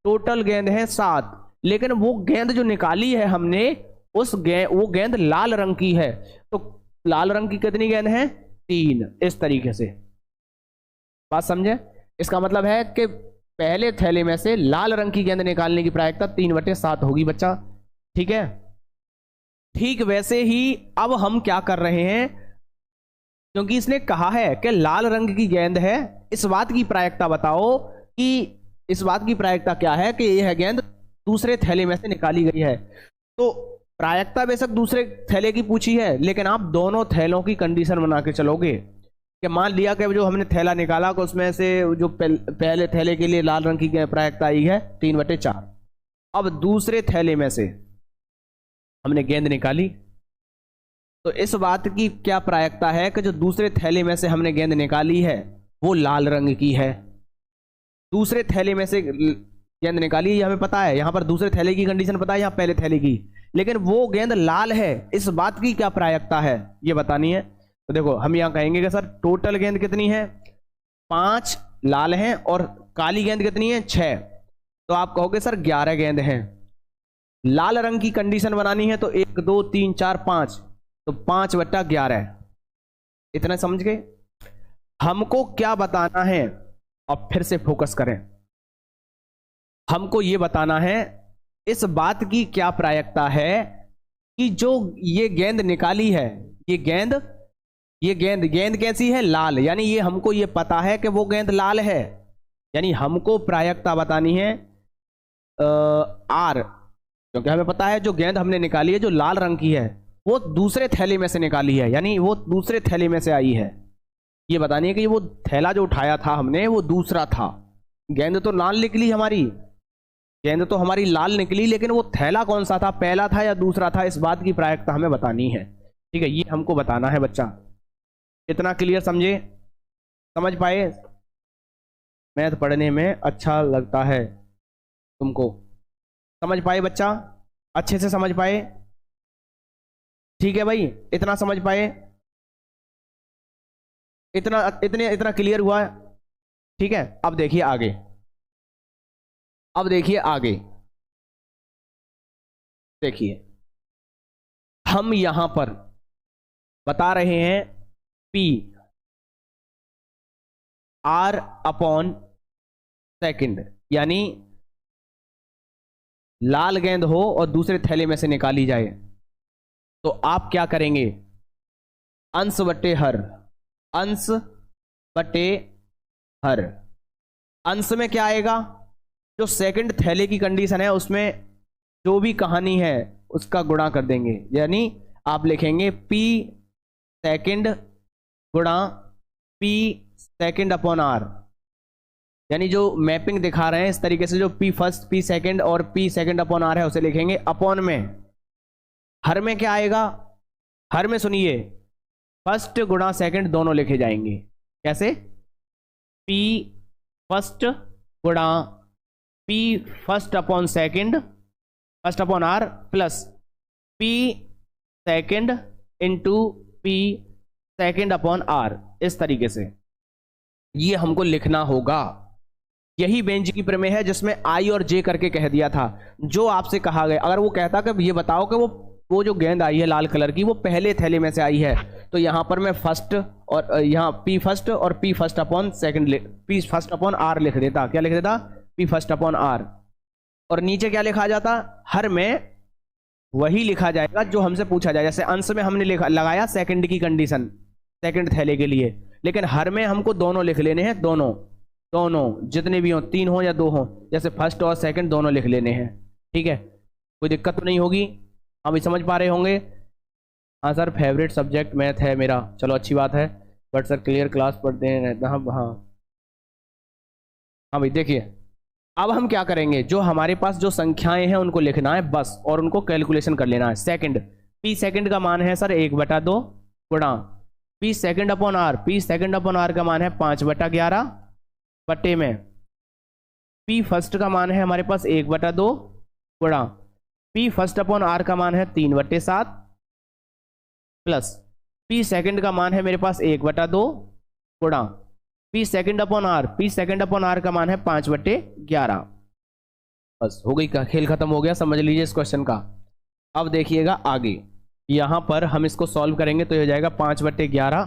टोटल गेंद है 7, लेकिन वो गेंद जो निकाली है हमने वो गेंद लाल रंग की है। तो लाल रंग की कितनी गेंद है, 3। इस तरीके से बात समझे। इसका मतलब है कि पहले थैले में से लाल रंग की गेंद निकालने की प्रायिकता 3/7 होगी बच्चा, ठीक है। ठीक वैसे ही अब हम क्या कर रहे हैं, क्योंकि इसने कहा है कि लाल रंग की गेंद है, इस बात की प्रायिकता बताओ कि इस बात की प्रायिकता क्या है कि यह गेंद दूसरे थैले में से निकाली गई है। तो प्रायिकता बेशक दूसरे थैले की पूछी है, लेकिन आप दोनों थैलों की कंडीशन बना के चलोगे कि मान लिया कि जो हमने थैला निकाला तो उसमें से जो पहले थैले के लिए लाल रंग की प्रायिकता आई है 3/4। अब दूसरे थैले में से हमने गेंद निकाली, तो इस बात की क्या प्रायिकता है कि जो दूसरे थैले में से हमने गेंद निकाली है वो लाल रंग की है। दूसरे थैले में से गेंद निकाली, ये हमें पता है, यहां पर दूसरे थैले की कंडीशन पता है, यहां पहले थैले की, लेकिन वो गेंद लाल है, इस बात की क्या प्रायिकता है ये बतानी है। तो देखो हम यहां कहेंगे कि सर टोटल गेंद कितनी है, 5 लाल हैं और काली गेंद कितनी है, 6। तो आप कहोगे सर 11 गेंद हैं। लाल रंग की कंडीशन बनानी है तो 1 2 3 4 5, तो 5/11। इतना समझ गए। हमको क्या बताना है, अब फिर से फोकस करें, हमको यह बताना है इस बात की क्या प्रायिकता है कि जो ये गेंद निकाली है, ये गेंद कैसी है, लाल। यानी ये हमको ये पता है कि वो गेंद लाल है, यानी हमको प्रायिकता बतानी है आर, क्योंकि हमें पता है जो गेंद हमने निकाली है जो लाल रंग की है वो दूसरे थैले में से निकाली है, यानी वो दूसरे थैले में से आई है। ये बतानी है कि वो थैला जो उठाया था हमने वो दूसरा था। गेंद तो लाल निकली हमारी, गेंद तो हमारी लाल निकली, लेकिन वो थैला कौन सा था, पहला था या दूसरा था, इस बात की प्रायिकता हमें बतानी है, ठीक है। ये हमको बताना है बच्चा। इतना क्लियर समझे, समझ पाए? मैथ पढ़ने में अच्छा लगता है तुमको, समझ पाए बच्चा, अच्छे से समझ पाए? ठीक है भाई, इतना समझ पाए, इतना क्लियर हुआ? ठीक है, अब देखिए आगे, अब देखिए आगे, देखिए हम यहां पर बता रहे हैं पी आर अपॉन सेकंड, यानी लाल गेंद हो और दूसरे थैले में से निकाली जाए तो आप क्या करेंगे? अंश बटे हर, अंश बटे हर। अंश में क्या आएगा? जो सेकंड थैले की कंडीशन है उसमें जो भी कहानी है उसका गुणा कर देंगे, यानी आप लिखेंगे पी सेकंड गुणा पी सेकंड अपॉन आर, यानी जो मैपिंग दिखा रहे हैं इस तरीके से, जो पी फर्स्ट पी सेकंड और पी सेकंड अपॉन आर है उसे लिखेंगे अपॉन में। हर में क्या आएगा? हर में सुनिए, फर्स्ट गुणा सेकंड दोनों लिखे जाएंगे। कैसे? पी फर्स्ट गुणा P first upon second first upon R plus P second into P second upon R, इस तरीके से ये हमको लिखना होगा। यही बेंच की प्रमेय है जिसमें आई और जे करके कह दिया था। जो आपसे कहा गया, अगर वो कहता कि ये बताओ कि वो जो गेंद आई है लाल कलर की वो पहले थैले में से आई है, तो यहां पर मैं फर्स्ट और यहां पी फर्स्ट और P first upon second P first upon R लिख देता। क्या लिख देता? P first upon R. और नीचे क्या लिखा जाता? हर में वही लिखा जाएगा जो हमसे पूछा जाए। जैसे अंश में हमने लगाया सेकंड की कंडीशन सेकंड थैले के लिए, लेकिन हर में हमको दोनों लिख लेने हैं, दोनों दोनों जितने भी हो, 3 हो या 2 हो, जैसे फर्स्ट और सेकंड दोनों लिख लेने हैं। ठीक है, कोई दिक्कत तो नहीं होगी, हम भी समझ पा रहे होंगे। हाँ सर, फेवरेट सब्जेक्ट मैथ है मेरा। चलो अच्छी बात है, बट सर क्लियर क्लास पढ़ते हैं। हाँ हाँ हाँ भाई, देखिए अब हम क्या करेंगे, जो हमारे पास जो संख्याएं हैं उनको लिखना है बस, और उनको कैलकुलेशन कर लेना है। सेकंड, पी सेकंड का मान है सर 1/2 गुणा P second upon R, P second upon R का मान है 5/11 बटे में पी फर्स्ट का मान है हमारे पास 1/2 गुणा पी फर्स्ट अपॉन आर का मान है 3/7 प्लस पी सेकंड का मान है मेरे पास 1/2 गुणा P second upon R, P second upon R का मान है 5/11। बस हो गई, का खेल खत्म हो गया, समझ लीजिए इस क्वेश्चन का। अब देखिएगा आगे, यहां पर हम इसको सॉल्व करेंगे तो ये हो जाएगा 5/11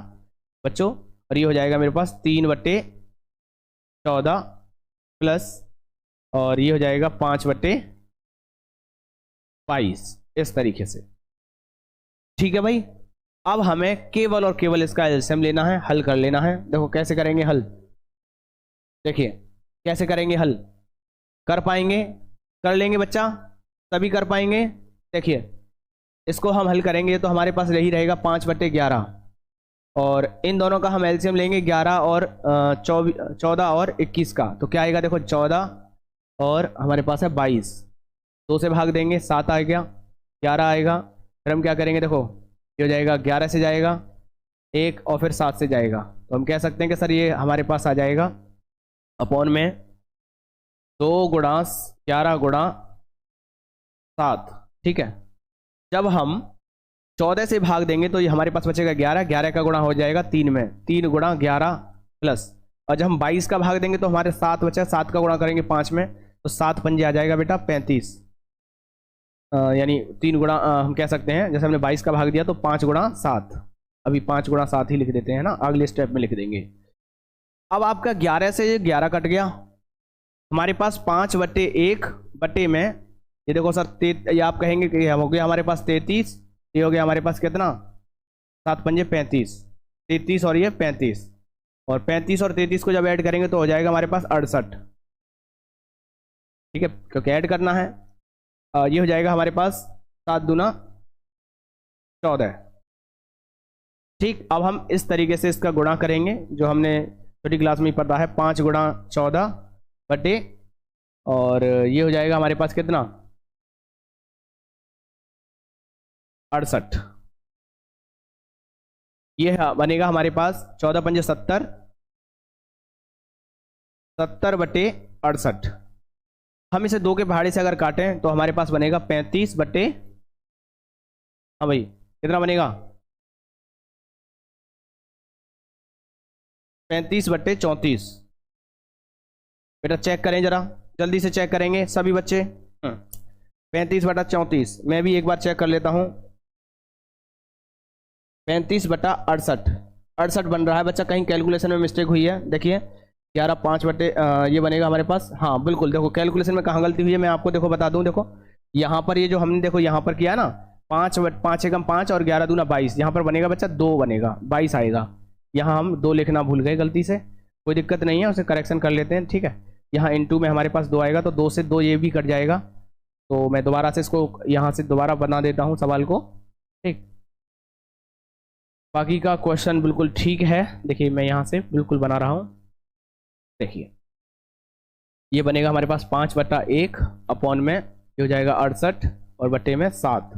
बच्चों, और ये हो जाएगा मेरे पास 3/14 प्लस, और ये हो जाएगा 5/22, इस तरीके से। ठीक है भाई, अब हमें केवल और केवल इसका एलसीएम लेना है, हल कर लेना है। देखो कैसे करेंगे हल, देखिए कैसे करेंगे हल। कर पाएंगे? कर लेंगे बच्चा, सभी कर पाएंगे। देखिए इसको हम हल करेंगे तो हमारे पास यही रहेगा 5/11, और इन दोनों का हम एलसीएम लेंगे 11 और 14 और 21 का, तो क्या आएगा? देखो 14 और हमारे पास है 22, 2 से भाग देंगे 7 आ गया, 11 आएगा। फिर हम क्या करेंगे, देखो ये हो जाएगा 11 से जाएगा 1 और फिर 7 से जाएगा, तो हम कह सकते हैं कि सर ये हमारे पास आ जाएगा अपॉन में 2 गुणा 11 गुणा 7। ठीक है, जब हम 14 से भाग देंगे तो ये हमारे पास बचेगा 11, 11 का गुणा हो जाएगा 3 में, 3 गुणा 11 प्लस, और जब हम 22 का भाग देंगे तो हमारे 7 बचा, 7 का गुणा करेंगे 5 में, तो 7 पंजे आ जाएगा बेटा 35, यानी 3 गुणा हम कह सकते हैं, जैसे हमने 22 का भाग दिया तो 5 गुणा 7, अभी 5 गुणा 7 ही लिख देते हैं ना, अगले स्टेप में लिख देंगे। अब आपका 11 से 11 कट गया, हमारे पास 5/1 बटे में, ये देखो सर ये आप कहेंगे कि हो गया हमारे पास 33, ये हो गया हमारे पास कितना, 7 पंजे 35, 33 और ये 35, और 35 और 33 को जब ऐड करेंगे तो हो जाएगा हमारे पास 68। ठीक है, क्योंकि ऐड करना है। ये हो जाएगा हमारे पास 7 दूना 14। ठीक, अब हम इस तरीके से इसका गुणा करेंगे जो हमने छोटी क्लास में ही पढ़ा है, 5 गुणा 14 बटे, और ये हो जाएगा हमारे पास कितना, 68। ये बनेगा हमारे पास 14 पंजे 70, 70/68। हम इसे 2 के पहाड़े से अगर काटें तो हमारे पास बनेगा 35 बटे, हाँ भाई कितना बनेगा, 35/34। बेटा चेक करें जरा, जल्दी से चेक करेंगे सभी बच्चे। 35/34 मैं भी एक बार चेक कर लेता हूं। 35/68, 68 बन रहा है बच्चा, कहीं कैलकुलेशन में मिस्टेक हुई है। देखिए 11 5 बटे ये बनेगा हमारे पास, हाँ बिल्कुल। देखो कैलकुलेशन में कहाँ गलती हुई है मैं आपको देखो बता दूं। देखो यहाँ पर ये जो हमने देखो यहाँ पर किया ना, 5 एकम 5 और 11 दूना 22, यहाँ पर बनेगा बच्चा 2 बनेगा, 22 आएगा। यहाँ हम 2 लिखना भूल गए गलती से, कोई दिक्कत नहीं है, उसे करेक्शन कर लेते हैं, ठीक है। यहाँ इनटू में हमारे पास 2 आएगा, तो 2 से 2 ये भी कट जाएगा। तो मैं दोबारा से इसको यहाँ से दोबारा बना देता हूँ सवाल को, ठीक। बाकी का क्वेश्चन बिल्कुल ठीक है। देखिए मैं यहाँ से बिल्कुल बना रहा हूँ। देखिए ये बनेगा हमारे पास 5/1 अपॉन में ये हो जाएगा 68 और बटे में 7।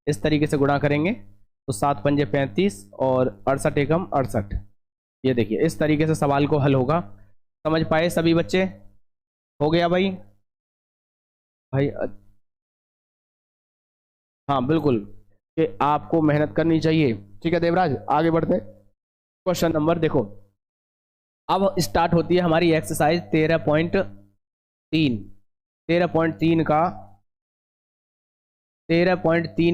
इस तरीके से गुणा करेंगे तो 7 पंजे 35 और 68 एकम 68। ये देखिए इस तरीके से सवाल को हल होगा। समझ पाए सभी बच्चे? हो गया भाई? भाई हाँ बिल्कुल, कि आपको मेहनत करनी चाहिए, ठीक है देवराज। आगे बढ़ते क्वेश्चन नंबर, देखो अब स्टार्ट होती है हमारी एक्सरसाइज 13.3। 13.3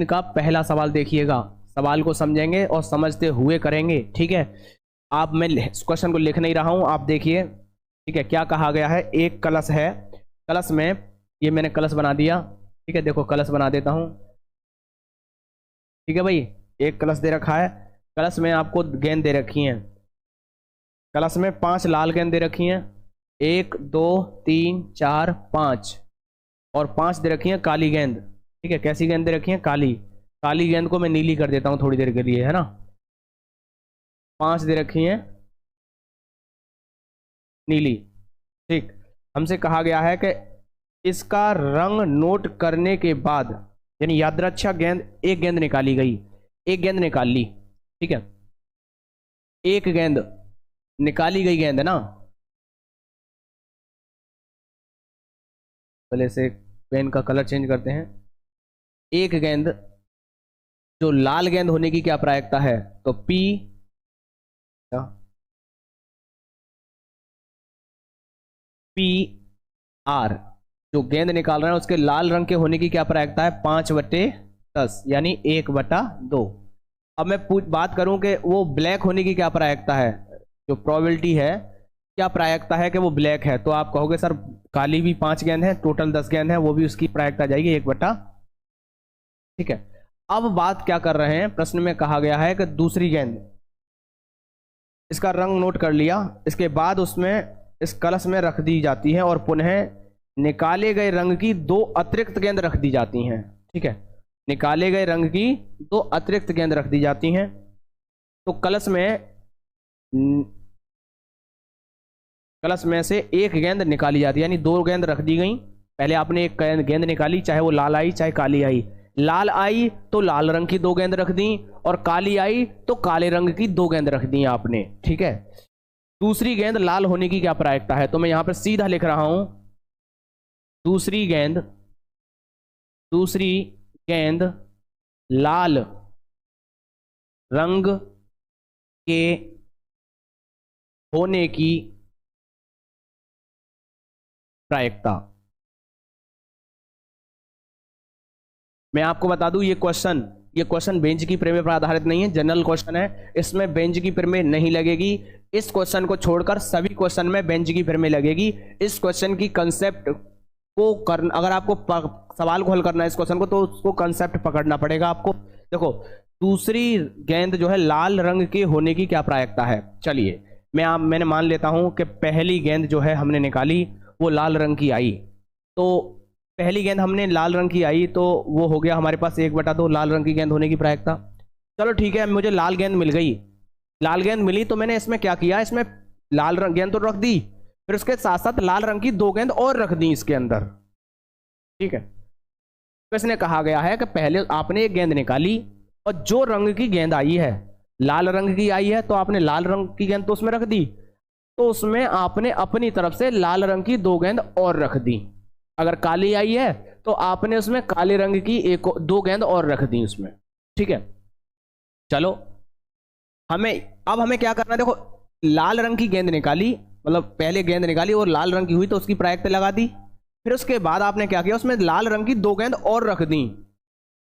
का पहला सवाल देखिएगा। सवाल को समझेंगे और समझते हुए करेंगे, ठीक है। आप मैं इस क्वेश्चन को लिख नहीं रहा हूं, आप देखिए, ठीक है। क्या कहा गया है, एक कलश है, कलश में ये मैंने कलश बना दिया, ठीक है। देखो कलश बना देता हूं, ठीक है भाई। एक कलश दे रखा है, कलश में आपको गेंद दे रखी हैं। कलश में 5 लाल गेंद दे रखी हैं, 1 2 3 4 5, और 5 दे रखी हैं काली गेंद, ठीक है। कैसी गेंद दे रखी हैं, काली। काली गेंद को मैं नीली कर देता हूं थोड़ी देर के लिए, है ना। 5 दे रखी हैं नीली, ठीक। हमसे कहा गया है कि इसका रंग नोट करने के बाद, यानी यादृच्छिक गेंद, एक गेंद निकाली गई, एक गेंद निकाल ली, ठीक है। एक गेंद निकाली गई गेंद है ना, पहले से पेन का कलर चेंज करते हैं। एक गेंद जो लाल गेंद होने की क्या प्रायिकता है, तो PR, जो गेंद निकाल रहे हैं उसके लाल रंग के होने की क्या प्रायिकता है, 5/10, यानी 1/2। अब मैं बात करूं कि वो ब्लैक होने की क्या प्रायिकता है, जो प्रोबेबिलिटी है, क्या प्रायिकता है कि वो ब्लैक है, तो आप कहोगे सर काली भी 5 गेंद है, टोटल 10 गेंद है, वो भी उसकी प्रायिकता जाएगी 1/, ठीक है। अब बात क्या कर रहे हैं, प्रश्न में कहा गया है कि दूसरी गेंद, इसका रंग नोट कर लिया, इसके बाद उसमें इस कलश में रख दी जाती है और पुनः निकाले गए रंग की 2 अतिरिक्त गेंद रख दी जाती हैं, ठीक है। निकाले गए रंग की 2 अतिरिक्त गेंद रख दी जाती हैं, तो कलश में से एक गेंद निकाली जाती है, यानी 2 गेंद रख दी गई। पहले आपने एक गेंद निकाली, चाहे वो लाल आई चाहे काली आई। लाल आई तो लाल रंग की 2 गेंद रख दी, और काली आई तो काले रंग की 2 गेंद रख दी आपने, ठीक है। दूसरी गेंद लाल होने की क्या प्रायिकता है, तो मैं यहां पर सीधा लिख रहा हूं, दूसरी गेंद लाल रंग के होने की प्रायिकता। मैं आपको बता दूं ये क्वेश्चन बेंच की प्रमेय पर आधारित नहीं है, जनरल क्वेश्चन है, इसमें बेंच की प्रमेय नहीं लगेगी। इस क्वेश्चन को छोड़कर सभी क्वेश्चन में बेंच की प्रमेय लगेगी। इस क्वेश्चन की कंसेप्ट को अगर आपको सवाल को हल करना है इस क्वेश्चन को, तो उसको कंसेप्ट पकड़ना पड़ेगा आपको। देखो दूसरी गेंद जो है लाल रंग के होने की क्या प्रायिकता है, चलिए मैंने मान लेता हूं कि पहली गेंद जो है हमने निकाली वो लाल रंग की आई, तो पहली गेंद हमने लाल रंग की आई तो वो हो गया हमारे पास 1/2 लाल रंग की गेंद होने की प्रायिकता। चलो ठीक है, मुझे लाल गेंद मिल गई, लाल गेंद मिली तो मैंने इसमें क्या किया, इसमें लाल रंग गेंद तो रख दी, फिर उसके साथ साथ लाल रंग की 2 गेंद और रख दी इसके अंदर, ठीक है। तो इसने कहा गया है कि पहले आपने एक गेंद निकाली और जो रंग की गेंद आई है लाल रंग की आई है तो आपने लाल रंग की गेंद तो उसमें रख दी, तो उसमें आपने अपनी तरफ से लाल रंग की 2 गेंद और रख दी। अगर काली आई है तो आपने उसमें काले रंग की 2 गेंद और रख दी उसमें। ठीक है, चलो हमें क्या करना है, देखो लाल रंग की गेंद निकाली, मतलब पहले गेंद निकाली और लाल रंग की हुई तो उसकी प्रायिकता लगा दी। फिर उसके बाद आपने क्या किया, उसमें लाल रंग की 2 गेंद और रख दी।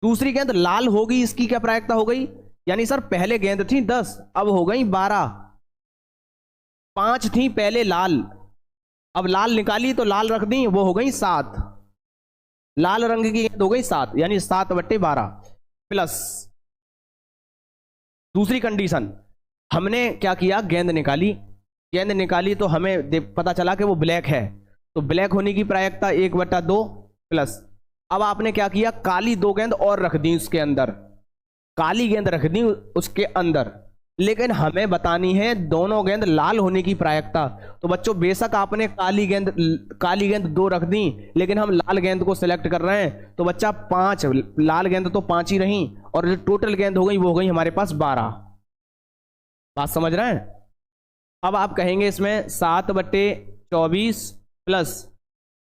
दूसरी गेंद लाल होगी, इसकी क्या प्रायिकता हो गई, यानी सर पहले गेंद थी 10, अब हो गई 12। 5 थी पहले लाल, अब लाल निकाली तो लाल रख दी, वो हो गई 7। लाल रंग की गेंद हो गई 7, यानी 7/12 प्लस दूसरी कंडीशन, हमने क्या किया, गेंद निकाली। गेंद निकाली तो हमें पता चला कि वो ब्लैक है, तो ब्लैक होने की प्रायिकता 1/2 प्लस, अब आपने क्या किया, काली 2 गेंद और रख दी उसके अंदर, काली गेंद रख दी उसके अंदर, लेकिन हमें बतानी है दोनों गेंद लाल होने की प्रायिकता। तो बच्चों बेशक आपने काली गेंद 2 रख दी, लेकिन हम लाल गेंद को सिलेक्ट कर रहे हैं, तो बच्चा 5, लाल गेंद तो 5 ही रही, और जो टोटल गेंद हो गई वो हो गई हमारे पास 12। बात समझ रहे हैं। अब आप कहेंगे इसमें 7/24 प्लस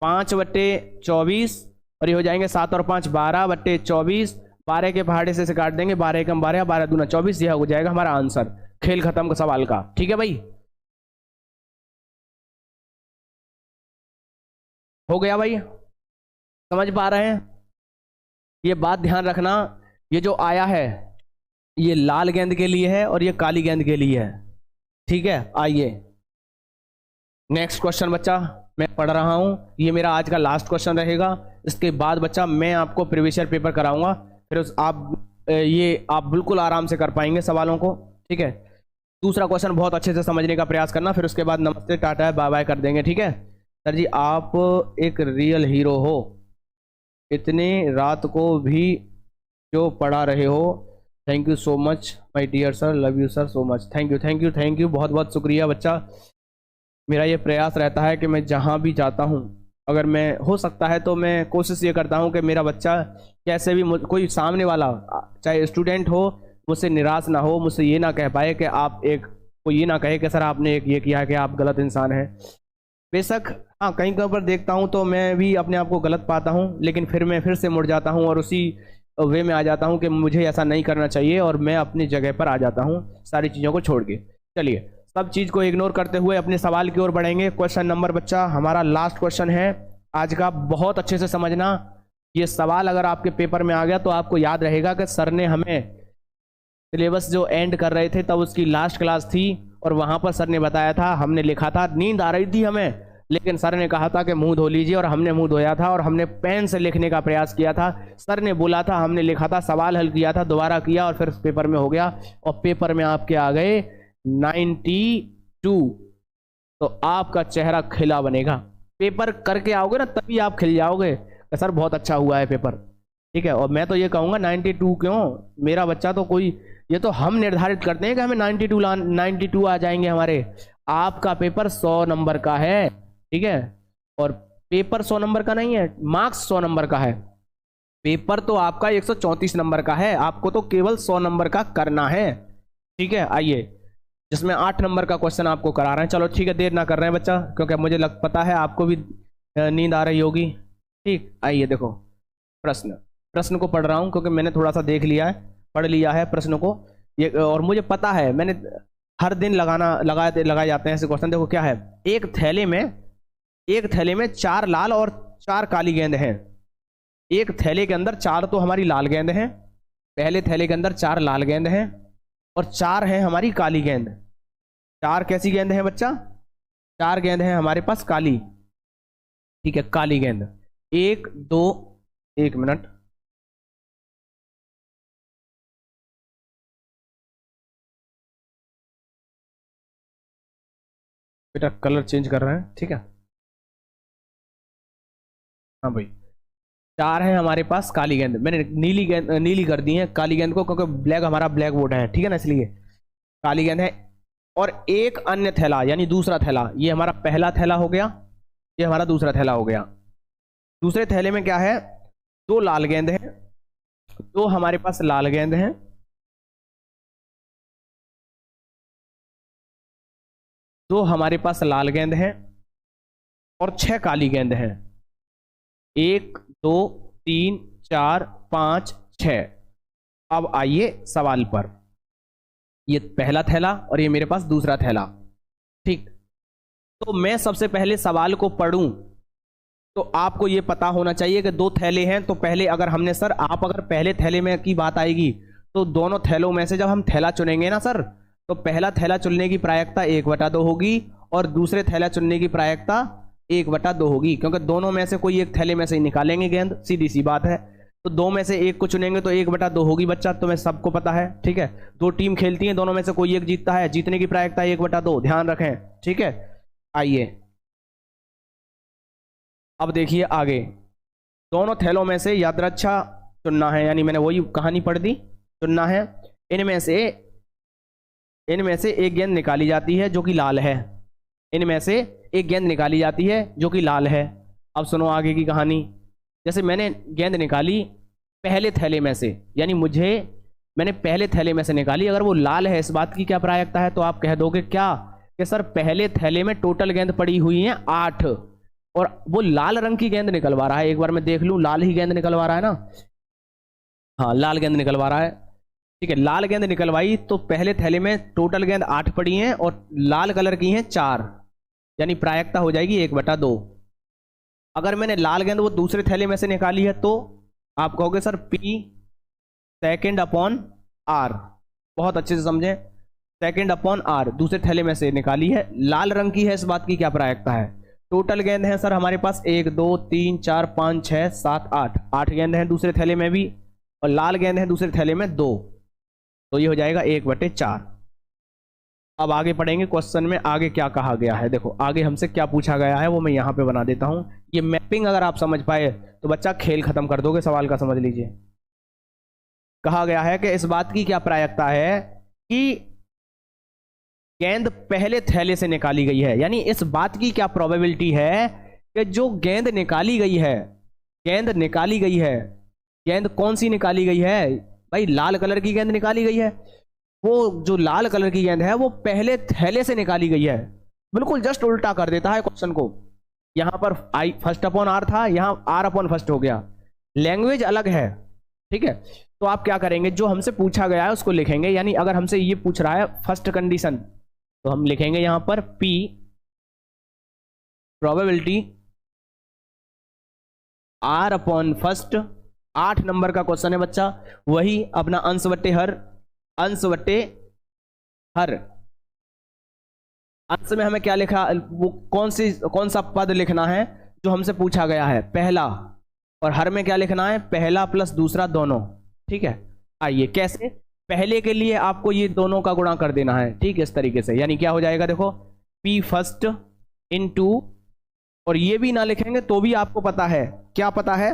5/24, और ये हो जाएंगे 7 और 5 12/24, 12 के पहाड़े से काट देंगे, 12 कम 12, 12 दूना 24, यह हो जाएगा हमारा आंसर। खेल खत्म का सवाल का। ठीक है भाई, हो गया भाई, समझ पा रहे हैं। ये बात ध्यान रखना, ये जो आया है ये लाल गेंद के लिए है और ये काली गेंद के लिए है। ठीक है, आइए नेक्स्ट क्वेश्चन बच्चा मैं पढ़ रहा हूं, ये मेरा आज का लास्ट क्वेश्चन रहेगा। इसके बाद बच्चा मैं आपको प्रीवियस ईयर पेपर कराऊंगा, फिर आप बिल्कुल आराम से कर पाएंगे सवालों को। ठीक है, दूसरा क्वेश्चन बहुत अच्छे से समझने का प्रयास करना, फिर उसके बाद नमस्ते टाटा बाय बाय कर देंगे। ठीक है सर जी, आप एक रियल हीरो हो, इतने रात को भी जो पढ़ा रहे हो, thank you so much my dear sir, love you sir so much, thank you बहुत बहुत शुक्रिया बच्चा। मेरा ये प्रयास रहता है कि मैं जहाँ भी जाता हूँ, अगर मैं हो सकता है तो मैं कोशिश ये करता हूँ कि मेरा बच्चा कैसे भी कोई सामने वाला चाहे स्टूडेंट हो मुझसे निराश ना हो, मुझसे ये ना कह पाए कि कोई ये ना कहे कि सर आपने ये किया कि आप गलत इंसान हैं। बेशक हाँ, कहीं कहीं पर देखता हूँ तो मैं भी अपने आप को गलत पाता हूँ, लेकिन फिर मैं फिर से मुड़ जाता हूँ और उसी वे में आ जाता हूँ कि मुझे ऐसा नहीं करना चाहिए, और मैं अपनी जगह पर आ जाता हूँ सारी चीज़ों को छोड़ के। चलिए सब चीज़ को इग्नोर करते हुए अपने सवाल की ओर बढ़ेंगे। क्वेश्चन नंबर बच्चा हमारा लास्ट क्वेश्चन है आज का, बहुत अच्छे से समझना। ये सवाल अगर आपके पेपर में आ गया तो आपको याद रहेगा कि सर ने हमें सिलेबस जो एंड कर रहे थे तब उसकी लास्ट क्लास थी, और वहाँ पर सर ने बताया था, हमने लिखा था, नींद आ रही थी हमें, लेकिन सर ने कहा था कि मुंह धो लीजिए, और हमने मुंह धोया था और हमने पेन से लिखने का प्रयास किया था। सर ने बोला था, हमने लिखा था, सवाल हल किया था, दोबारा किया और फिर पेपर में हो गया, और पेपर में आपके आ गए 92। तो आपका चेहरा खिला बनेगा, पेपर करके आओगे ना तभी आप खिल जाओगे कि सर बहुत अच्छा हुआ है पेपर। ठीक है, और मैं तो ये कहूँगा 92 क्यों, मेरा बच्चा तो कोई, ये तो हम निर्धारित करते हैं कि हमें 92 आ जाएंगे हमारे। आपका पेपर 100 नंबर का है। ठीक है, और पेपर 100 नंबर का नहीं है, मार्क्स 100 नंबर का है। पेपर तो आपका 134 नंबर का है, आपको तो केवल 100 नंबर का करना है। ठीक है, आइए जिसमें 8 नंबर का क्वेश्चन आपको करा रहे हैं। चलो ठीक है, देर ना कर रहे हैं बच्चा, क्योंकि मुझे पता है आपको भी नींद आ रही होगी। ठीक, आइए देखो प्रश्न को पढ़ रहा हूँ क्योंकि मैंने थोड़ा सा पढ़ लिया है प्रश्न को, ये और मुझे पता है, मैंने हर दिन लगाए जाते हैं ऐसे क्वेश्चन। देखो क्या है, एक थैले में 4 लाल और 4 काली गेंद हैं। एक थैले के अंदर 4 तो हमारी लाल गेंद हैं, पहले थैले के अंदर 4 लाल गेंद हैं और 4 हैं हमारी काली गेंद। 4 कैसी गेंद हैं बच्चा, 4 गेंद हैं हमारे पास काली। ठीक है, काली गेंद 1 2, 1 मिनट, बेटा कलर चेंज कर रहे हैं। ठीक है, हाँ भाई, 4 है हमारे पास काली गेंद, मैंने नीली कर दी है काली गेंद को, क्योंकि ब्लैक हमारा ब्लैक बोर्ड है। ठीक है ना, इसलिए काली गेंद है। और एक अन्य थैला यानी दूसरा थैला, ये हमारा पहला थैला हो गया, ये हमारा दूसरा थैला हो गया। दूसरे थैले में क्या है, 2 लाल गेंद हैं, 2 हमारे पास लाल गेंद हैं, 2 हमारे पास लाल गेंद हैं और 6 काली गेंद हैं। 1 2 3 4 5 6। अब आइए सवाल पर। ये पहला थैला और ये मेरे पास दूसरा थैला, ठीक। तो मैं सबसे पहले सवाल को पढ़ूं तो आपको ये पता होना चाहिए कि 2 थैले हैं। तो पहले अगर हमने सर, आप अगर पहले थैले में की बात आएगी तो दोनों थैलों में से जब हम थैला चुनेंगे ना सर, तो पहला थैला चुनने की प्रायिकता 1/2 होगी और दूसरे थैला चुनने की प्रायिकता 1/2 होगी, क्योंकि दोनों में से कोई एक थैले में से ही निकालेंगे गेंद, सीधी सी बात है। तो 2 में से एक को चुनेंगे तो 1/2 होगी बच्चा, तुम्हें सबको पता है, ठीक है। 2 टीम खेलती हैं, दोनों में से कोई एक जीतता है, जीतने की प्रायिकता 1/2, ध्यान रखें, ठीक है। आइए अब देखिए आगे, दोनों थैलों में से यादृच्छा चुनना है, यानी मैंने वही कहानी पढ़ दी, चुनना है। इनमें से एक गेंद निकाली जाती है जो कि लाल है। इनमें से एक गेंद निकाली जाती है जो कि लाल है। अब सुनो आगे की कहानी। जैसे मैंने गेंद निकाली पहले थैले में से, यानी मैंने पहले थैले में से निकाली, अगर वो लाल है, इस बात की क्या प्रायिकता है? तो आप कह दोगे क्या कि सर पहले थैले में टोटल गेंद पड़ी हुई है 8 और वो लाल रंग की गेंद निकलवा रहा है। एक बार मैं देख लूं, लाल ही गेंद निकलवा रहा है ना? हाँ, लाल गेंद निकलवा रहा है, ठीक है। लाल गेंद निकलवाई तो पहले थैले में टोटल गेंद 8 पड़ी हैं और लाल कलर की हैं 4, यानी प्रायिकता हो जाएगी 1/2। अगर मैंने लाल गेंद वो दूसरे थैले में से निकाली है तो आप कहोगे sir P second upon R। बहुत अच्छे से समझें, सेकेंड अपॉन R दूसरे थैले में से निकाली है, लाल रंग की है, इस बात की क्या प्रायिकता है? टोटल गेंद है सर हमारे पास 1 2 3 4 5 6 7 8, 8 गेंद हैं दूसरे थैले में भी और लाल गेंद है दूसरे थैले में 2, तो ये हो जाएगा 1/4। अब आगे पढ़ेंगे क्वेश्चन में आगे क्या कहा गया है। देखो आगे हमसे क्या पूछा गया है वो मैं यहाँ पे बना देता हूँ। ये मैपिंग अगर आप समझ पाए तो बच्चा खेल खत्म कर दोगे, सवाल का समझ लीजिए। कहा गया है कि इस बात की क्या प्रायिकता है कि गेंद पहले थैले से निकाली गई है, यानी इस बात की क्या प्रोबेबिलिटी है कि जो गेंद निकाली गई है, गेंद कौन सी निकाली गई है भाई? लाल कलर की गेंद निकाली गई है। वो जो लाल कलर की गेंद है वो पहले थैले से निकाली गई है। बिल्कुल जस्ट उल्टा कर देता है क्वेश्चन को। यहां पर I फर्स्ट अपॉन R था, यहां R अपॉन फर्स्ट हो गया। लैंग्वेज अलग है, ठीक है। तो आप क्या करेंगे, जो हमसे पूछा गया है उसको लिखेंगे। यानी अगर हमसे ये पूछ रहा है फर्स्ट कंडीशन तो हम लिखेंगे यहां पर P probability R upon first. 8 number का क्वेश्चन है बच्चा, वही अपना अंश बट्टे हर। अंश में हमें क्या लिखा, वो कौन सा पद लिखना है जो हमसे पूछा गया है? पहला। और हर में क्या लिखना है? पहला प्लस दूसरा दोनों, ठीक है। आइए कैसे, पहले के लिए आपको ये दोनों का गुणा कर देना है, ठीक है, इस तरीके से। यानी क्या हो जाएगा, देखो P फर्स्ट इनटू, और ये भी ना लिखेंगे तो भी आपको पता है, क्या पता है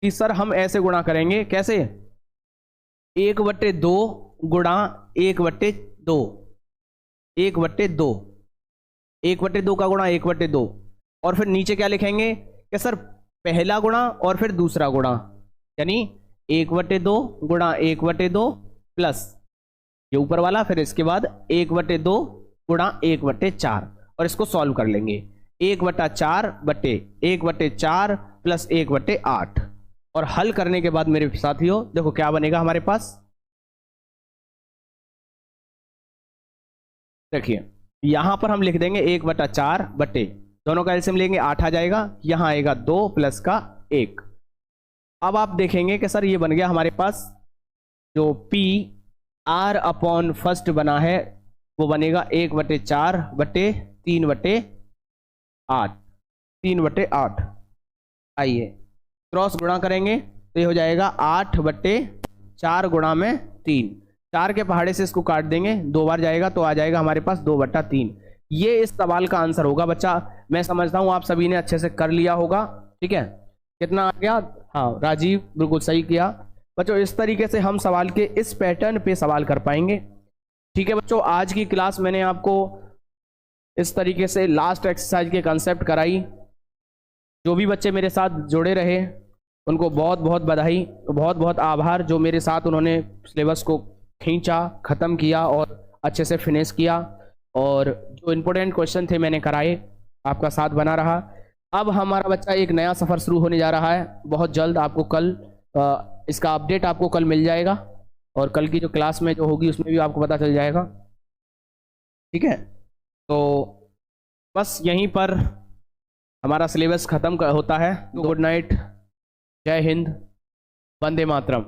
कि सर हम ऐसे गुणा करेंगे, कैसे? 1/2 गुणा 1/2, 1/2, 1/2 का गुणा 1/2, और फिर नीचे क्या लिखेंगे कि सर पहला गुणा और फिर दूसरा गुणा, यानी 1/2 गुणा 1/2 प्लस ये ऊपर वाला, फिर इसके बाद 1/2 गुणा 1/4, और इसको सॉल्व कर लेंगे। 1/4 बटे 1/4 प्लस 1/8, और हल करने के बाद मेरे साथियों देखो क्या बनेगा हमारे पास। देखिए यहां पर हम लिख देंगे 1/4 बटे, दोनों का एलसीएम लेंगे 8 आ जाएगा, यहां आएगा 2 प्लस का 1। अब आप देखेंगे कि सर ये बन गया हमारे पास जो P R अपॉन फर्स्ट बना है वो बनेगा 1/4 बटे 3/8, 3/8। आइए क्रॉस गुणा करेंगे तो ये हो जाएगा 8/4 गुणा में 3, 4 के पहाड़े से इसको काट देंगे, 2 बार जाएगा तो आ जाएगा हमारे पास 2/3। ये इस सवाल का आंसर होगा बच्चा। मैं समझता हूं आप सभी ने अच्छे से कर लिया होगा, ठीक है। कितना आ गया? हाँ राजीव बिल्कुल सही किया बच्चों। इस तरीके से हम सवाल के इस पैटर्न पे सवाल कर पाएंगे, ठीक है बच्चों। आज की क्लास मैंने आपको इस तरीके से लास्ट एक्सरसाइज के कंसेप्ट कराई। जो भी बच्चे मेरे साथ जुड़े रहे उनको बहुत बहुत बधाई, बहुत बहुत आभार, जो मेरे साथ उन्होंने सिलेबस को खींचा, ख़त्म किया और अच्छे से फिनिश किया। और जो इम्पोर्टेंट क्वेश्चन थे मैंने कराए, आपका साथ बना रहा। अब हमारा बच्चा एक नया सफ़र शुरू होने जा रहा है बहुत जल्द। आपको कल इसका अपडेट आपको कल मिल जाएगा, और कल की जो क्लास में जो होगी उसमें भी आपको पता चल जाएगा। ठीक है, तो बस यहीं पर हमारा सिलेबस ख़त्म होता है। गुड नाइट, जय हिंद, वंदे मातरम।